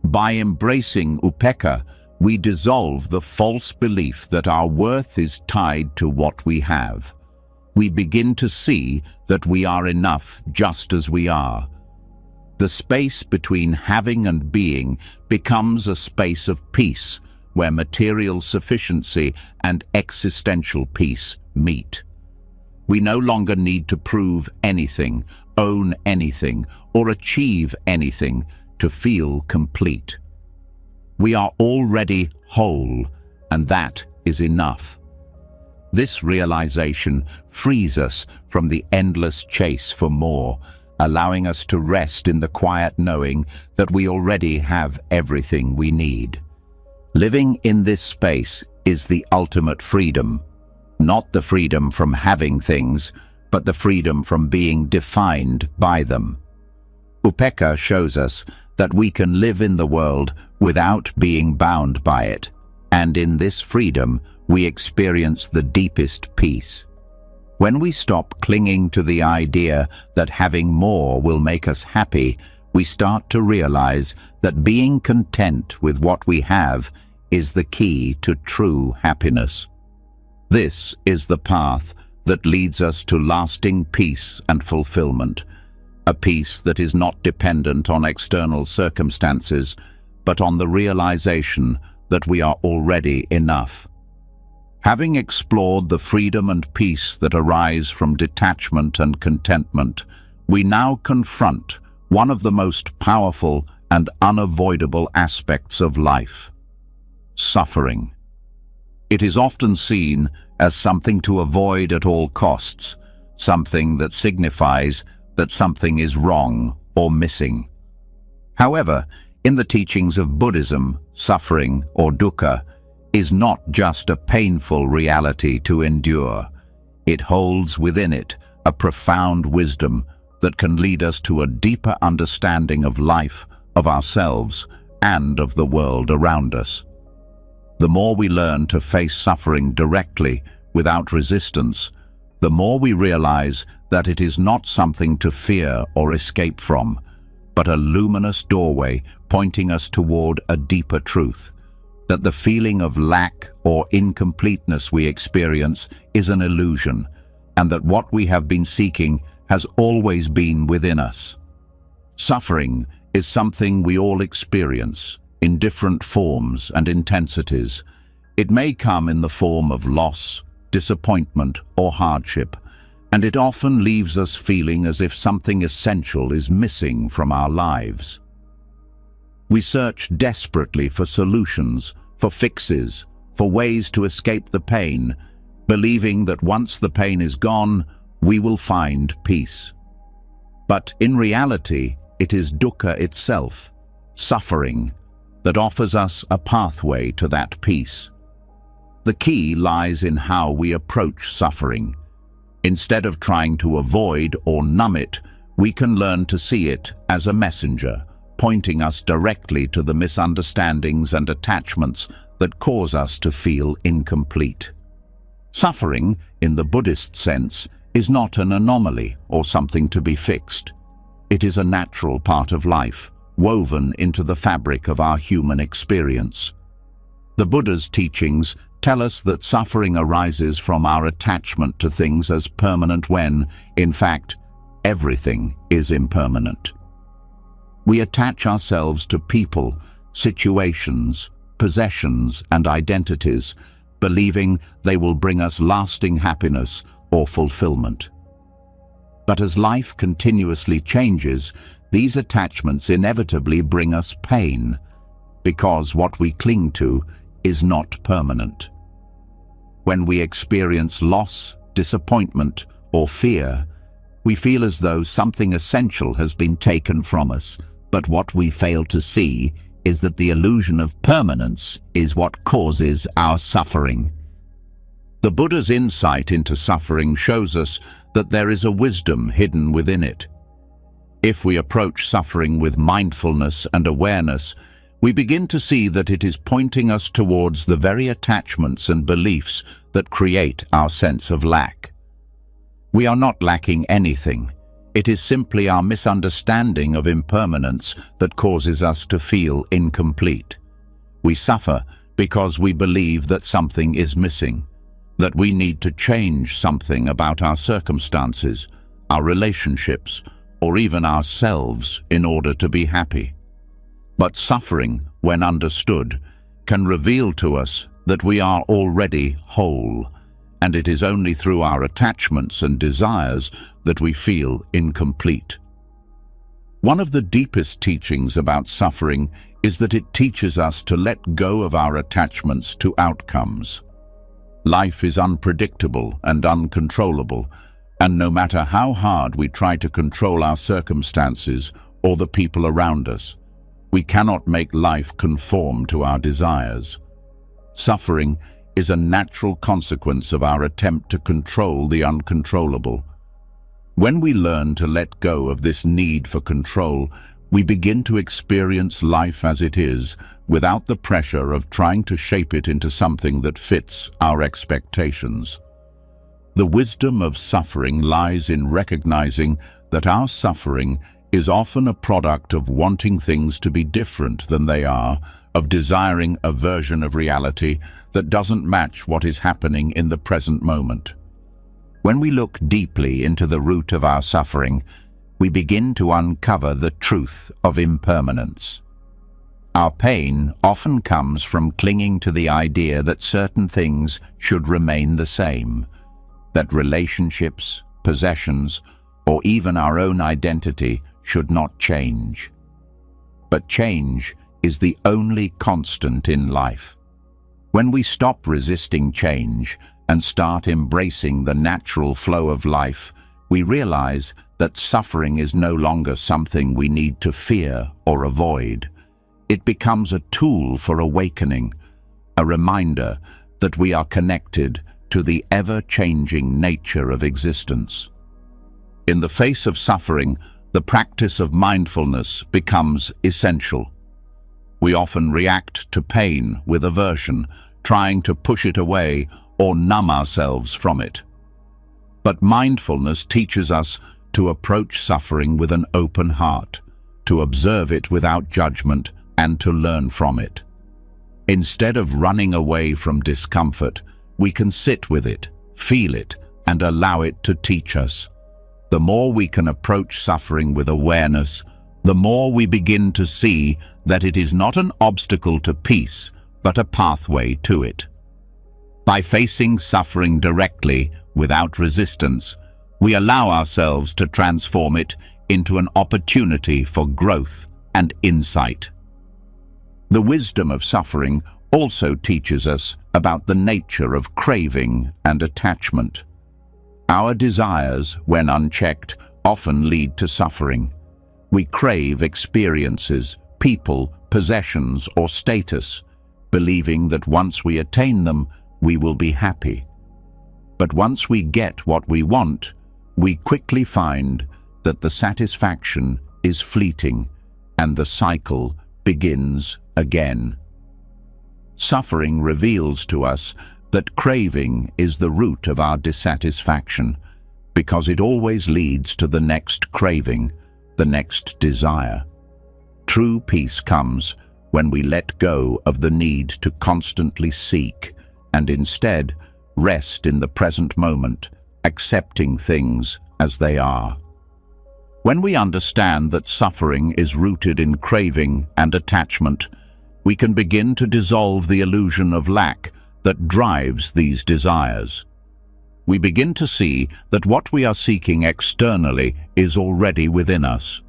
[SPEAKER 1] By embracing upekkha, we dissolve the false belief that our worth is tied to what we have. We begin to see that we are enough just as we are. The space between having and being becomes a space of peace, where material sufficiency and existential peace meet. We no longer need to prove anything, own anything, or achieve anything to feel complete. We are already whole, and that is enough. This realization frees us from the endless chase for more, allowing us to rest in the quiet knowing that we already have everything we need. Living in this space is the ultimate freedom, not the freedom from having things, but the freedom from being defined by them. Upekkha shows us that we can live in the world without being bound by it, and in this freedom we experience the deepest peace. When we stop clinging to the idea that having more will make us happy, we start to realize that being content with what we have is the key to true happiness. This is the path that leads us to lasting peace and fulfillment, a peace that is not dependent on external circumstances, but on the realization that we are already enough. Having explored the freedom and peace that arise from detachment and contentment, we now confront one of the most powerful and unavoidable aspects of life: suffering. It is often seen as something to avoid at all costs, something that signifies that something is wrong or missing. However, in the teachings of Buddhism, suffering, or dukkha, is not just a painful reality to endure. It holds within it a profound wisdom that can lead us to a deeper understanding of life, of ourselves, and of the world around us. The more we learn to face suffering directly, without resistance, the more we realize that it is not something to fear or escape from, but a luminous doorway pointing us toward a deeper truth, that the feeling of lack or incompleteness we experience is an illusion, and that what we have been seeking has always been within us. Suffering is something we all experience, in different forms and intensities. It may come in the form of loss, disappointment, or hardship, and it often leaves us feeling as if something essential is missing from our lives. We search desperately for solutions, for fixes, for ways to escape the pain, believing that once the pain is gone, we will find peace. But in reality, it is dukkha itself, suffering, that offers us a pathway to that peace. The key lies in how we approach suffering. Instead of trying to avoid or numb it, we can learn to see it as a messenger, pointing us directly to the misunderstandings and attachments that cause us to feel incomplete. Suffering, in the Buddhist sense, is not an anomaly or something to be fixed. It is a natural part of life, woven into the fabric of our human experience. The Buddha's teachings tell us that suffering arises from our attachment to things as permanent when, in fact, everything is impermanent. We attach ourselves to people, situations, possessions, and identities, believing they will bring us lasting happiness or fulfillment. But as life continuously changes, these attachments inevitably bring us pain, because what we cling to is not permanent. When we experience loss, disappointment, or fear, we feel as though something essential has been taken from us, but what we fail to see is that the illusion of permanence is what causes our suffering. The Buddha's insight into suffering shows us that there is a wisdom hidden within it. If we approach suffering with mindfulness and awareness, we begin to see that it is pointing us towards the very attachments and beliefs that create our sense of lack. We are not lacking anything. It is simply our misunderstanding of impermanence that causes us to feel incomplete. We suffer because we believe that something is missing, that we need to change something about our circumstances, our relationships, or even ourselves in order to be happy. But suffering, when understood, can reveal to us that we are already whole, and it is only through our attachments and desires that we feel incomplete. One of the deepest teachings about suffering is that it teaches us to let go of our attachments to outcomes. Life is unpredictable and uncontrollable, and no matter how hard we try to control our circumstances or the people around us, we cannot make life conform to our desires. Suffering is a natural consequence of our attempt to control the uncontrollable. When we learn to let go of this need for control, we begin to experience life as it is, without the pressure of trying to shape it into something that fits our expectations. The wisdom of suffering lies in recognizing that our suffering is often a product of wanting things to be different than they are, of desiring a version of reality that doesn't match what is happening in the present moment. When we look deeply into the root of our suffering, we begin to uncover the truth of impermanence. Our pain often comes from clinging to the idea that certain things should remain the same, that relationships, possessions, or even our own identity should not change. But change is the only constant in life. When we stop resisting change and start embracing the natural flow of life, we realize that suffering is no longer something we need to fear or avoid. It becomes a tool for awakening, a reminder that we are connected to the ever-changing nature of existence. In the face of suffering, the practice of mindfulness becomes essential. We often react to pain with aversion, trying to push it away or numb ourselves from it. But mindfulness teaches us to approach suffering with an open heart, to observe it without judgment, and to learn from it. Instead of running away from discomfort, we can sit with it, feel it, and allow it to teach us. The more we can approach suffering with awareness, the more we begin to see that it is not an obstacle to peace, but a pathway to it. By facing suffering directly, without resistance, we allow ourselves to transform it into an opportunity for growth and insight. The wisdom of suffering also teaches us about the nature of craving and attachment. Our desires, when unchecked, often lead to suffering. We crave experiences, people, possessions, or status, believing that once we attain them, we will be happy. But once we get what we want, we quickly find that the satisfaction is fleeting and the cycle begins again. Suffering reveals to us that craving is the root of our dissatisfaction, because it always leads to the next craving, the next desire. True peace comes when we let go of the need to constantly seek and instead rest in the present moment, accepting things as they are. When we understand that suffering is rooted in craving and attachment, we can begin to dissolve the illusion of lack that drives these desires. We begin to see that what we are seeking externally is already within us.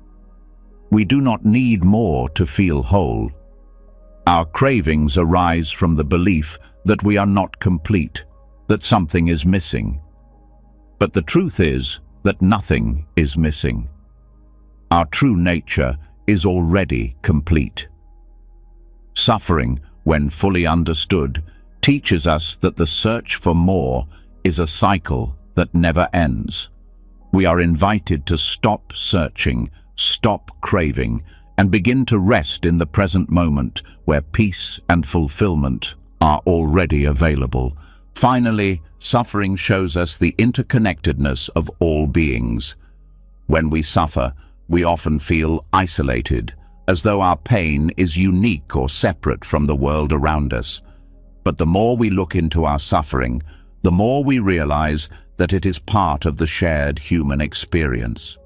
[SPEAKER 1] We do not need more to feel whole. Our cravings arise from the belief that we are not complete, that something is missing. But the truth is that nothing is missing. Our true nature is already complete. Suffering, when fully understood, teaches us that the search for more is a cycle that never ends. We are invited to stop searching, stop craving, and begin to rest in the present moment where peace and fulfillment are already available. Finally, suffering shows us the interconnectedness of all beings. When we suffer, we often feel isolated, as though our pain is unique or separate from the world around us. But the more we look into our suffering, the more we realize that it is part of the shared human experience.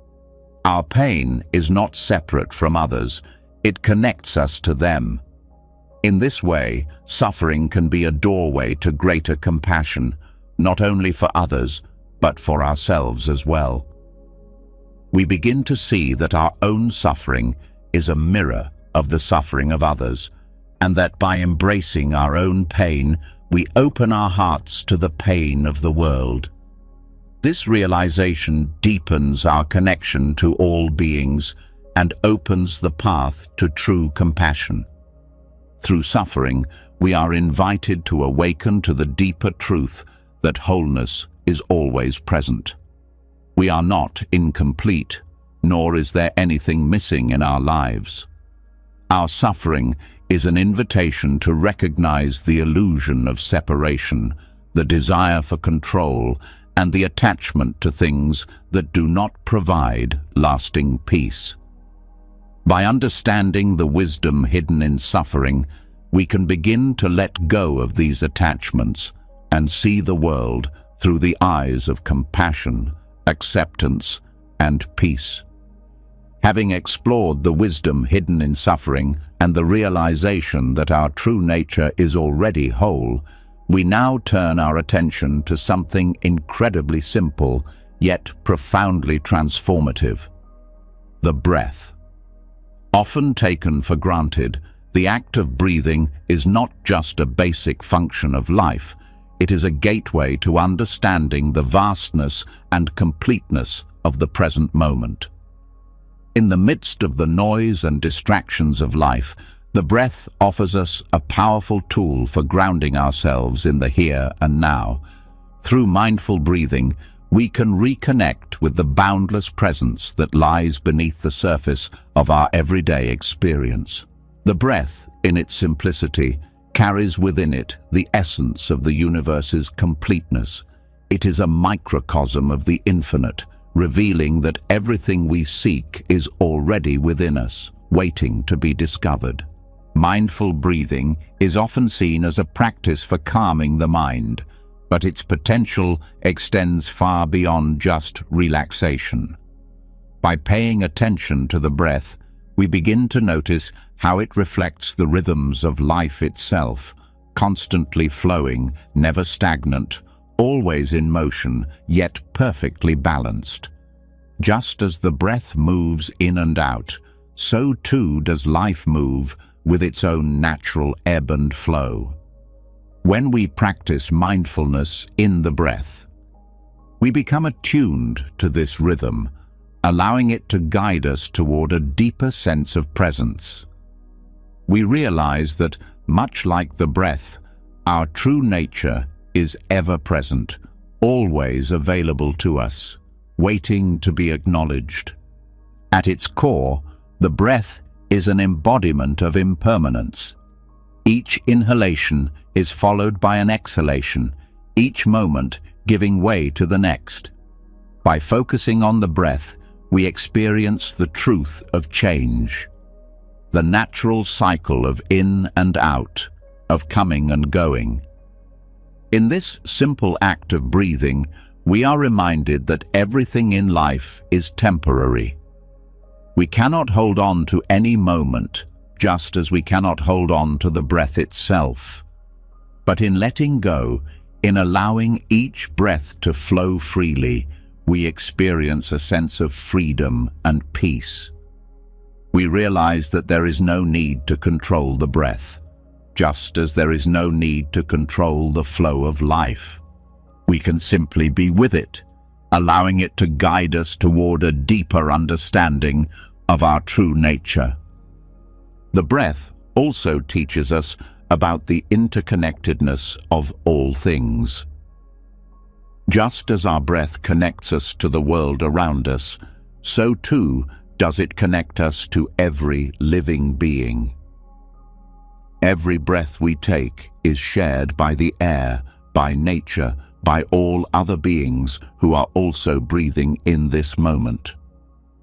[SPEAKER 1] Our pain is not separate from others, it connects us to them. In this way, suffering can be a doorway to greater compassion, not only for others, but for ourselves as well. We begin to see that our own suffering is a mirror of the suffering of others, and that by embracing our own pain, we open our hearts to the pain of the world. This realization deepens our connection to all beings and opens the path to true compassion. Through suffering, we are invited to awaken to the deeper truth that wholeness is always present. We are not incomplete, nor is there anything missing in our lives. Our suffering is an invitation to recognize the illusion of separation, the desire for control, and the attachment to things that do not provide lasting peace. By understanding the wisdom hidden in suffering, we can begin to let go of these attachments and see the world through the eyes of compassion, acceptance, and peace. Having explored the wisdom hidden in suffering and the realization that our true nature is already whole, we now turn our attention to something incredibly simple, yet profoundly transformative: the breath. Often taken for granted, the act of breathing is not just a basic function of life, it is a gateway to understanding the vastness and completeness of the present moment. In the midst of the noise and distractions of life, the breath offers us a powerful tool for grounding ourselves in the here and now. Through mindful breathing, we can reconnect with the boundless presence that lies beneath the surface of our everyday experience. The breath, in its simplicity, carries within it the essence of the universe's completeness. It is a microcosm of the infinite, revealing that everything we seek is already within us, waiting to be discovered. Mindful breathing is often seen as a practice for calming the mind, but its potential extends far beyond just relaxation. By paying attention to the breath, we begin to notice how it reflects the rhythms of life itself, constantly flowing, never stagnant, always in motion, yet perfectly balanced. Just as the breath moves in and out, so too does life move with its own natural ebb and flow. When we practice mindfulness in the breath, we become attuned to this rhythm, allowing it to guide us toward a deeper sense of presence. We realize that, much like the breath, our true nature is ever present, always available to us, waiting to be acknowledged. At its core, the breath is an embodiment of impermanence. Each inhalation is followed by an exhalation, each moment giving way to the next. By focusing on the breath, we experience the truth of change, the natural cycle of in and out, of coming and going. In this simple act of breathing, we are reminded that everything in life is temporary. We cannot hold on to any moment, just as we cannot hold on to the breath itself. But in letting go, in allowing each breath to flow freely, we experience a sense of freedom and peace. We realize that there is no need to control the breath, just as there is no need to control the flow of life. We can simply be with it, allowing it to guide us toward a deeper understanding of our true nature. The breath also teaches us about the interconnectedness of all things. Just as our breath connects us to the world around us, so too does it connect us to every living being. Every breath we take is shared by the air, by nature, by all other beings who are also breathing in this moment.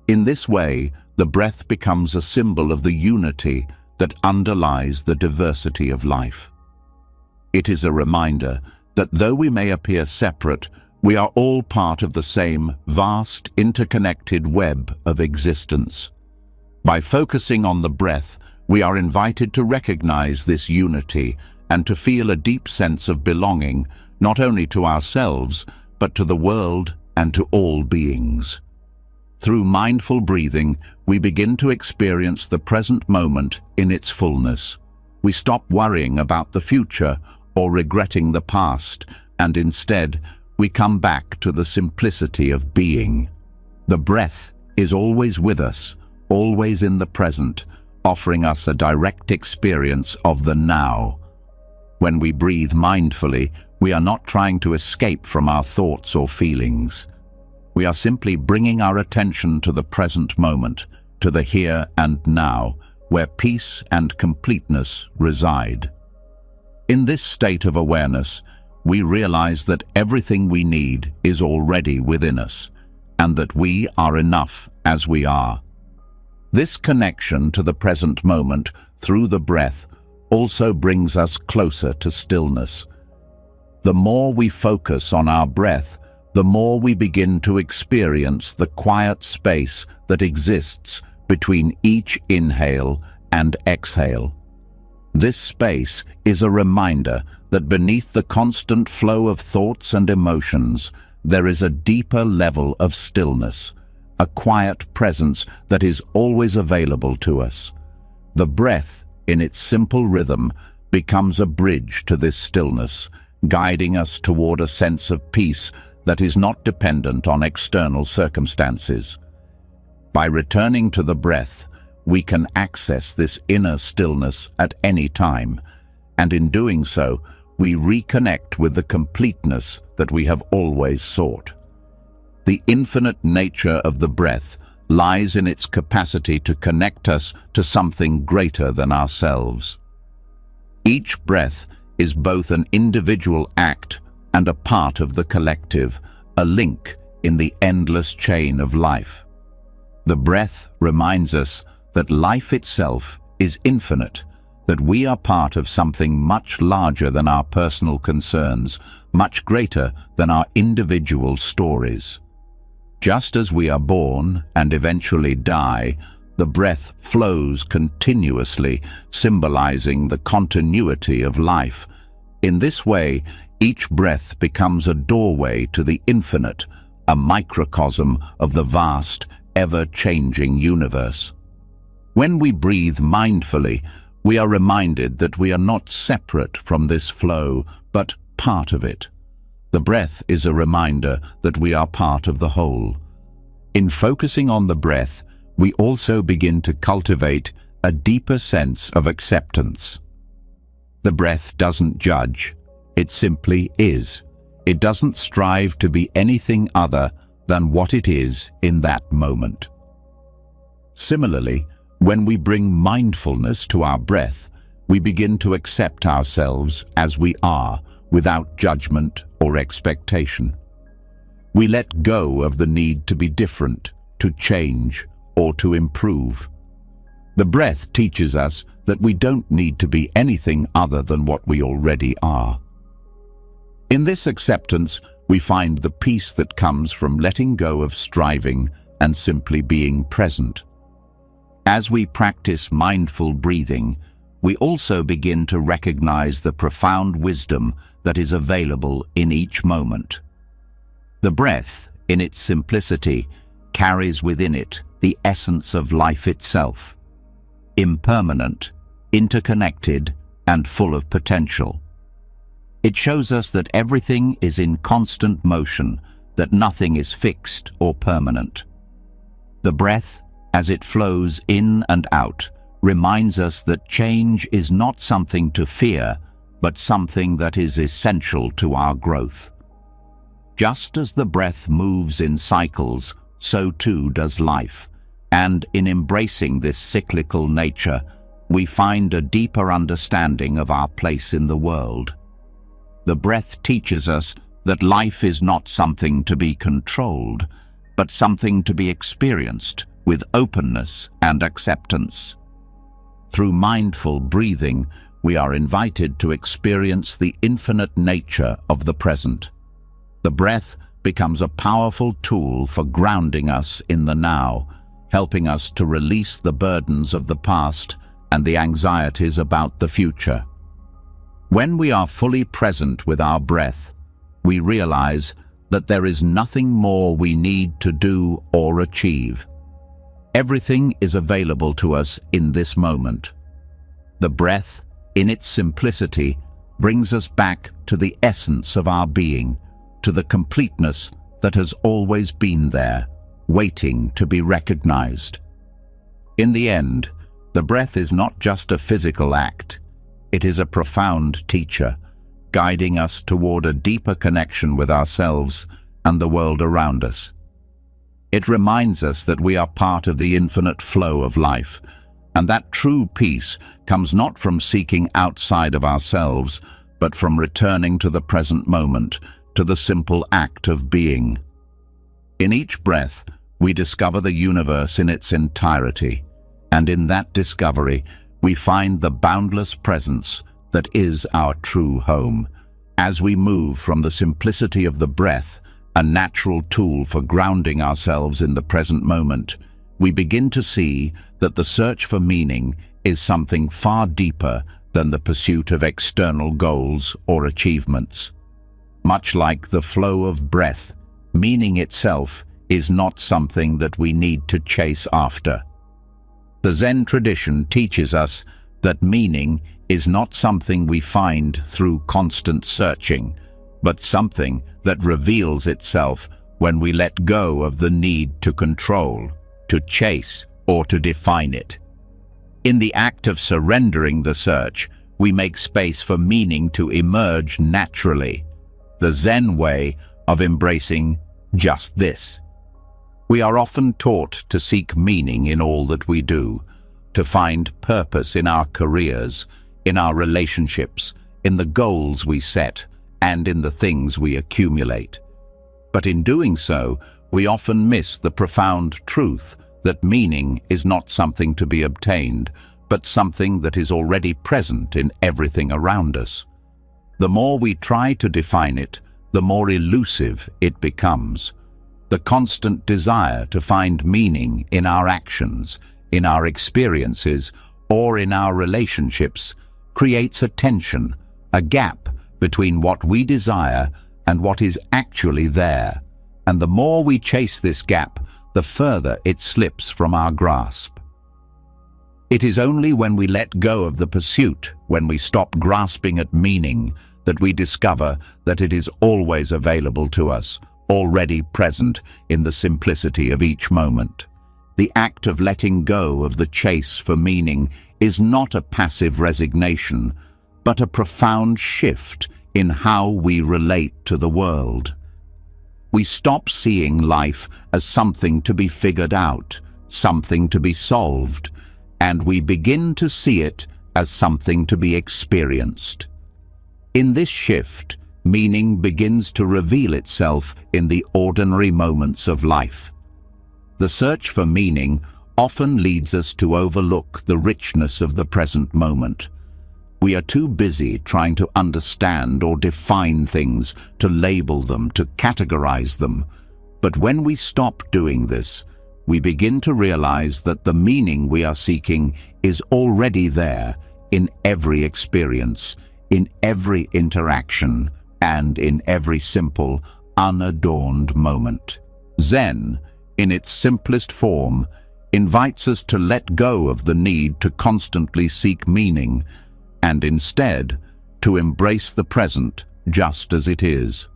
[SPEAKER 1] In this way, the breath becomes a symbol of the unity that underlies the diversity of life. It is a reminder that though we may appear separate, we are all part of the same vast, interconnected web of existence. By focusing on the breath, we are invited to recognize this unity and to feel a deep sense of belonging, not only to ourselves, but to the world and to all beings. Through mindful breathing, we begin to experience the present moment in its fullness. We stop worrying about the future or regretting the past, and instead, we come back to the simplicity of being. The breath is always with us, always in the present, offering us a direct experience of the now. When we breathe mindfully, we are not trying to escape from our thoughts or feelings. We are simply bringing our attention to the present moment, to the here and now, where peace and completeness reside. In this state of awareness, we realize that everything we need is already within us, and that we are enough as we are. This connection to the present moment through the breath also brings us closer to stillness. The more we focus on our breath, the more we begin to experience the quiet space that exists between each inhale and exhale. This space is a reminder that beneath the constant flow of thoughts and emotions, there is a deeper level of stillness, a quiet presence that is always available to us. The breath, in its simple rhythm, becomes a bridge to this stillness, guiding us toward a sense of peace that is not dependent on external circumstances. By returning to the breath, we can access this inner stillness at any time, and in doing so, we reconnect with the completeness that we have always sought. The infinite nature of the breath lies in its capacity to connect us to something greater than ourselves. Each breath is both an individual act and a part of the collective, a link in the endless chain of life. The breath reminds us that life itself is infinite, that we are part of something much larger than our personal concerns, much greater than our individual stories. Just as we are born and eventually die, the breath flows continuously, symbolizing the continuity of life. In this way, each breath becomes a doorway to the infinite, a microcosm of the vast, ever-changing universe. When we breathe mindfully, we are reminded that we are not separate from this flow, but part of it. The breath is a reminder that we are part of the whole. In focusing on the breath, we also begin to cultivate a deeper sense of acceptance. The breath doesn't judge, it simply is. It doesn't strive to be anything other than what it is in that moment. Similarly, when we bring mindfulness to our breath, we begin to accept ourselves as we are, without judgment or expectation. We let go of the need to be different, to change, or to improve. The breath teaches us that we don't need to be anything other than what we already are. In this acceptance, we find the peace that comes from letting go of striving and simply being present. As we practice mindful breathing, we also begin to recognize the profound wisdom that is available in each moment. The breath, in its simplicity, carries within it the essence of life itself, impermanent, interconnected, and full of potential. It shows us that everything is in constant motion, that nothing is fixed or permanent. The breath, as it flows in and out, reminds us that change is not something to fear, but something that is essential to our growth. Just as the breath moves in cycles, so too does life, and in embracing this cyclical nature, we find a deeper understanding of our place in the world. The breath teaches us that life is not something to be controlled, but something to be experienced with openness and acceptance. Through mindful breathing, we are invited to experience the infinite nature of the present. The breath becomes a powerful tool for grounding us in the now, helping us to release the burdens of the past and the anxieties about the future. When we are fully present with our breath, we realize that there is nothing more we need to do or achieve. Everything is available to us in this moment. The breath, in its simplicity, brings us back to the essence of our being, to the completeness that has always been there, waiting to be recognized. In the end, the breath is not just a physical act. It is a profound teacher, guiding us toward a deeper connection with ourselves and the world around us. It reminds us that we are part of the infinite flow of life, and that true peace comes not from seeking outside of ourselves, but from returning to the present moment, to the simple act of being. In each breath, we discover the universe in its entirety, and in that discovery, we find the boundless presence that is our true home. As we move from the simplicity of the breath, a natural tool for grounding ourselves in the present moment, we begin to see that the search for meaning is something far deeper than the pursuit of external goals or achievements. Much like the flow of breath, meaning itself is not something that we need to chase after. The Zen tradition teaches us that meaning is not something we find through constant searching, but something that reveals itself when we let go of the need to control, to chase, or to define it. In the act of surrendering the search, we make space for meaning to emerge naturally, the Zen way of embracing just this. We are often taught to seek meaning in all that we do, to find purpose in our careers, in our relationships, in the goals we set, and in the things we accumulate. But in doing so, we often miss the profound truth that meaning is not something to be obtained, but something that is already present in everything around us. The more we try to define it, the more elusive it becomes. The constant desire to find meaning in our actions, in our experiences, or in our relationships creates a tension, a gap between what we desire and what is actually there. And the more we chase this gap, the further it slips from our grasp. It is only when we let go of the pursuit, when we stop grasping at meaning, that we discover that it is always available to us, already present in the simplicity of each moment. The act of letting go of the chase for meaning is not a passive resignation, but a profound shift in how we relate to the world. We stop seeing life as something to be figured out, something to be solved, and we begin to see it as something to be experienced. In this shift, meaning begins to reveal itself in the ordinary moments of life. The search for meaning often leads us to overlook the richness of the present moment. We are too busy trying to understand or define things, to label them, to categorize them. But when we stop doing this, we begin to realize that the meaning we are seeking is already there in every experience, in every interaction, and in every simple, unadorned moment. Zen, in its simplest form, invites us to let go of the need to constantly seek meaning, and instead to embrace the present just as it is.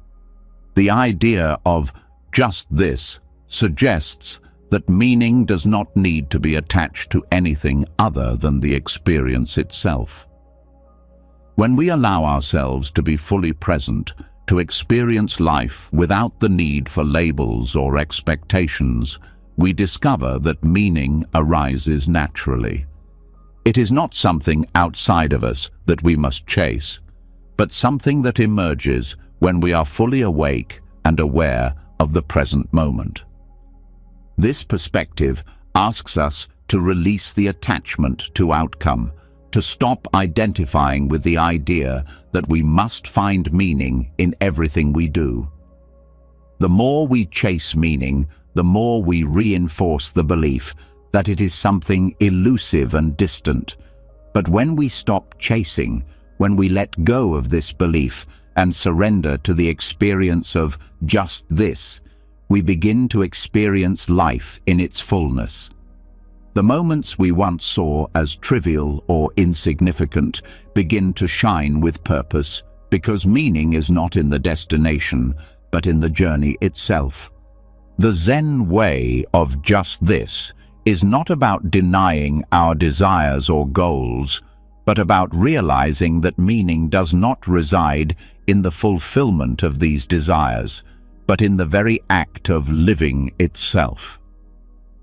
[SPEAKER 1] The idea of just this suggests that meaning does not need to be attached to anything other than the experience itself. When we allow ourselves to be fully present, to experience life without the need for labels or expectations, we discover that meaning arises naturally. It is not something outside of us that we must chase, but something that emerges when we are fully awake and aware of the present moment. This perspective asks us to release the attachment to outcome, to stop identifying with the idea that we must find meaning in everything we do. The more we chase meaning, the more we reinforce the belief that it is something elusive and distant. But when we stop chasing, when we let go of this belief and surrender to the experience of just this, we begin to experience life in its fullness. The moments we once saw as trivial or insignificant begin to shine with purpose, because meaning is not in the destination, but in the journey itself. The Zen way of just this is not about denying our desires or goals, but about realizing that meaning does not reside in the fulfillment of these desires, but in the very act of living itself.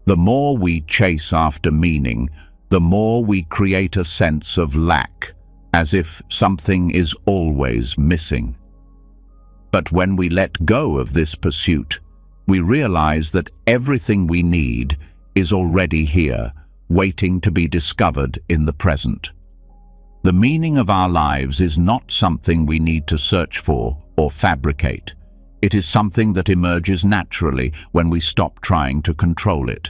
[SPEAKER 1] The more we chase after meaning, the more we create a sense of lack, as if something is always missing. But when we let go of this pursuit, we realize that everything we need is already here, waiting to be discovered in the present. The meaning of our lives is not something we need to search for or fabricate. It is something that emerges naturally when we stop trying to control it.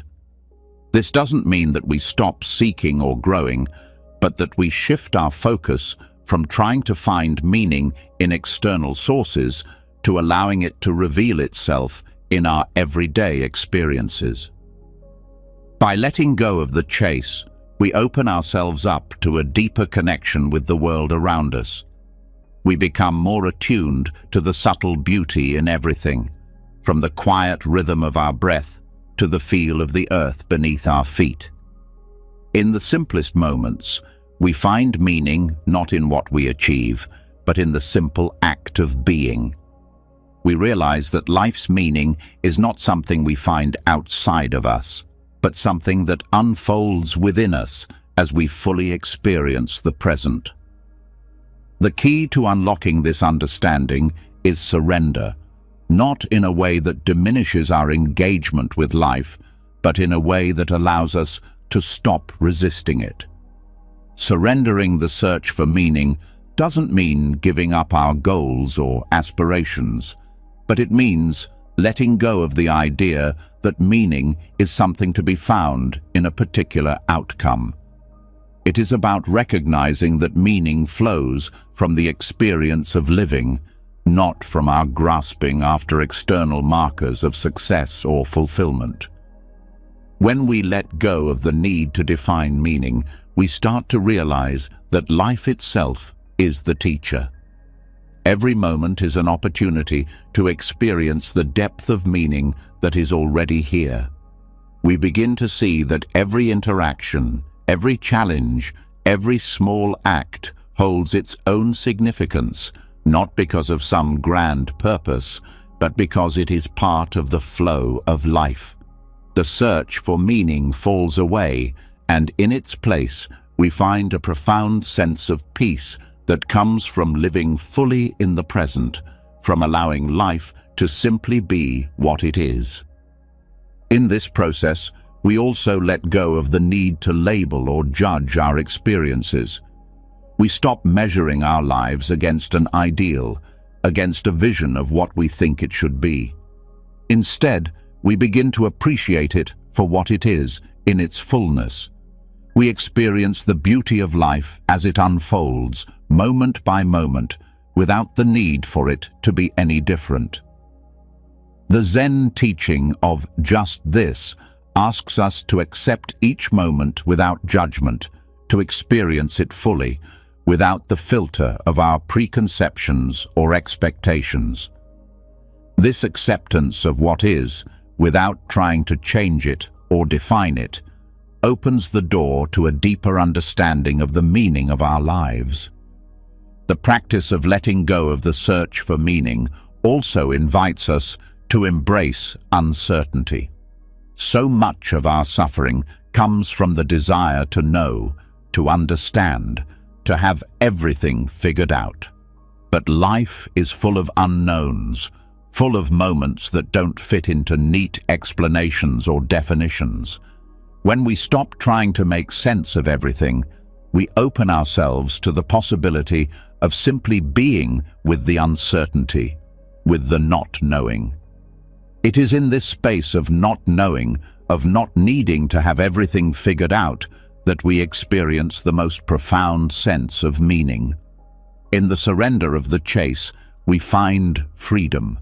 [SPEAKER 1] This doesn't mean that we stop seeking or growing, but that we shift our focus from trying to find meaning in external sources to allowing it to reveal itself in our everyday experiences. By letting go of the chase, we open ourselves up to a deeper connection with the world around us. We become more attuned to the subtle beauty in everything, from the quiet rhythm of our breath to the feel of the earth beneath our feet. In the simplest moments, we find meaning not in what we achieve, but in the simple act of being. We realize that life's meaning is not something we find outside of us, but something that unfolds within us as we fully experience the present. The key to unlocking this understanding is surrender, not in a way that diminishes our engagement with life, but in a way that allows us to stop resisting it. Surrendering the search for meaning doesn't mean giving up our goals or aspirations, but it means letting go of the idea that meaning is something to be found in a particular outcome. It is about recognizing that meaning flows from the experience of living, not from our grasping after external markers of success or fulfillment. When we let go of the need to define meaning, we start to realize that life itself is the teacher. Every moment is an opportunity to experience the depth of meaning that is already here. We begin to see that every interaction, every challenge, every small act holds its own significance, not because of some grand purpose, but because it is part of the flow of life. The search for meaning falls away, and in its place, we find a profound sense of peace that comes from living fully in the present, from allowing life to simply be what it is. In this process, we also let go of the need to label or judge our experiences. We stop measuring our lives against an ideal, against a vision of what we think it should be. Instead, we begin to appreciate it for what it is in its fullness. We experience the beauty of life as it unfolds, moment by moment, without the need for it to be any different. The Zen teaching of just this asks us to accept each moment without judgment, to experience it fully, without the filter of our preconceptions or expectations. This acceptance of what is, without trying to change it or define it, opens the door to a deeper understanding of the meaning of our lives. The practice of letting go of the search for meaning also invites us to embrace uncertainty. So much of our suffering comes from the desire to know, to understand, to have everything figured out. But life is full of unknowns, full of moments that don't fit into neat explanations or definitions. When we stop trying to make sense of everything, we open ourselves to the possibility of simply being with the uncertainty, with the not knowing. It is in this space of not knowing, of not needing to have everything figured out, that we experience the most profound sense of meaning. In the surrender of the chase, we find freedom.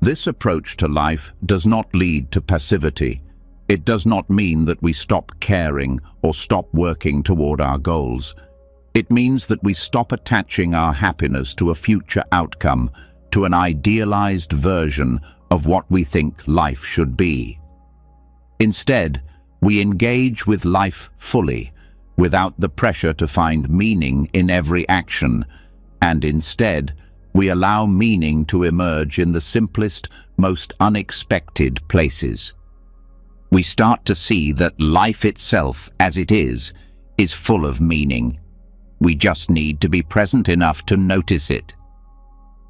[SPEAKER 1] This approach to life does not lead to passivity. It does not mean that we stop caring or stop working toward our goals. It means that we stop attaching our happiness to a future outcome, to an idealized version of what we think life should be. Instead, we engage with life fully, without the pressure to find meaning in every action, and instead, we allow meaning to emerge in the simplest, most unexpected places. We start to see that life itself, as it is full of meaning. We just need to be present enough to notice it.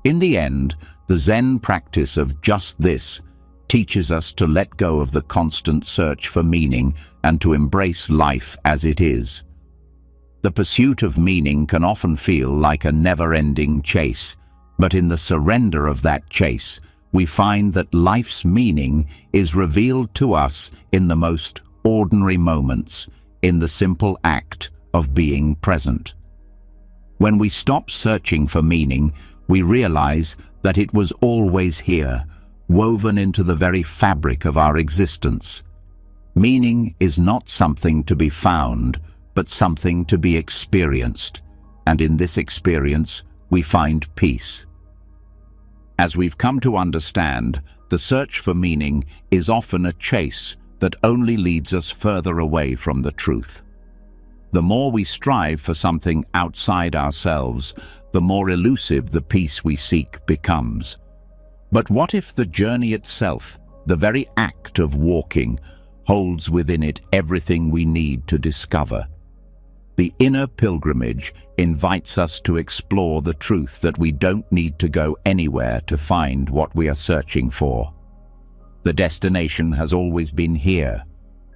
[SPEAKER 1] In the end, the Zen practice of just this teaches us to let go of the constant search for meaning and to embrace life as it is. The pursuit of meaning can often feel like a never-ending chase, but in the surrender of that chase, we find that life's meaning is revealed to us in the most ordinary moments, in the simple act of being present. When we stop searching for meaning, we realize that it was always here, woven into the very fabric of our existence. Meaning is not something to be found, but something to be experienced, and in this experience, we find peace. As we've come to understand, the search for meaning is often a chase that only leads us further away from the truth. The more we strive for something outside ourselves, the more elusive the peace we seek becomes. But what if the journey itself, the very act of walking, holds within it everything we need to discover? The inner pilgrimage invites us to explore the truth that we don't need to go anywhere to find what we are searching for. The destination has always been here,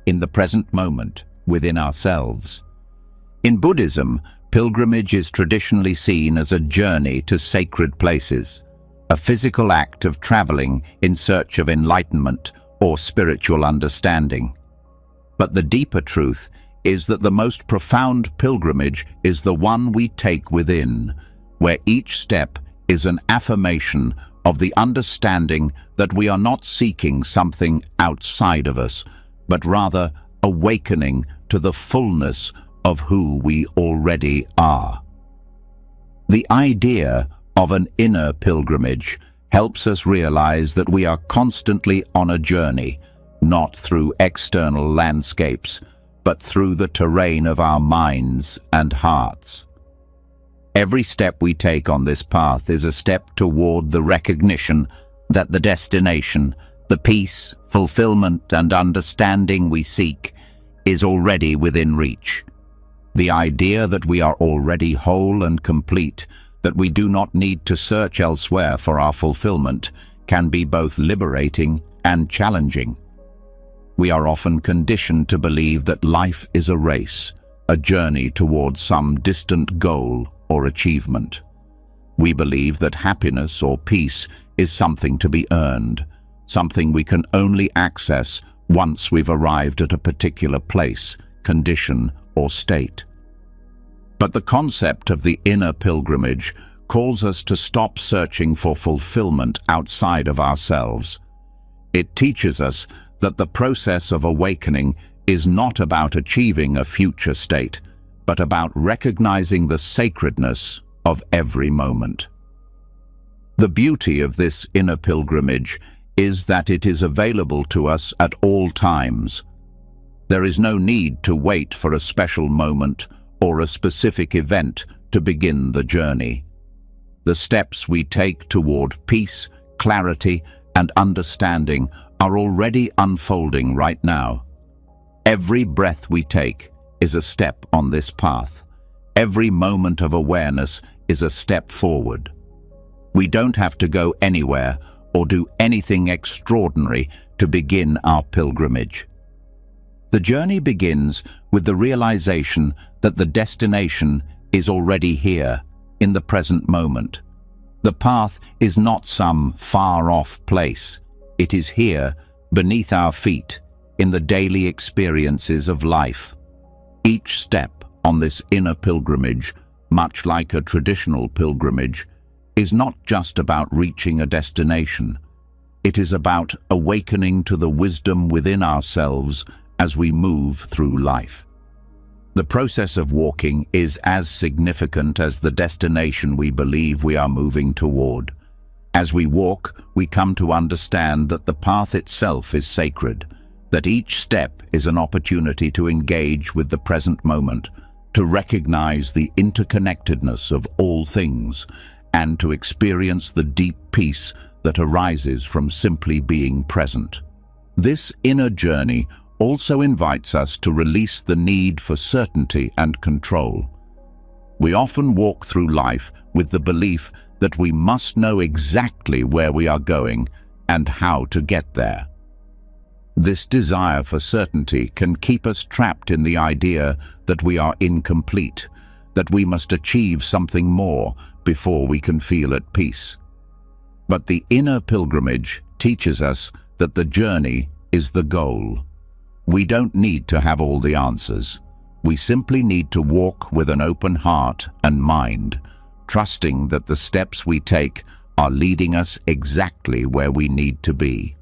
[SPEAKER 1] in the present moment, within ourselves. In Buddhism, pilgrimage is traditionally seen as a journey to sacred places, a physical act of traveling in search of enlightenment or spiritual understanding. But the deeper truth is that the most profound pilgrimage is the one we take within, where each step is an affirmation of the understanding that we are not seeking something outside of us, but rather awakening to the fullness of who we already are. The idea of an inner pilgrimage helps us realize that we are constantly on a journey, not through external landscapes, but through the terrain of our minds and hearts. Every step we take on this path is a step toward the recognition that the destination, the peace, fulfillment, and understanding we seek is already within reach. The idea that we are already whole and complete, that we do not need to search elsewhere for our fulfillment, can be both liberating and challenging. We are often conditioned to believe that life is a race, a journey towards some distant goal or achievement. We believe that happiness or peace is something to be earned, something we can only access once we've arrived at a particular place, condition, or state. But the concept of the inner pilgrimage calls us to stop searching for fulfillment outside of ourselves. It teaches us that the process of awakening is not about achieving a future state, but about recognizing the sacredness of every moment. The beauty of this inner pilgrimage is that it is available to us at all times. There is no need to wait for a special moment or a specific event to begin the journey. The steps we take toward peace, clarity, and understanding are already unfolding right now. Every breath we take is a step on this path. Every moment of awareness is a step forward. We don't have to go anywhere or do anything extraordinary to begin our pilgrimage. The journey begins with the realization that the destination is already here, in the present moment. The path is not some far-off place. It is here, beneath our feet, in the daily experiences of life. Each step on this inner pilgrimage, much like a traditional pilgrimage, is not just about reaching a destination. It is about awakening to the wisdom within ourselves as we move through life. The process of walking is as significant as the destination we believe we are moving toward. As we walk, we come to understand that the path itself is sacred, that each step is an opportunity to engage with the present moment, to recognize the interconnectedness of all things, and to experience the deep peace that arises from simply being present. This inner journey also invites us to release the need for certainty and control. We often walk through life with the belief that we must know exactly where we are going and how to get there. This desire for certainty can keep us trapped in the idea that we are incomplete, that we must achieve something more before we can feel at peace. But the inner pilgrimage teaches us that the journey is the goal. We don't need to have all the answers. We simply need to walk with an open heart and mind, trusting that the steps we take are leading us exactly where we need to be.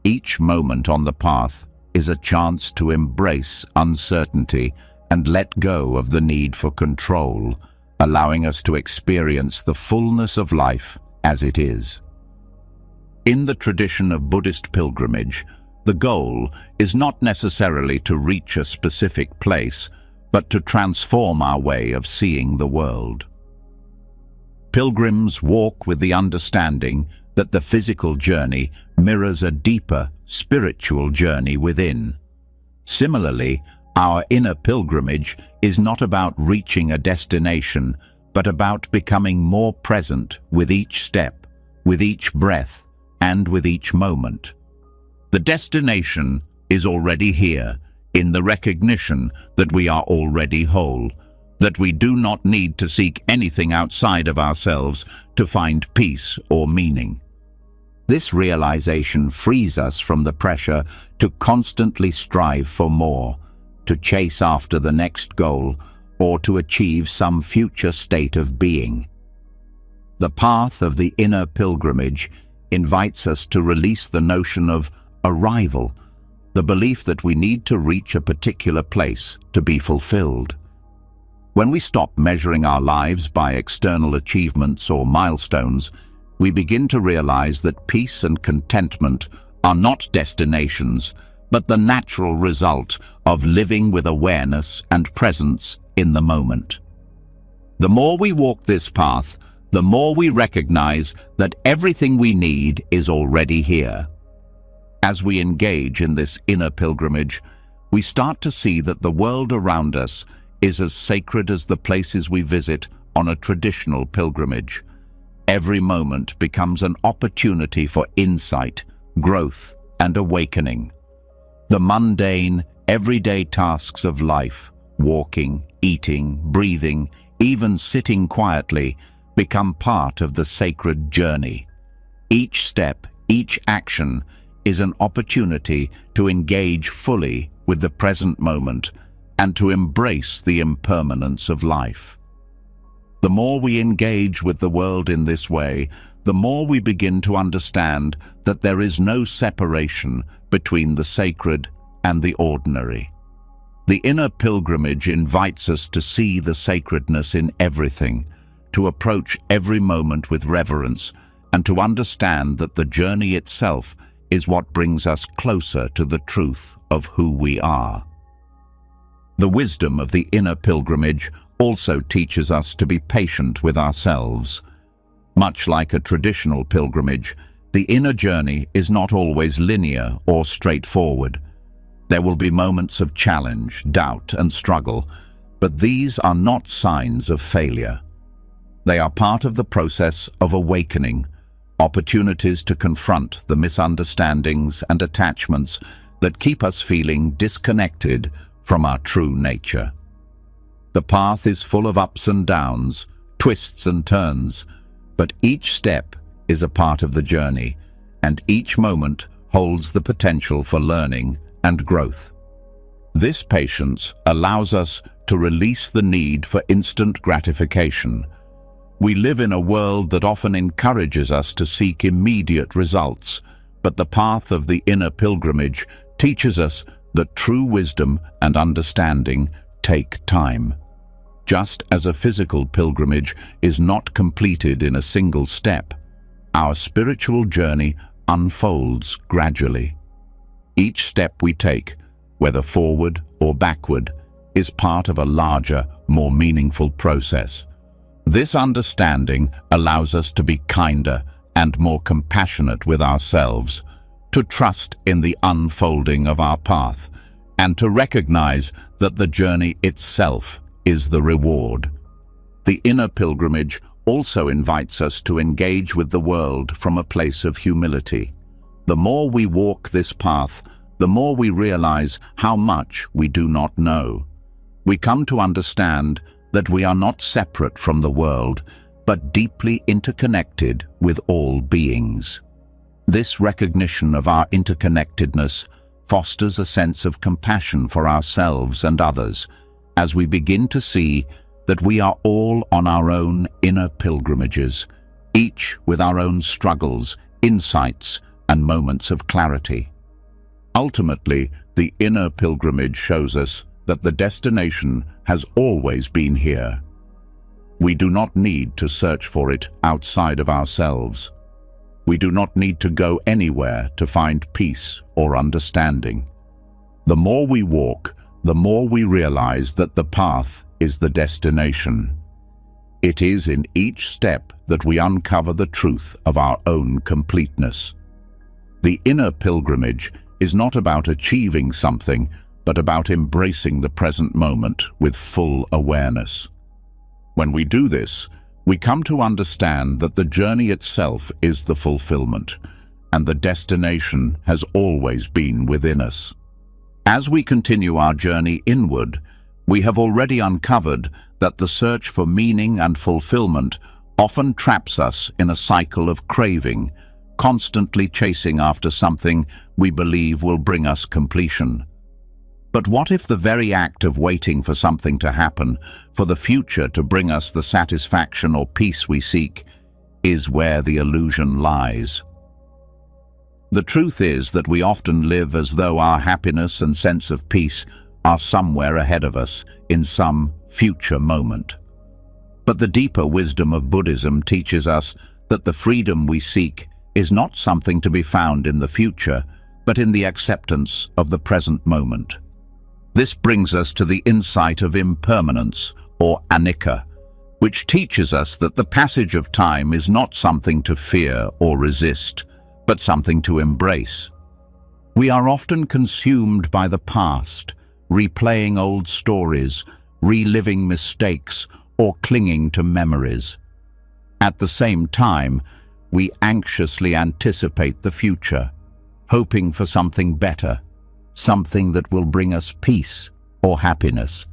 [SPEAKER 1] Each moment on the path is a chance to embrace uncertainty and let go of the need for control, allowing us to experience the fullness of life as it is. In the tradition of Buddhist pilgrimage, the goal is not necessarily to reach a specific place, but to transform our way of seeing the world. Pilgrims walk with the understanding that the physical journey mirrors a deeper spiritual journey within. Similarly, our inner pilgrimage is not about reaching a destination, but about becoming more present with each step, with each breath, and with each moment. The destination is already here, in the recognition that we are already whole, that we do not need to seek anything outside of ourselves to find peace or meaning. This realization frees us from the pressure to constantly strive for more, to chase after the next goal, or to achieve some future state of being. The path of the inner pilgrimage invites us to release the notion of arrival, the belief that we need to reach a particular place to be fulfilled. When we stop measuring our lives by external achievements or milestones, we begin to realize that peace and contentment are not destinations, but the natural result of living with awareness and presence in the moment. The more we walk this path, the more we recognize that everything we need is already here. As we engage in this inner pilgrimage, we start to see that the world around us is as sacred as the places we visit on a traditional pilgrimage. Every moment becomes an opportunity for insight, growth, and awakening. The mundane, everyday tasks of life, walking, eating, breathing, even sitting quietly, become part of the sacred journey. Each step, each action, is an opportunity to engage fully with the present moment and to embrace the impermanence of life. The more we engage with the world in this way, the more we begin to understand that there is no separation between the sacred and the ordinary. The inner pilgrimage invites us to see the sacredness in everything, to approach every moment with reverence, and to understand that the journey itself is what brings us closer to the truth of who we are. The wisdom of the inner pilgrimage also teaches us to be patient with ourselves. Much like a traditional pilgrimage, the inner journey is not always linear or straightforward. There will be moments of challenge, doubt, and struggle, but these are not signs of failure. They are part of the process of awakening, opportunities to confront the misunderstandings and attachments that keep us feeling disconnected from our true nature. The path is full of ups and downs, twists and turns, but each step is a part of the journey, and each moment holds the potential for learning and growth. This patience allows us to release the need for instant gratification. We live in a world that often encourages us to seek immediate results, but the path of the inner pilgrimage teaches us that true wisdom and understanding take time. Just as a physical pilgrimage is not completed in a single step, our spiritual journey unfolds gradually. Each step we take, whether forward or backward, is part of a larger, more meaningful process. This understanding allows us to be kinder and more compassionate with ourselves, to trust in the unfolding of our path, and to recognize that the journey itself is the reward. The inner pilgrimage also invites us to engage with the world from a place of humility. The more we walk this path, the more we realize how much we do not know. We come to understand that we are not separate from the world, but deeply interconnected with all beings. This recognition of our interconnectedness fosters a sense of compassion for ourselves and others, as we begin to see that we are all on our own inner pilgrimages, each with our own struggles, insights, and moments of clarity. Ultimately, the inner pilgrimage shows us that the destination has always been here. We do not need to search for it outside of ourselves. We do not need to go anywhere to find peace or understanding. The more we walk, the more we realize that the path is the destination. It is in each step that we uncover the truth of our own completeness. The inner pilgrimage is not about achieving something, but about embracing the present moment with full awareness. When we do this, we come to understand that the journey itself is the fulfillment, and the destination has always been within us. As we continue our journey inward, we have already uncovered that the search for meaning and fulfillment often traps us in a cycle of craving, constantly chasing after something we believe will bring us completion. But what if the very act of waiting for something to happen, for the future to bring us the satisfaction or peace we seek, is where the illusion lies? The truth is that we often live as though our happiness and sense of peace are somewhere ahead of us in some future moment. But the deeper wisdom of Buddhism teaches us that the freedom we seek is not something to be found in the future, but in the acceptance of the present moment. This brings us to the insight of impermanence, or anicca, which teaches us that the passage of time is not something to fear or resist, but something to embrace. We are often consumed by the past, replaying old stories, reliving mistakes, or clinging to memories. At the same time, we anxiously anticipate the future, hoping for something better, something that will bring us peace or happiness.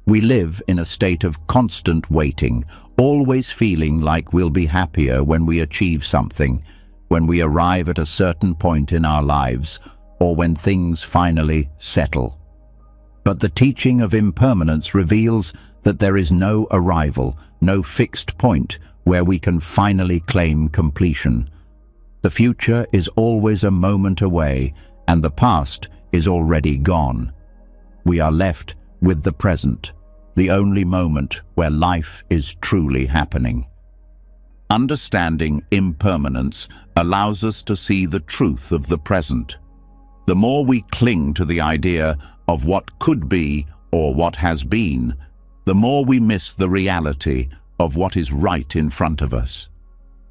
[SPEAKER 1] We live in a state of constant waiting, always feeling like we'll be happier when we achieve something, when we arrive at a certain point in our lives, or when things finally settle. But the teaching of impermanence reveals that there is no arrival, no fixed point where we can finally claim completion. The future is always a moment away, and the past is already gone. We are left with the present, the only moment where life is truly happening. Understanding impermanence allows us to see the truth of the present. The more we cling to the idea of what could be or what has been, the more we miss the reality of what is right in front of us.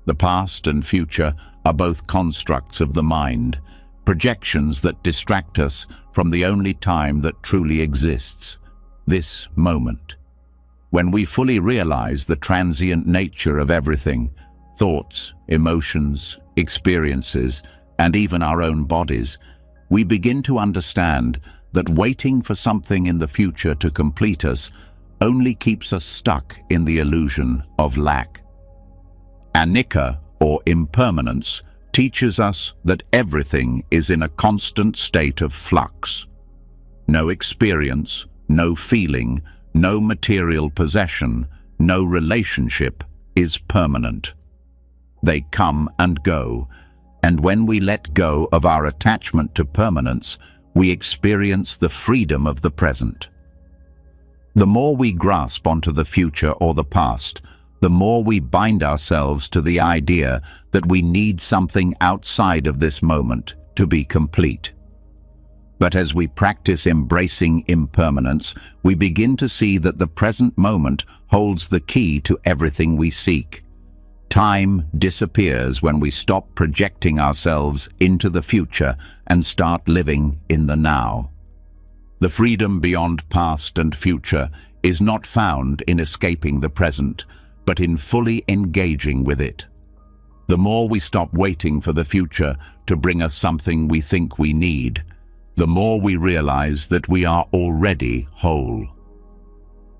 [SPEAKER 1] The past and future are both constructs of the mind, projections that distract us from the only time that truly exists, this moment. When we fully realize the transient nature of everything, thoughts, emotions, experiences, and even our own bodies, we begin to understand that waiting for something in the future to complete us only keeps us stuck in the illusion of lack. Anicca, or impermanence, teaches us that everything is in a constant state of flux. No experience, no feeling, no material possession, no relationship is permanent. They come and go, and when we let go of our attachment to permanence, we experience the freedom of the present. The more we grasp onto the future or the past, the more we bind ourselves to the idea that we need something outside of this moment to be complete. But as we practice embracing impermanence, we begin to see that the present moment holds the key to everything we seek. Time disappears when we stop projecting ourselves into the future and start living in the now. The freedom beyond past and future is not found in escaping the present, but in fully engaging with it. The more we stop waiting for the future to bring us something we think we need, the more we realize that we are already whole.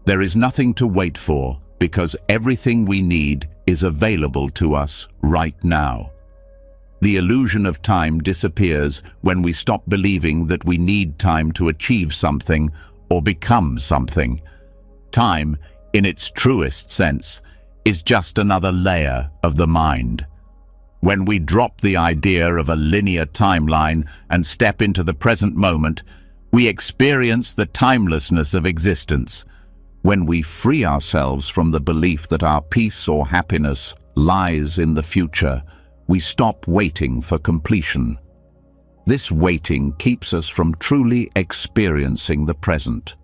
[SPEAKER 1] There is nothing to wait for because everything we need is available to us right now. The illusion of time disappears when we stop believing that we need time to achieve something or become something. Time, in its truest sense, is just another layer of the mind. When we drop the idea of a linear timeline and step into the present moment, we experience the timelessness of existence. When we free ourselves from the belief that our peace or happiness lies in the future, we stop waiting for completion. This waiting keeps us from truly experiencing the present.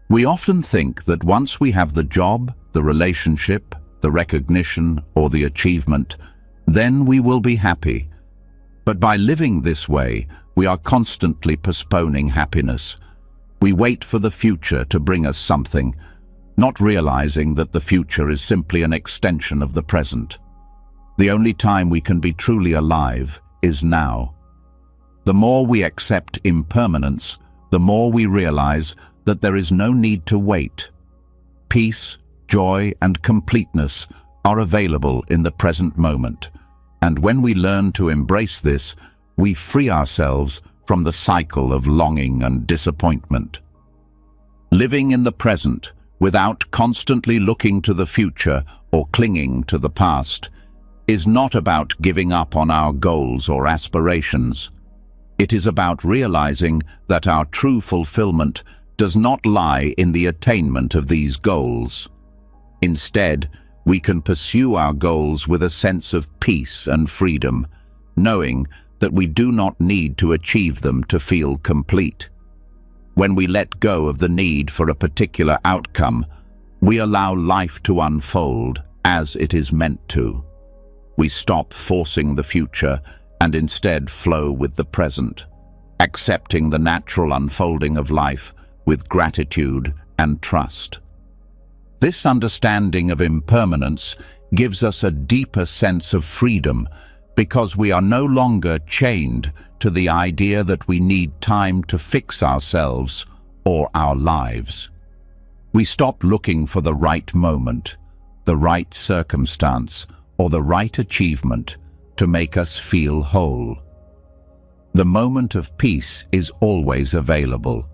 [SPEAKER 1] We often think that once we have the job, the relationship, the recognition, or the achievement, then we will be happy. But by living this way, we are constantly postponing happiness. We wait for the future to bring us something, not realizing that the future is simply an extension of the present. The only time we can be truly alive is now. The more we accept impermanence, the more we realize that there is no need to wait. Peace, joy, and completeness are available in the present moment. And when we learn to embrace this, we free ourselves from the cycle of longing and disappointment. Living in the present, without constantly looking to the future or clinging to the past, is not about giving up on our goals or aspirations. It is about realizing that our true fulfillment does not lie in the attainment of these goals. Instead, we can pursue our goals with a sense of peace and freedom, knowing that we do not need to achieve them to feel complete. When we let go of the need for a particular outcome, we allow life to unfold as it is meant to. We stop forcing the future and instead flow with the present, accepting the natural unfolding of life with gratitude and trust. This understanding of impermanence gives us a deeper sense of freedom because we are no longer chained to the idea that we need time to fix ourselves or our lives. We stop looking for the right moment, the right circumstance, or the right achievement to make us feel whole. The moment of peace is always available.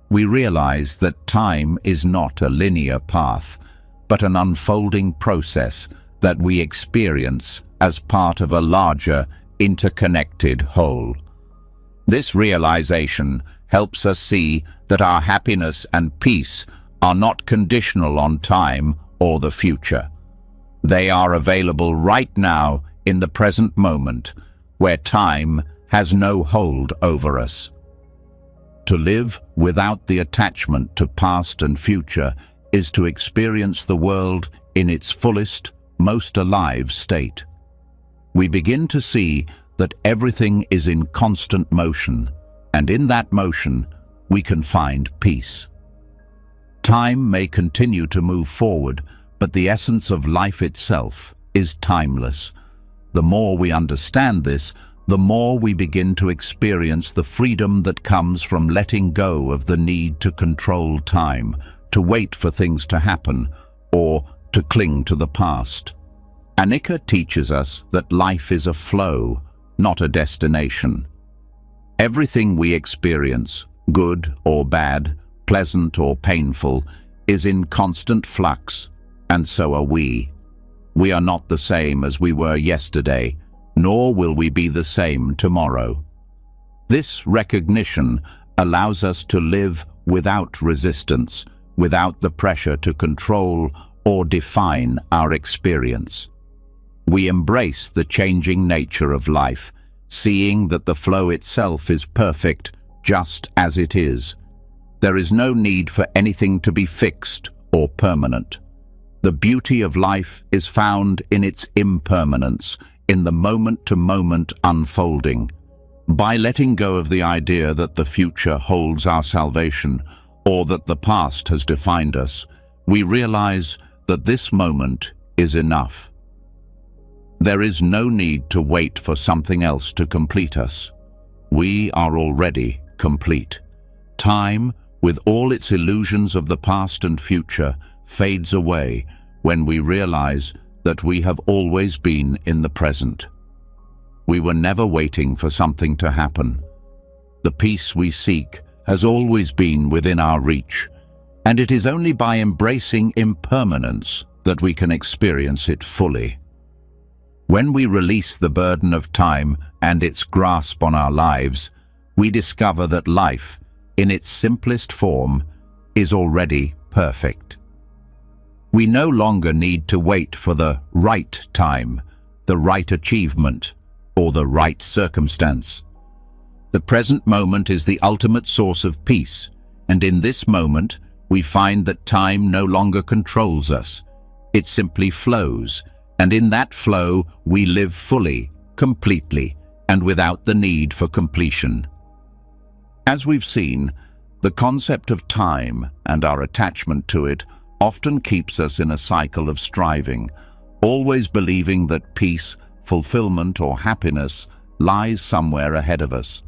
[SPEAKER 1] We realize that time is not a linear path, but an unfolding process that we experience as part of a larger, interconnected whole. This realization helps us see that our happiness and peace are not conditional on time or the future. They are available right now in the present moment, where time has no hold over us. To live without the attachment to past and future is to experience the world in its fullest, most alive state. We begin to see that everything is in constant motion, and in that motion, we can find peace. Time may continue to move forward, but the essence of life itself is timeless. The more we understand this, the more we begin to experience the freedom that comes from letting go of the need to control time, to wait for things to happen, or to cling to the past. Anika teaches us that life is a flow, not a destination. Everything we experience, good or bad, pleasant or painful, is in constant flux, and so are we. We are not the same as we were yesterday, nor will we be the same tomorrow. This recognition allows us to live without resistance, without the pressure to control or define our experience. We embrace the changing nature of life, seeing that the flow itself is perfect just as it is. There is no need for anything to be fixed or permanent. The beauty of life is found in its impermanence, in the moment-to-moment unfolding. By letting go of the idea that the future holds our salvation, or that the past has defined us, we realize that this moment is enough. There is no need to wait for something else to complete us. We are already complete. Time, with all its illusions of the past and future, fades away when we realize that we have always been in the present. We were never waiting for something to happen. The peace we seek has always been within our reach, and it is only by embracing impermanence that we can experience it fully. When we release the burden of time and its grasp on our lives, we discover that life, in its simplest form, is already perfect. We no longer need to wait for the right time, the right achievement, or the right circumstance. The present moment is the ultimate source of peace, and in this moment, we find that time no longer controls us. It simply flows, and in that flow, we live fully, completely, and without the need for completion. As we've seen, the concept of time and our attachment to it often keeps us in a cycle of striving, always believing that peace, fulfillment, or happiness lies somewhere ahead of us.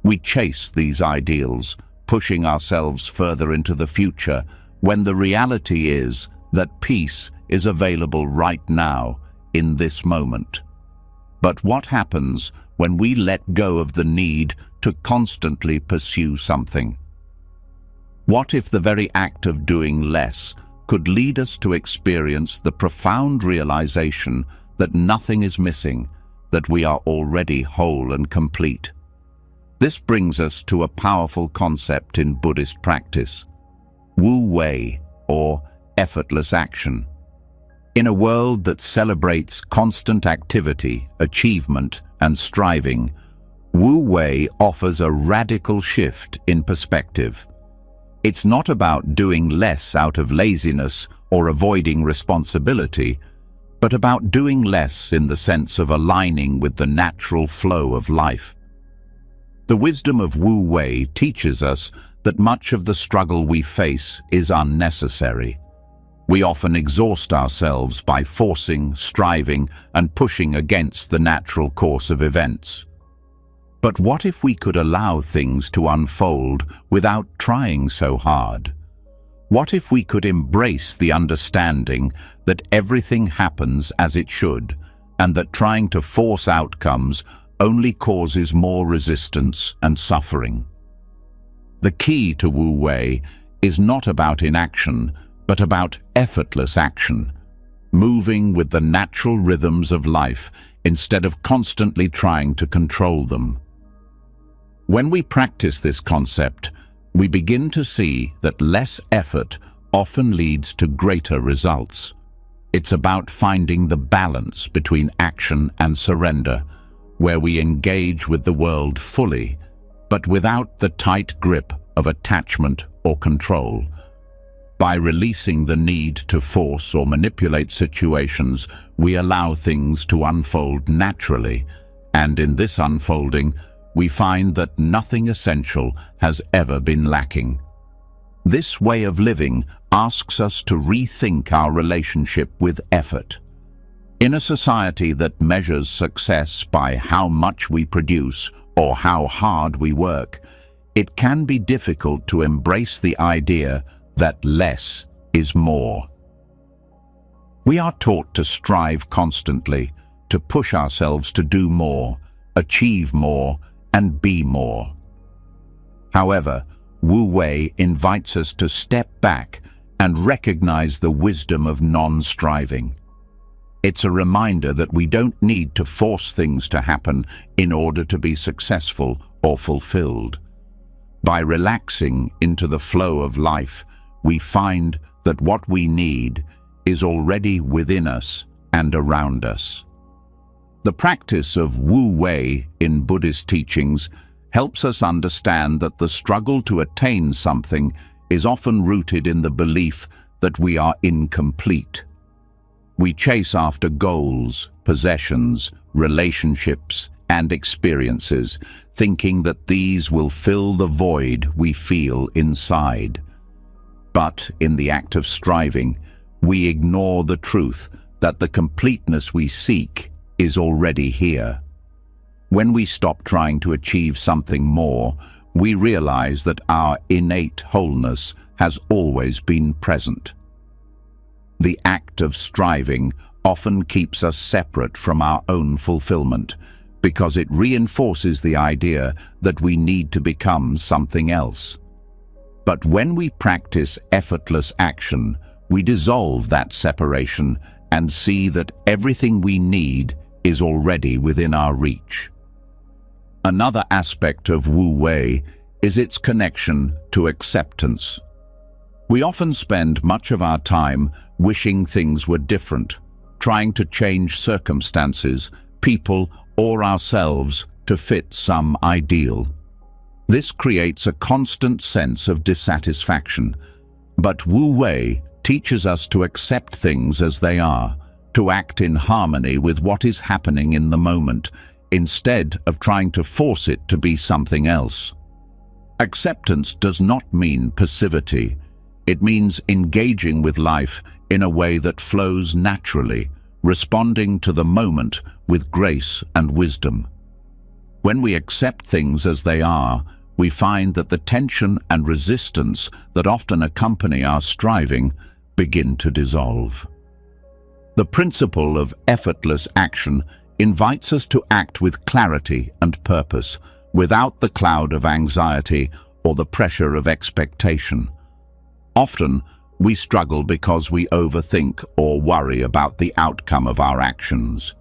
[SPEAKER 1] We chase these ideals, pushing ourselves further into the future, when the reality is that peace is available right now, in this moment. But what happens when we let go of the need to constantly pursue something? What if the very act of doing less could lead us to experience the profound realization that nothing is missing, that we are already whole and complete? This brings us to a powerful concept in Buddhist practice: Wu Wei, or effortless action. In a world that celebrates constant activity, achievement, and striving, Wu Wei offers a radical shift in perspective. It's not about doing less out of laziness or avoiding responsibility, but about doing less in the sense of aligning with the natural flow of life. The wisdom of Wu Wei teaches us that much of the struggle we face is unnecessary. We often exhaust ourselves by forcing, striving, and pushing against the natural course of events. But what if we could allow things to unfold without trying so hard? What if we could embrace the understanding that everything happens as it should, and that trying to force outcomes only causes more resistance and suffering? The key to Wu Wei is not about inaction, but about effortless action, moving with the natural rhythms of life instead of constantly trying to control them. When we practice this concept, we begin to see that less effort often leads to greater results. It's about finding the balance between action and surrender, where we engage with the world fully, but without the tight grip of attachment or control. By releasing the need to force or manipulate situations, we allow things to unfold naturally, and in this unfolding, we find that nothing essential has ever been lacking. This way of living asks us to rethink our relationship with effort. In a society that measures success by how much we produce or how hard we work, it can be difficult to embrace the idea that less is more. We are taught to strive constantly, to push ourselves to do more, achieve more, and be more. However, Wu Wei invites us to step back and recognize the wisdom of non-striving. It's a reminder that we don't need to force things to happen in order to be successful or fulfilled. By relaxing into the flow of life, we find that what we need is already within us and around us. The practice of Wu Wei in Buddhist teachings helps us understand that the struggle to attain something is often rooted in the belief that we are incomplete. We chase after goals, possessions, relationships, and experiences, thinking that these will fill the void we feel inside. But in the act of striving, we ignore the truth that the completeness we seek is already here. When we stop trying to achieve something more, we realize that our innate wholeness has always been present. The act of striving often keeps us separate from our own fulfillment, because it reinforces the idea that we need to become something else. But when we practice effortless action, we dissolve that separation and see that everything we need is already within our reach. Another aspect of Wu Wei is its connection to acceptance. We often spend much of our time wishing things were different, trying to change circumstances, people, or ourselves to fit some ideal. This creates a constant sense of dissatisfaction, but Wu Wei teaches us to accept things as they are, to act in harmony with what is happening in the moment, instead of trying to force it to be something else. Acceptance does not mean passivity. It means engaging with life in a way that flows naturally, responding to the moment with grace and wisdom. When we accept things as they are, we find that the tension and resistance that often accompany our striving begin to dissolve. The principle of effortless action invites us to act with clarity and purpose, without the cloud of anxiety or the pressure of expectation. Often, we struggle because we overthink or worry about the outcome of our actions.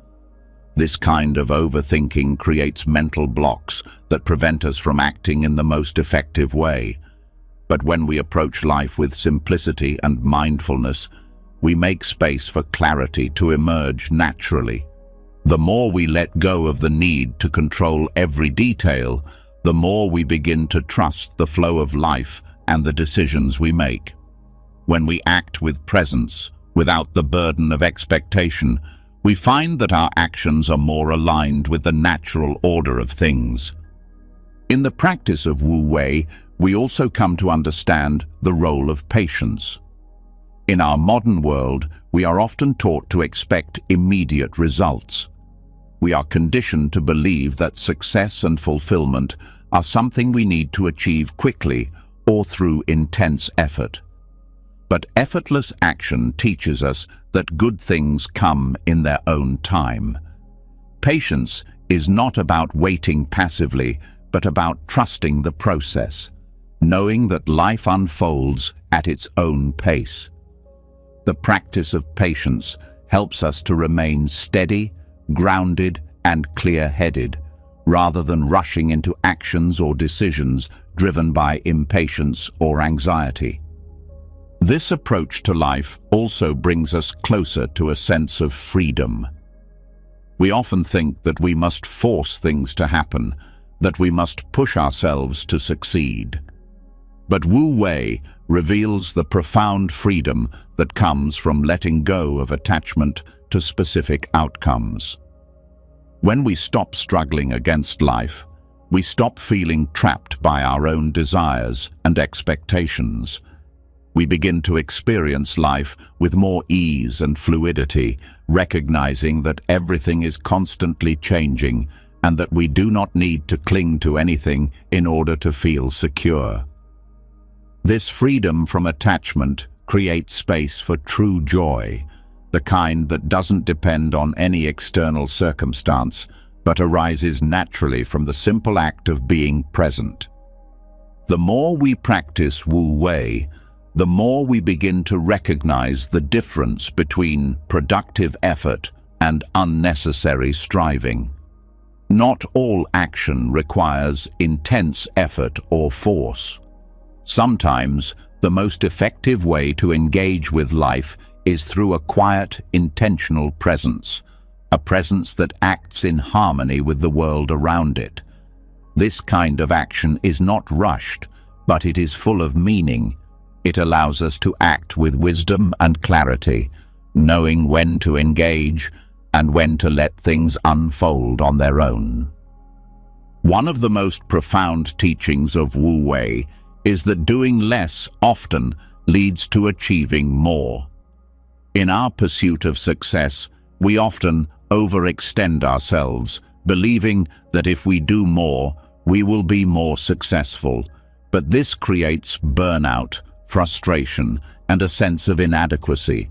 [SPEAKER 1] This kind of overthinking creates mental blocks that prevent us from acting in the most effective way. But when we approach life with simplicity and mindfulness, we make space for clarity to emerge naturally. The more we let go of the need to control every detail, the more we begin to trust the flow of life and the decisions we make. When we act with presence, without the burden of expectation, we find that our actions are more aligned with the natural order of things. In the practice of Wu Wei, we also come to understand the role of patience. In our modern world, we are often taught to expect immediate results. We are conditioned to believe that success and fulfillment are something we need to achieve quickly or through intense effort. But effortless action teaches us that good things come in their own time. Patience is not about waiting passively, but about trusting the process, knowing that life unfolds at its own pace. The practice of patience helps us to remain steady, grounded, and clear-headed, rather than rushing into actions or decisions driven by impatience or anxiety. This approach to life also brings us closer to a sense of freedom. We often think that we must force things to happen, that we must push ourselves to succeed. But Wu Wei reveals the profound freedom that comes from letting go of attachment to specific outcomes. When we stop struggling against life, we stop feeling trapped by our own desires and expectations. We begin to experience life with more ease and fluidity, recognizing that everything is constantly changing and that we do not need to cling to anything in order to feel secure. This freedom from attachment creates space for true joy, the kind that doesn't depend on any external circumstance, but arises naturally from the simple act of being present. The more we practice Wu Wei, the more we begin to recognize the difference between productive effort and unnecessary striving. Not all action requires intense effort or force. Sometimes, the most effective way to engage with life is through a quiet, intentional presence, a presence that acts in harmony with the world around it. This kind of action is not rushed, but it is full of meaning. It allows us to act with wisdom and clarity, knowing when to engage and when to let things unfold on their own. One of the most profound teachings of Wu Wei is that doing less often leads to achieving more. In our pursuit of success, we often overextend ourselves, believing that if we do more, we will be more successful. But this creates burnout, frustration, and a sense of inadequacy.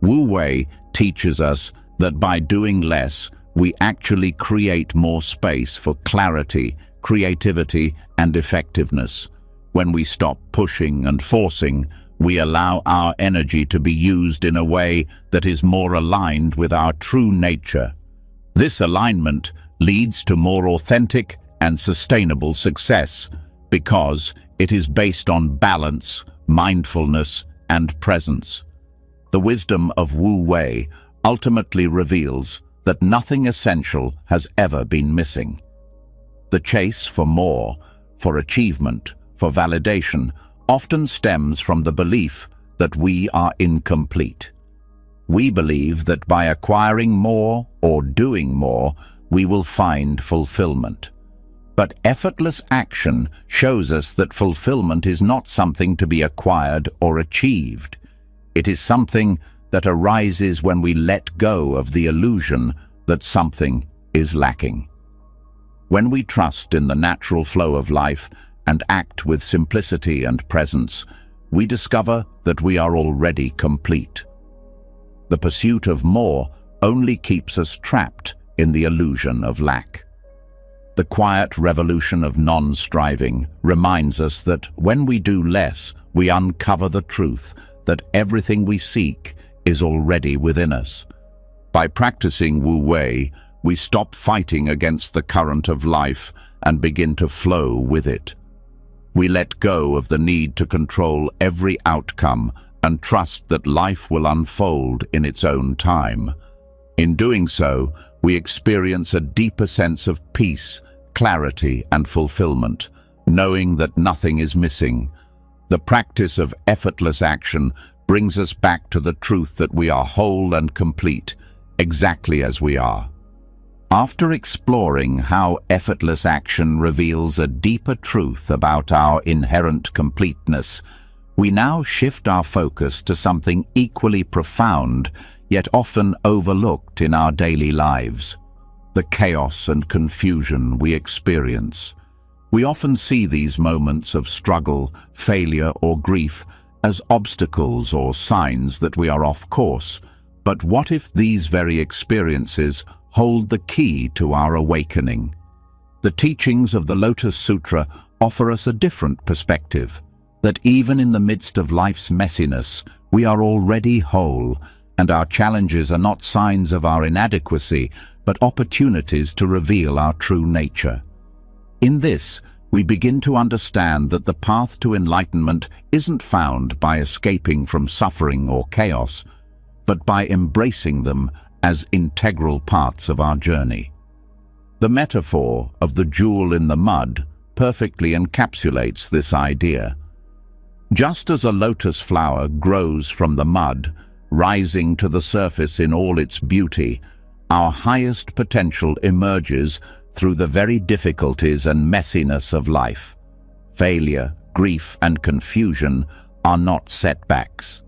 [SPEAKER 1] Wu Wei teaches us that by doing less, we actually create more space for clarity, creativity, and effectiveness. When we stop pushing and forcing, we allow our energy to be used in a way that is more aligned with our true nature. This alignment leads to more authentic and sustainable success because it is based on balance, mindfulness, and presence. The wisdom of Wu Wei ultimately reveals that nothing essential has ever been missing. The chase for more, for achievement, for validation, often stems from the belief that we are incomplete. We believe that by acquiring more or doing more, we will find fulfillment. But effortless action shows us that fulfillment is not something to be acquired or achieved. It is something that arises when we let go of the illusion that something is lacking. When we trust in the natural flow of life and act with simplicity and presence, we discover that we are already complete. The pursuit of more only keeps us trapped in the illusion of lack. The quiet revolution of non-striving reminds us that when we do less, we uncover the truth that everything we seek is already within us. By practicing Wu Wei, we stop fighting against the current of life and begin to flow with it. We let go of the need to control every outcome and trust that life will unfold in its own time. In doing so, we experience a deeper sense of peace, clarity, and fulfillment, knowing that nothing is missing. The practice of effortless action brings us back to the truth that we are whole and complete, exactly as we are. After exploring how effortless action reveals a deeper truth about our inherent completeness, we now shift our focus to something equally profound, yet often overlooked in our daily lives: the chaos and confusion we experience. We often see these moments of struggle, failure, or grief as obstacles or signs that we are off course. But what if these very experiences hold the key to our awakening? The teachings of the Lotus Sutra offer us a different perspective, that even in the midst of life's messiness, we are already whole, and our challenges are not signs of our inadequacy, but opportunities to reveal our true nature. In this, we begin to understand that the path to enlightenment isn't found by escaping from suffering or chaos, but by embracing them as integral parts of our journey. The metaphor of the jewel in the mud perfectly encapsulates this idea. Just as a lotus flower grows from the mud, rising to the surface in all its beauty, our highest potential emerges through the very difficulties and messiness of life. Failure, grief, and confusion are not setbacks.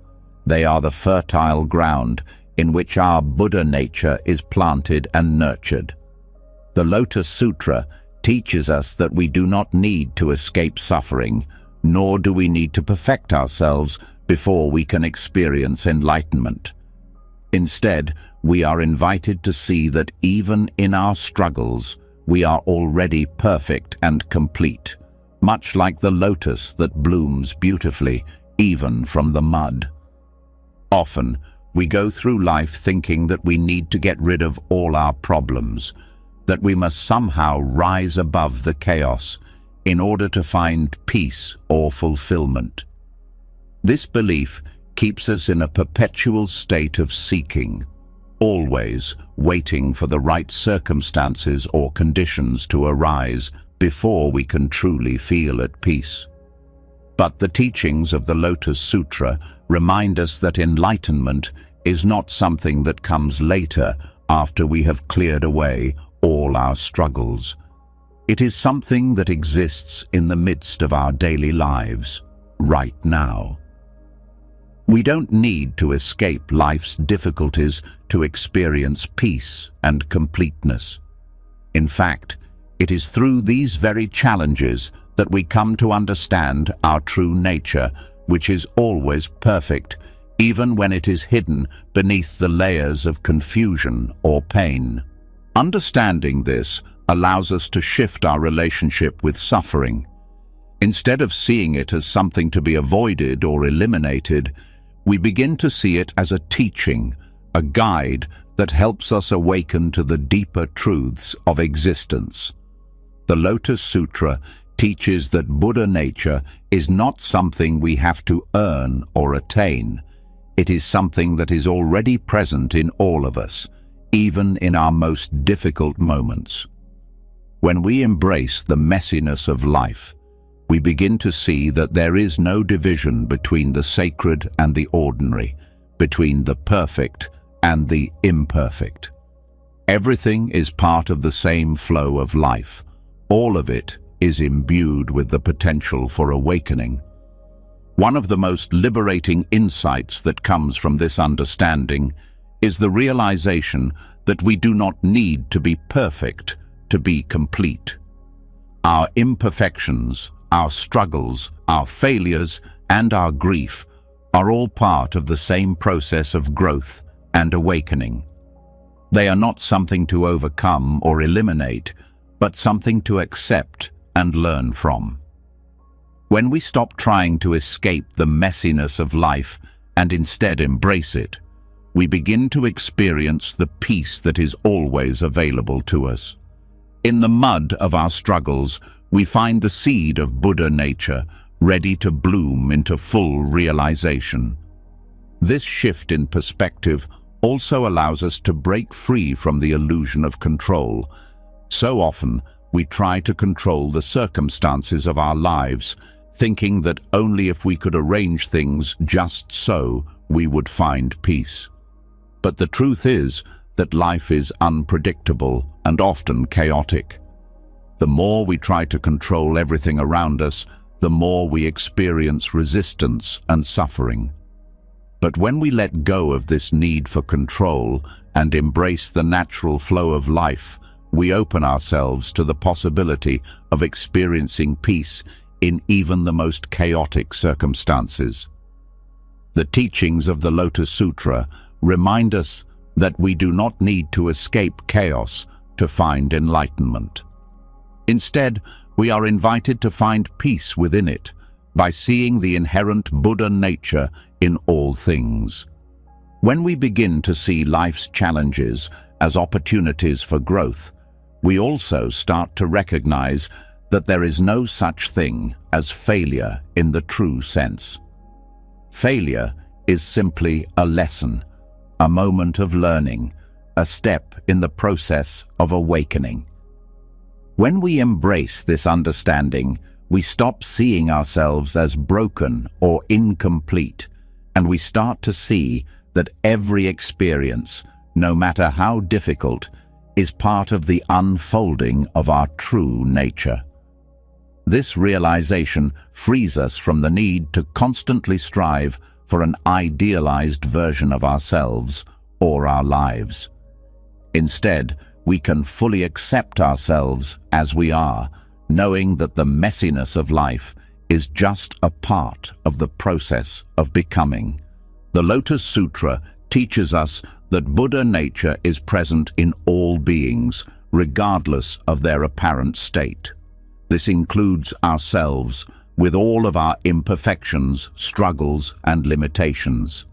[SPEAKER 1] They are the fertile ground in which our Buddha nature is planted and nurtured. The Lotus Sutra teaches us that we do not need to escape suffering, nor do we need to perfect ourselves before we can experience enlightenment. Instead, we are invited to see that even in our struggles, we are already perfect and complete, much like the lotus that blooms beautifully, even from the mud. Often, we go through life thinking that we need to get rid of all our problems, that we must somehow rise above the chaos in order to find peace or fulfillment. This belief keeps us in a perpetual state of seeking, always waiting for the right circumstances or conditions to arise before we can truly feel at peace. But the teachings of the Lotus Sutra remind us that enlightenment is not something that comes later after we have cleared away all our struggles. It is something that exists in the midst of our daily lives, right now. We don't need to escape life's difficulties to experience peace and completeness. In fact, it is through these very challenges that we come to understand our true nature, which is always perfect, even when it is hidden beneath the layers of confusion or pain. Understanding this allows us to shift our relationship with suffering. Instead of seeing it as something to be avoided or eliminated, we begin to see it as a teaching, a guide that helps us awaken to the deeper truths of existence. The Lotus Sutra teaches that Buddha nature is not something we have to earn or attain. It is something that is already present in all of us, even in our most difficult moments. When we embrace the messiness of life, we begin to see that there is no division between the sacred and the ordinary, between the perfect and the imperfect. Everything is part of the same flow of life. All of it is imbued with the potential for awakening. One of the most liberating insights that comes from this understanding is the realization that we do not need to be perfect to be complete. Our imperfections, our struggles, our failures, and our grief are all part of the same process of growth and awakening. They are not something to overcome or eliminate, but something to accept and learn from. When we stop trying to escape the messiness of life and instead embrace it, we begin to experience the peace that is always available to us. In the mud of our struggles, we find the seed of Buddha nature ready to bloom into full realization. This shift in perspective also allows us to break free from the illusion of control. So often, we try to control the circumstances of our lives, thinking that only if we could arrange things just so, we would find peace. But the truth is that life is unpredictable and often chaotic. The more we try to control everything around us, the more we experience resistance and suffering. But when we let go of this need for control and embrace the natural flow of life, we open ourselves to the possibility of experiencing peace in even the most chaotic circumstances. The teachings of the Lotus Sutra remind us that we do not need to escape chaos to find enlightenment. Instead, we are invited to find peace within it by seeing the inherent Buddha nature in all things. When we begin to see life's challenges as opportunities for growth, we also start to recognize that there is no such thing as failure in the true sense. Failure is simply a lesson, a moment of learning, a step in the process of awakening. When we embrace this understanding, we stop seeing ourselves as broken or incomplete, and we start to see that every experience, no matter how difficult, is part of the unfolding of our true nature. This realization frees us from the need to constantly strive for an idealized version of ourselves or our lives. Instead, we can fully accept ourselves as we are, knowing that the messiness of life is just a part of the process of becoming. The Lotus Sutra teaches us that Buddha nature is present in all beings, regardless of their apparent state. This includes ourselves, with all of our imperfections, struggles, and limitations.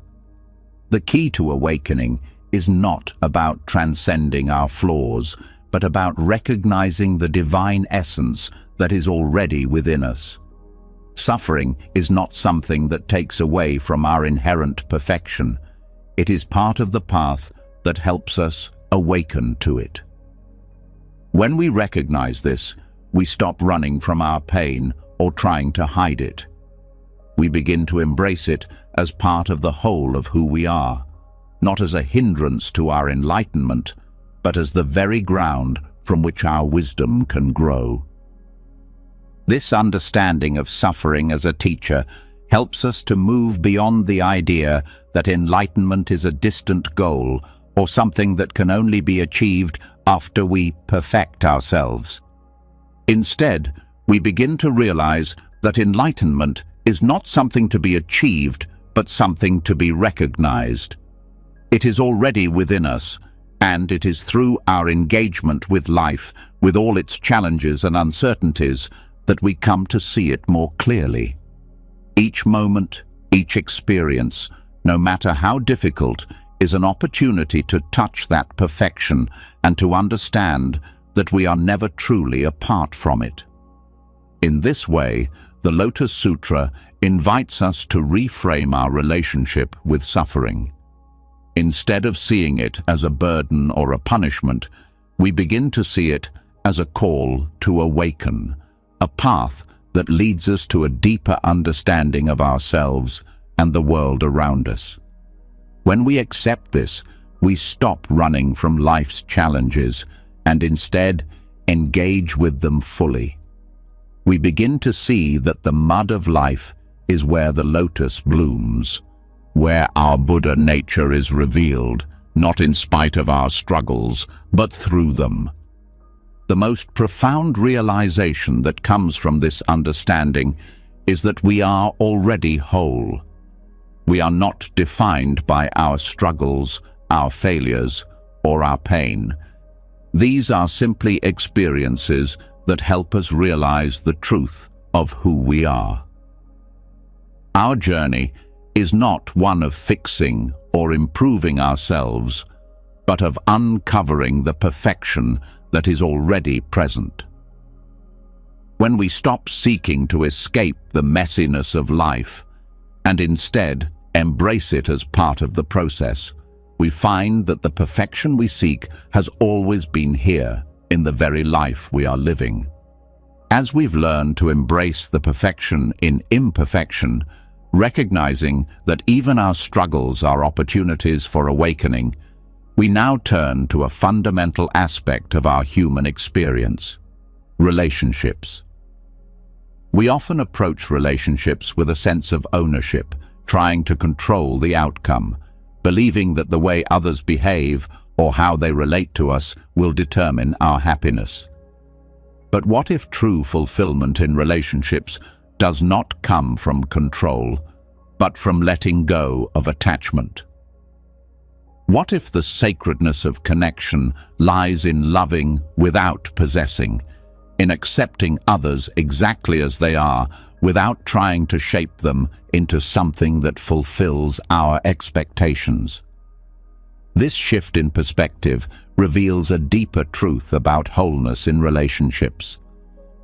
[SPEAKER 1] The key to awakening is not about transcending our flaws, but about recognizing the divine essence that is already within us. Suffering is not something that takes away from our inherent perfection. It is part of the path that helps us awaken to it. When we recognize this, we stop running from our pain or trying to hide it. We begin to embrace it as part of the whole of who we are, not as a hindrance to our enlightenment, but as the very ground from which our wisdom can grow. This understanding of suffering as a teacher helps us to move beyond the idea that enlightenment is a distant goal or something that can only be achieved after we perfect ourselves. Instead, we begin to realize that enlightenment is not something to be achieved, but something to be recognized. It is already within us, and it is through our engagement with life, with all its challenges and uncertainties, that we come to see it more clearly. Each moment, each experience, no matter how difficult, is an opportunity to touch that perfection and to understand that we are never truly apart from it. In this way, the Lotus Sutra invites us to reframe our relationship with suffering. Instead of seeing it as a burden or a punishment, we begin to see it as a call to awaken, a path that leads us to a deeper understanding of ourselves and the world around us. When we accept this, we stop running from life's challenges and instead engage with them fully. We begin to see that the mud of life is where the lotus blooms, where our Buddha nature is revealed, not in spite of our struggles, but through them. The most profound realization that comes from this understanding is that we are already whole. We are not defined by our struggles, our failures, or our pain. These are simply experiences that help us realize the truth of who we are. Our journey is not one of fixing or improving ourselves, but of uncovering the perfection that is already present. When we stop seeking to escape the messiness of life and instead embrace it as part of the process, we find that the perfection we seek has always been here in the very life we are living. As we've learned to embrace the perfection in imperfection, recognizing that even our struggles are opportunities for awakening, we now turn to a fundamental aspect of our human experience: relationships. We often approach relationships with a sense of ownership, trying to control the outcome, believing that the way others behave or how they relate to us will determine our happiness. But what if true fulfillment in relationships does not come from control, but from letting go of attachment? What if the sacredness of connection lies in loving without possessing, in accepting others exactly as they are, without trying to shape them into something that fulfills our expectations? This shift in perspective reveals a deeper truth about wholeness in relationships.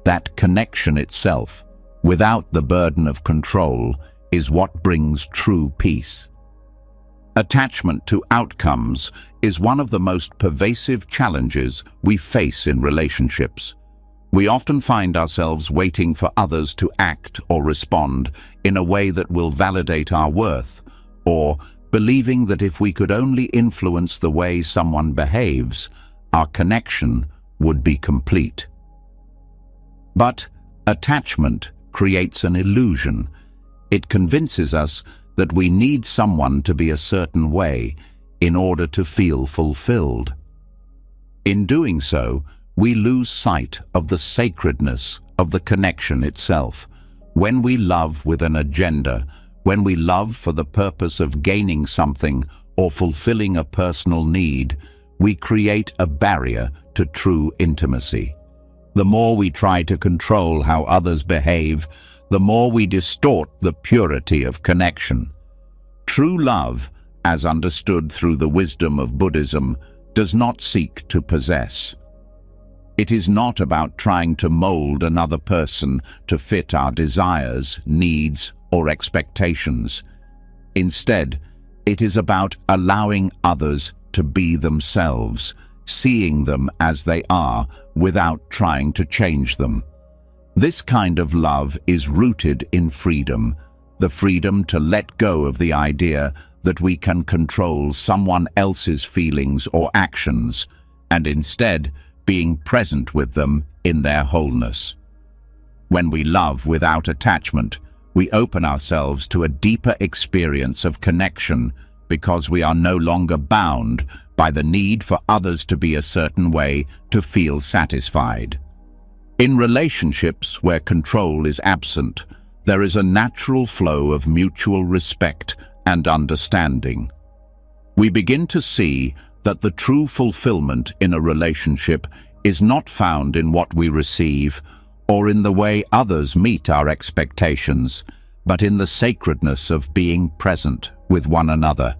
[SPEAKER 1] That connection itself, without the burden of control, is what brings true peace. Attachment to outcomes is one of the most pervasive challenges we face in relationships. We often find ourselves waiting for others to act or respond in a way that will validate our worth, or believing that if we could only influence the way someone behaves, our connection would be complete. But attachment creates an illusion. It convinces us that we need someone to be a certain way in order to feel fulfilled. In doing so, we lose sight of the sacredness of the connection itself. When we love with an agenda, when we love for the purpose of gaining something or fulfilling a personal need, we create a barrier to true intimacy. The more we try to control how others behave, the more we distort the purity of connection. True love, as understood through the wisdom of Buddhism, does not seek to possess. It is not about trying to mold another person to fit our desires, needs, or expectations. Instead, it is about allowing others to be themselves, seeing them as they are without trying to change them. This kind of love is rooted in freedom, the freedom to let go of the idea that we can control someone else's feelings or actions, and instead being present with them in their wholeness. When we love without attachment, we open ourselves to a deeper experience of connection because we are no longer bound by the need for others to be a certain way to feel satisfied. In relationships where control is absent, there is a natural flow of mutual respect and understanding. We begin to see that the true fulfillment in a relationship is not found in what we receive or in the way others meet our expectations, but in the sacredness of being present with one another.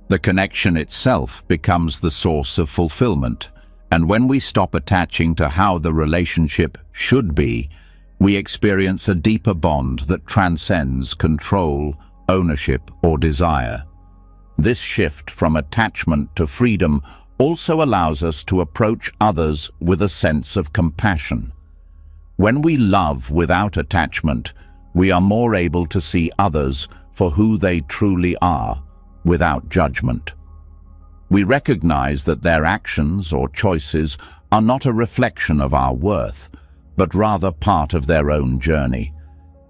[SPEAKER 1] The connection itself becomes the source of fulfillment, and when we stop attaching to how the relationship should be, we experience a deeper bond that transcends control, ownership, or desire. This shift from attachment to freedom also allows us to approach others with a sense of compassion. When we love without attachment, we are more able to see others for who they truly are, without judgment. We recognize that their actions or choices are not a reflection of our worth, but rather part of their own journey.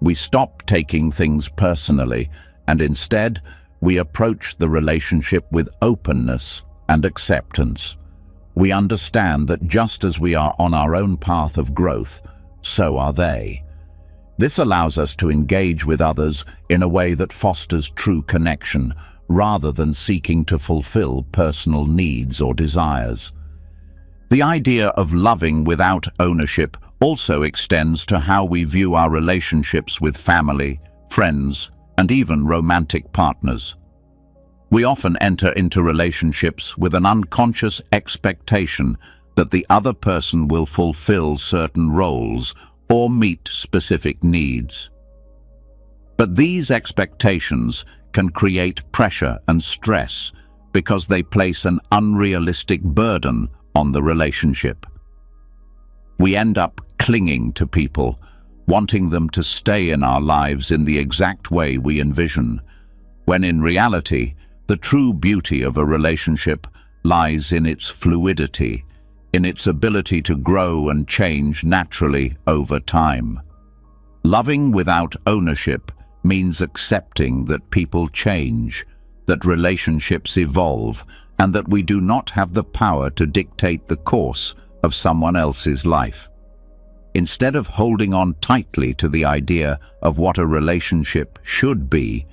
[SPEAKER 1] We stop taking things personally, and instead, we approach the relationship with openness and acceptance. We understand that just as we are on our own path of growth, so are they. This allows us to engage with others in a way that fosters true connection, rather than seeking to fulfill personal needs or desires. The idea of loving without ownership also extends to how we view our relationships with family, friends, and even romantic partners. We often enter into relationships with an unconscious expectation that the other person will fulfill certain roles or meet specific needs. But these expectations can create pressure and stress because they place an unrealistic burden on the relationship. We end up clinging to people, wanting them to stay in our lives in the exact way we envision, when in reality, the true beauty of a relationship lies in its fluidity, in its ability to grow and change naturally over time. Loving without ownership means accepting that people change, that relationships evolve, and that we do not have the power to dictate the course of someone else's life. Instead of holding on tightly to the idea of what a relationship should be,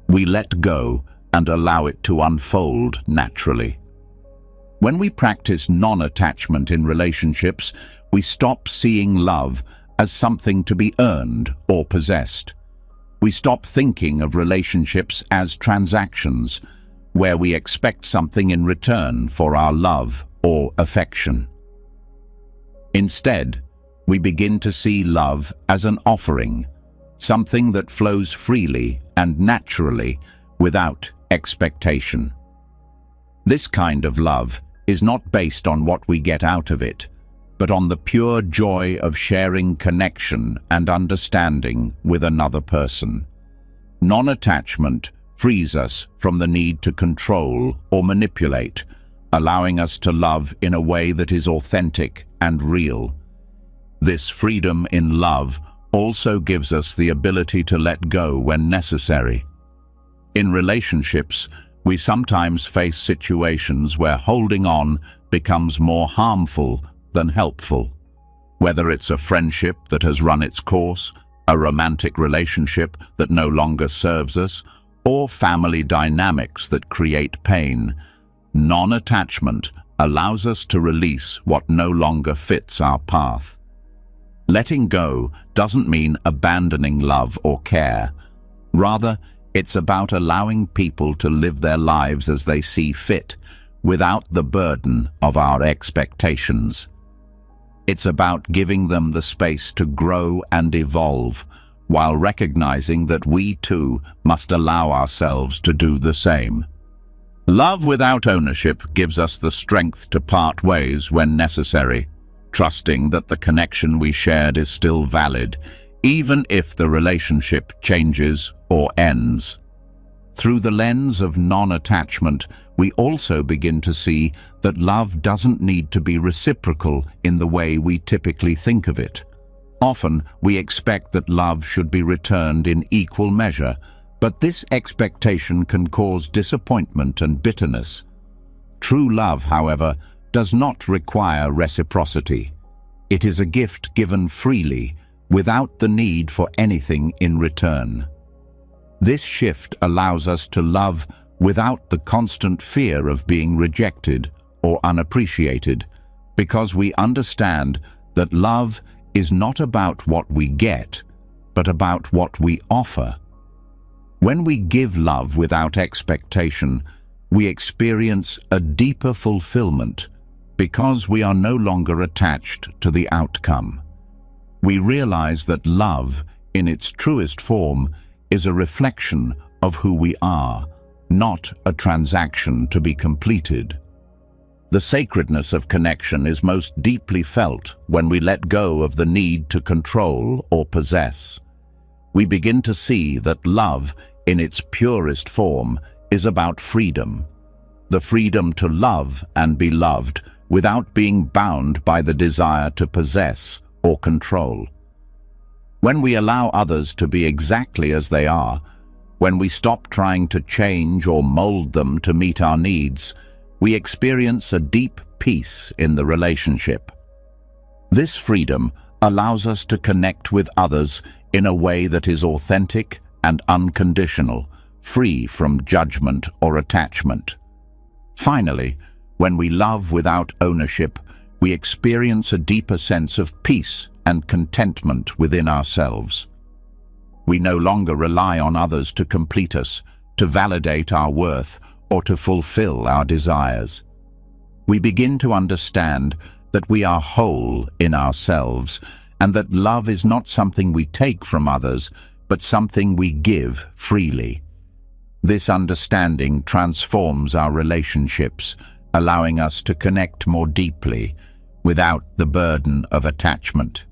[SPEAKER 1] we let go and allow it to unfold naturally. When we practice non-attachment in relationships, we stop seeing love as something to be earned or possessed. We stop thinking of relationships as transactions, where we expect something in return for our love or affection. Instead, we begin to see love as an offering, something that flows freely and naturally without expectation. This kind of love is not based on what we get out of it, but on the pure joy of sharing connection and understanding with another person. Non-attachment frees us from the need to control or manipulate, allowing us to love in a way that is authentic and real. This freedom in love also gives us the ability to let go when necessary. In relationships, we sometimes face situations where holding on becomes more harmful than helpful. Whether it's a friendship that has run its course, a romantic relationship that no longer serves us, or family dynamics that create pain, non-attachment allows us to release what no longer fits our path. Letting go doesn't mean abandoning love or care. Rather, it's about allowing people to live their lives as they see fit, without the burden of our expectations. It's about giving them the space to grow and evolve, while recognizing that we too must allow ourselves to do the same. Love without ownership gives us the strength to part ways when necessary, trusting that the connection we shared is still valid, even if the relationship changes or ends. Through the lens of non-attachment, we also begin to see that love doesn't need to be reciprocal in the way we typically think of it. Often, we expect that love should be returned in equal measure, but this expectation can cause disappointment and bitterness. True love, however, does not require reciprocity. It is a gift given freely, without the need for anything in return. This shift allows us to love without the constant fear of being rejected or unappreciated, because we understand that love is not about what we get, but about what we offer. When we give love without expectation, we experience a deeper fulfillment because we are no longer attached to the outcome. We realize that love, in its truest form, is a reflection of who we are, not a transaction to be completed. The sacredness of connection is most deeply felt when we let go of the need to control or possess. We begin to see that love, in its purest form, is about freedom. The freedom to love and be loved without being bound by the desire to possess or control. When we allow others to be exactly as they are, when we stop trying to change or mold them to meet our needs, we experience a deep peace in the relationship. This freedom allows us to connect with others in a way that is authentic and unconditional, free from judgment or attachment. Finally, when we love without ownership, we experience a deeper sense of peace and contentment within ourselves. We no longer rely on others to complete us, to validate our worth, or to fulfill our desires. We begin to understand that we are whole in ourselves, and that love is not something we take from others, but something we give freely. This understanding transforms our relationships, allowing us to connect more deeply, without the burden of attachment.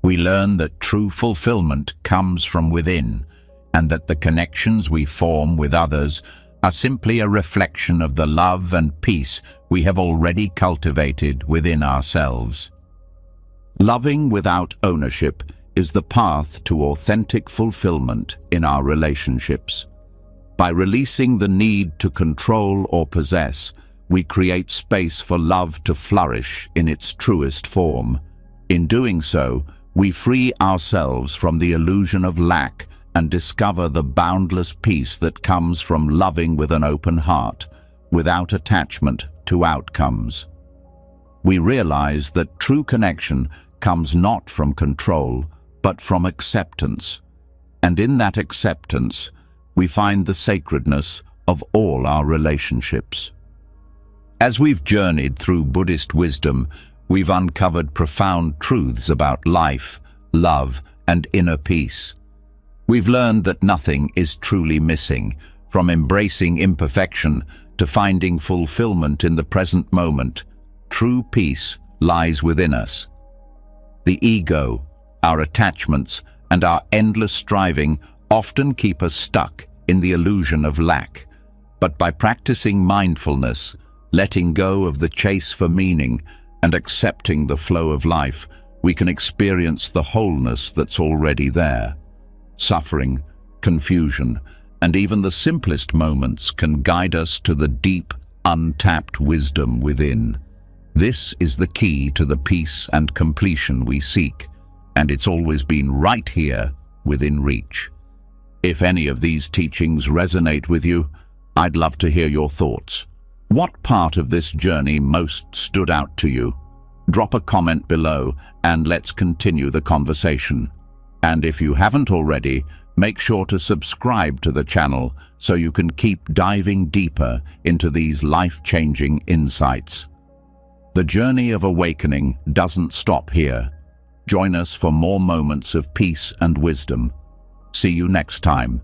[SPEAKER 1] We learn that true fulfillment comes from within, and that the connections we form with others are simply a reflection of the love and peace we have already cultivated within ourselves. Loving without ownership is the path to authentic fulfillment in our relationships. By releasing the need to control or possess, we create space for love to flourish in its truest form. In doing so, we free ourselves from the illusion of lack and discover the boundless peace that comes from loving with an open heart, without attachment to outcomes. We realize that true connection comes not from control, but from acceptance. And in that acceptance, we find the sacredness of all our relationships. As we've journeyed through Buddhist wisdom, we've uncovered profound truths about life, love, and inner peace. We've learned that nothing is truly missing, from embracing imperfection to finding fulfillment in the present moment. True peace lies within us. The ego, our attachments, and our endless striving often keep us stuck in the illusion of lack. But by practicing mindfulness, letting go of the chase for meaning, and accepting the flow of life, we can experience the wholeness that's already there. Suffering, confusion, and even the simplest moments can guide us to the deep, untapped wisdom within. This is the key to the peace and completion we seek, and it's always been right here, within reach. If any of these teachings resonate with you, I'd love to hear your thoughts. What part of this journey most stood out to you? Drop a comment below, and let's continue the conversation. And if you haven't already, make sure to subscribe to the channel so you can keep diving deeper into these life-changing insights. The journey of awakening doesn't stop here. Join us for more moments of peace and wisdom. See you next time.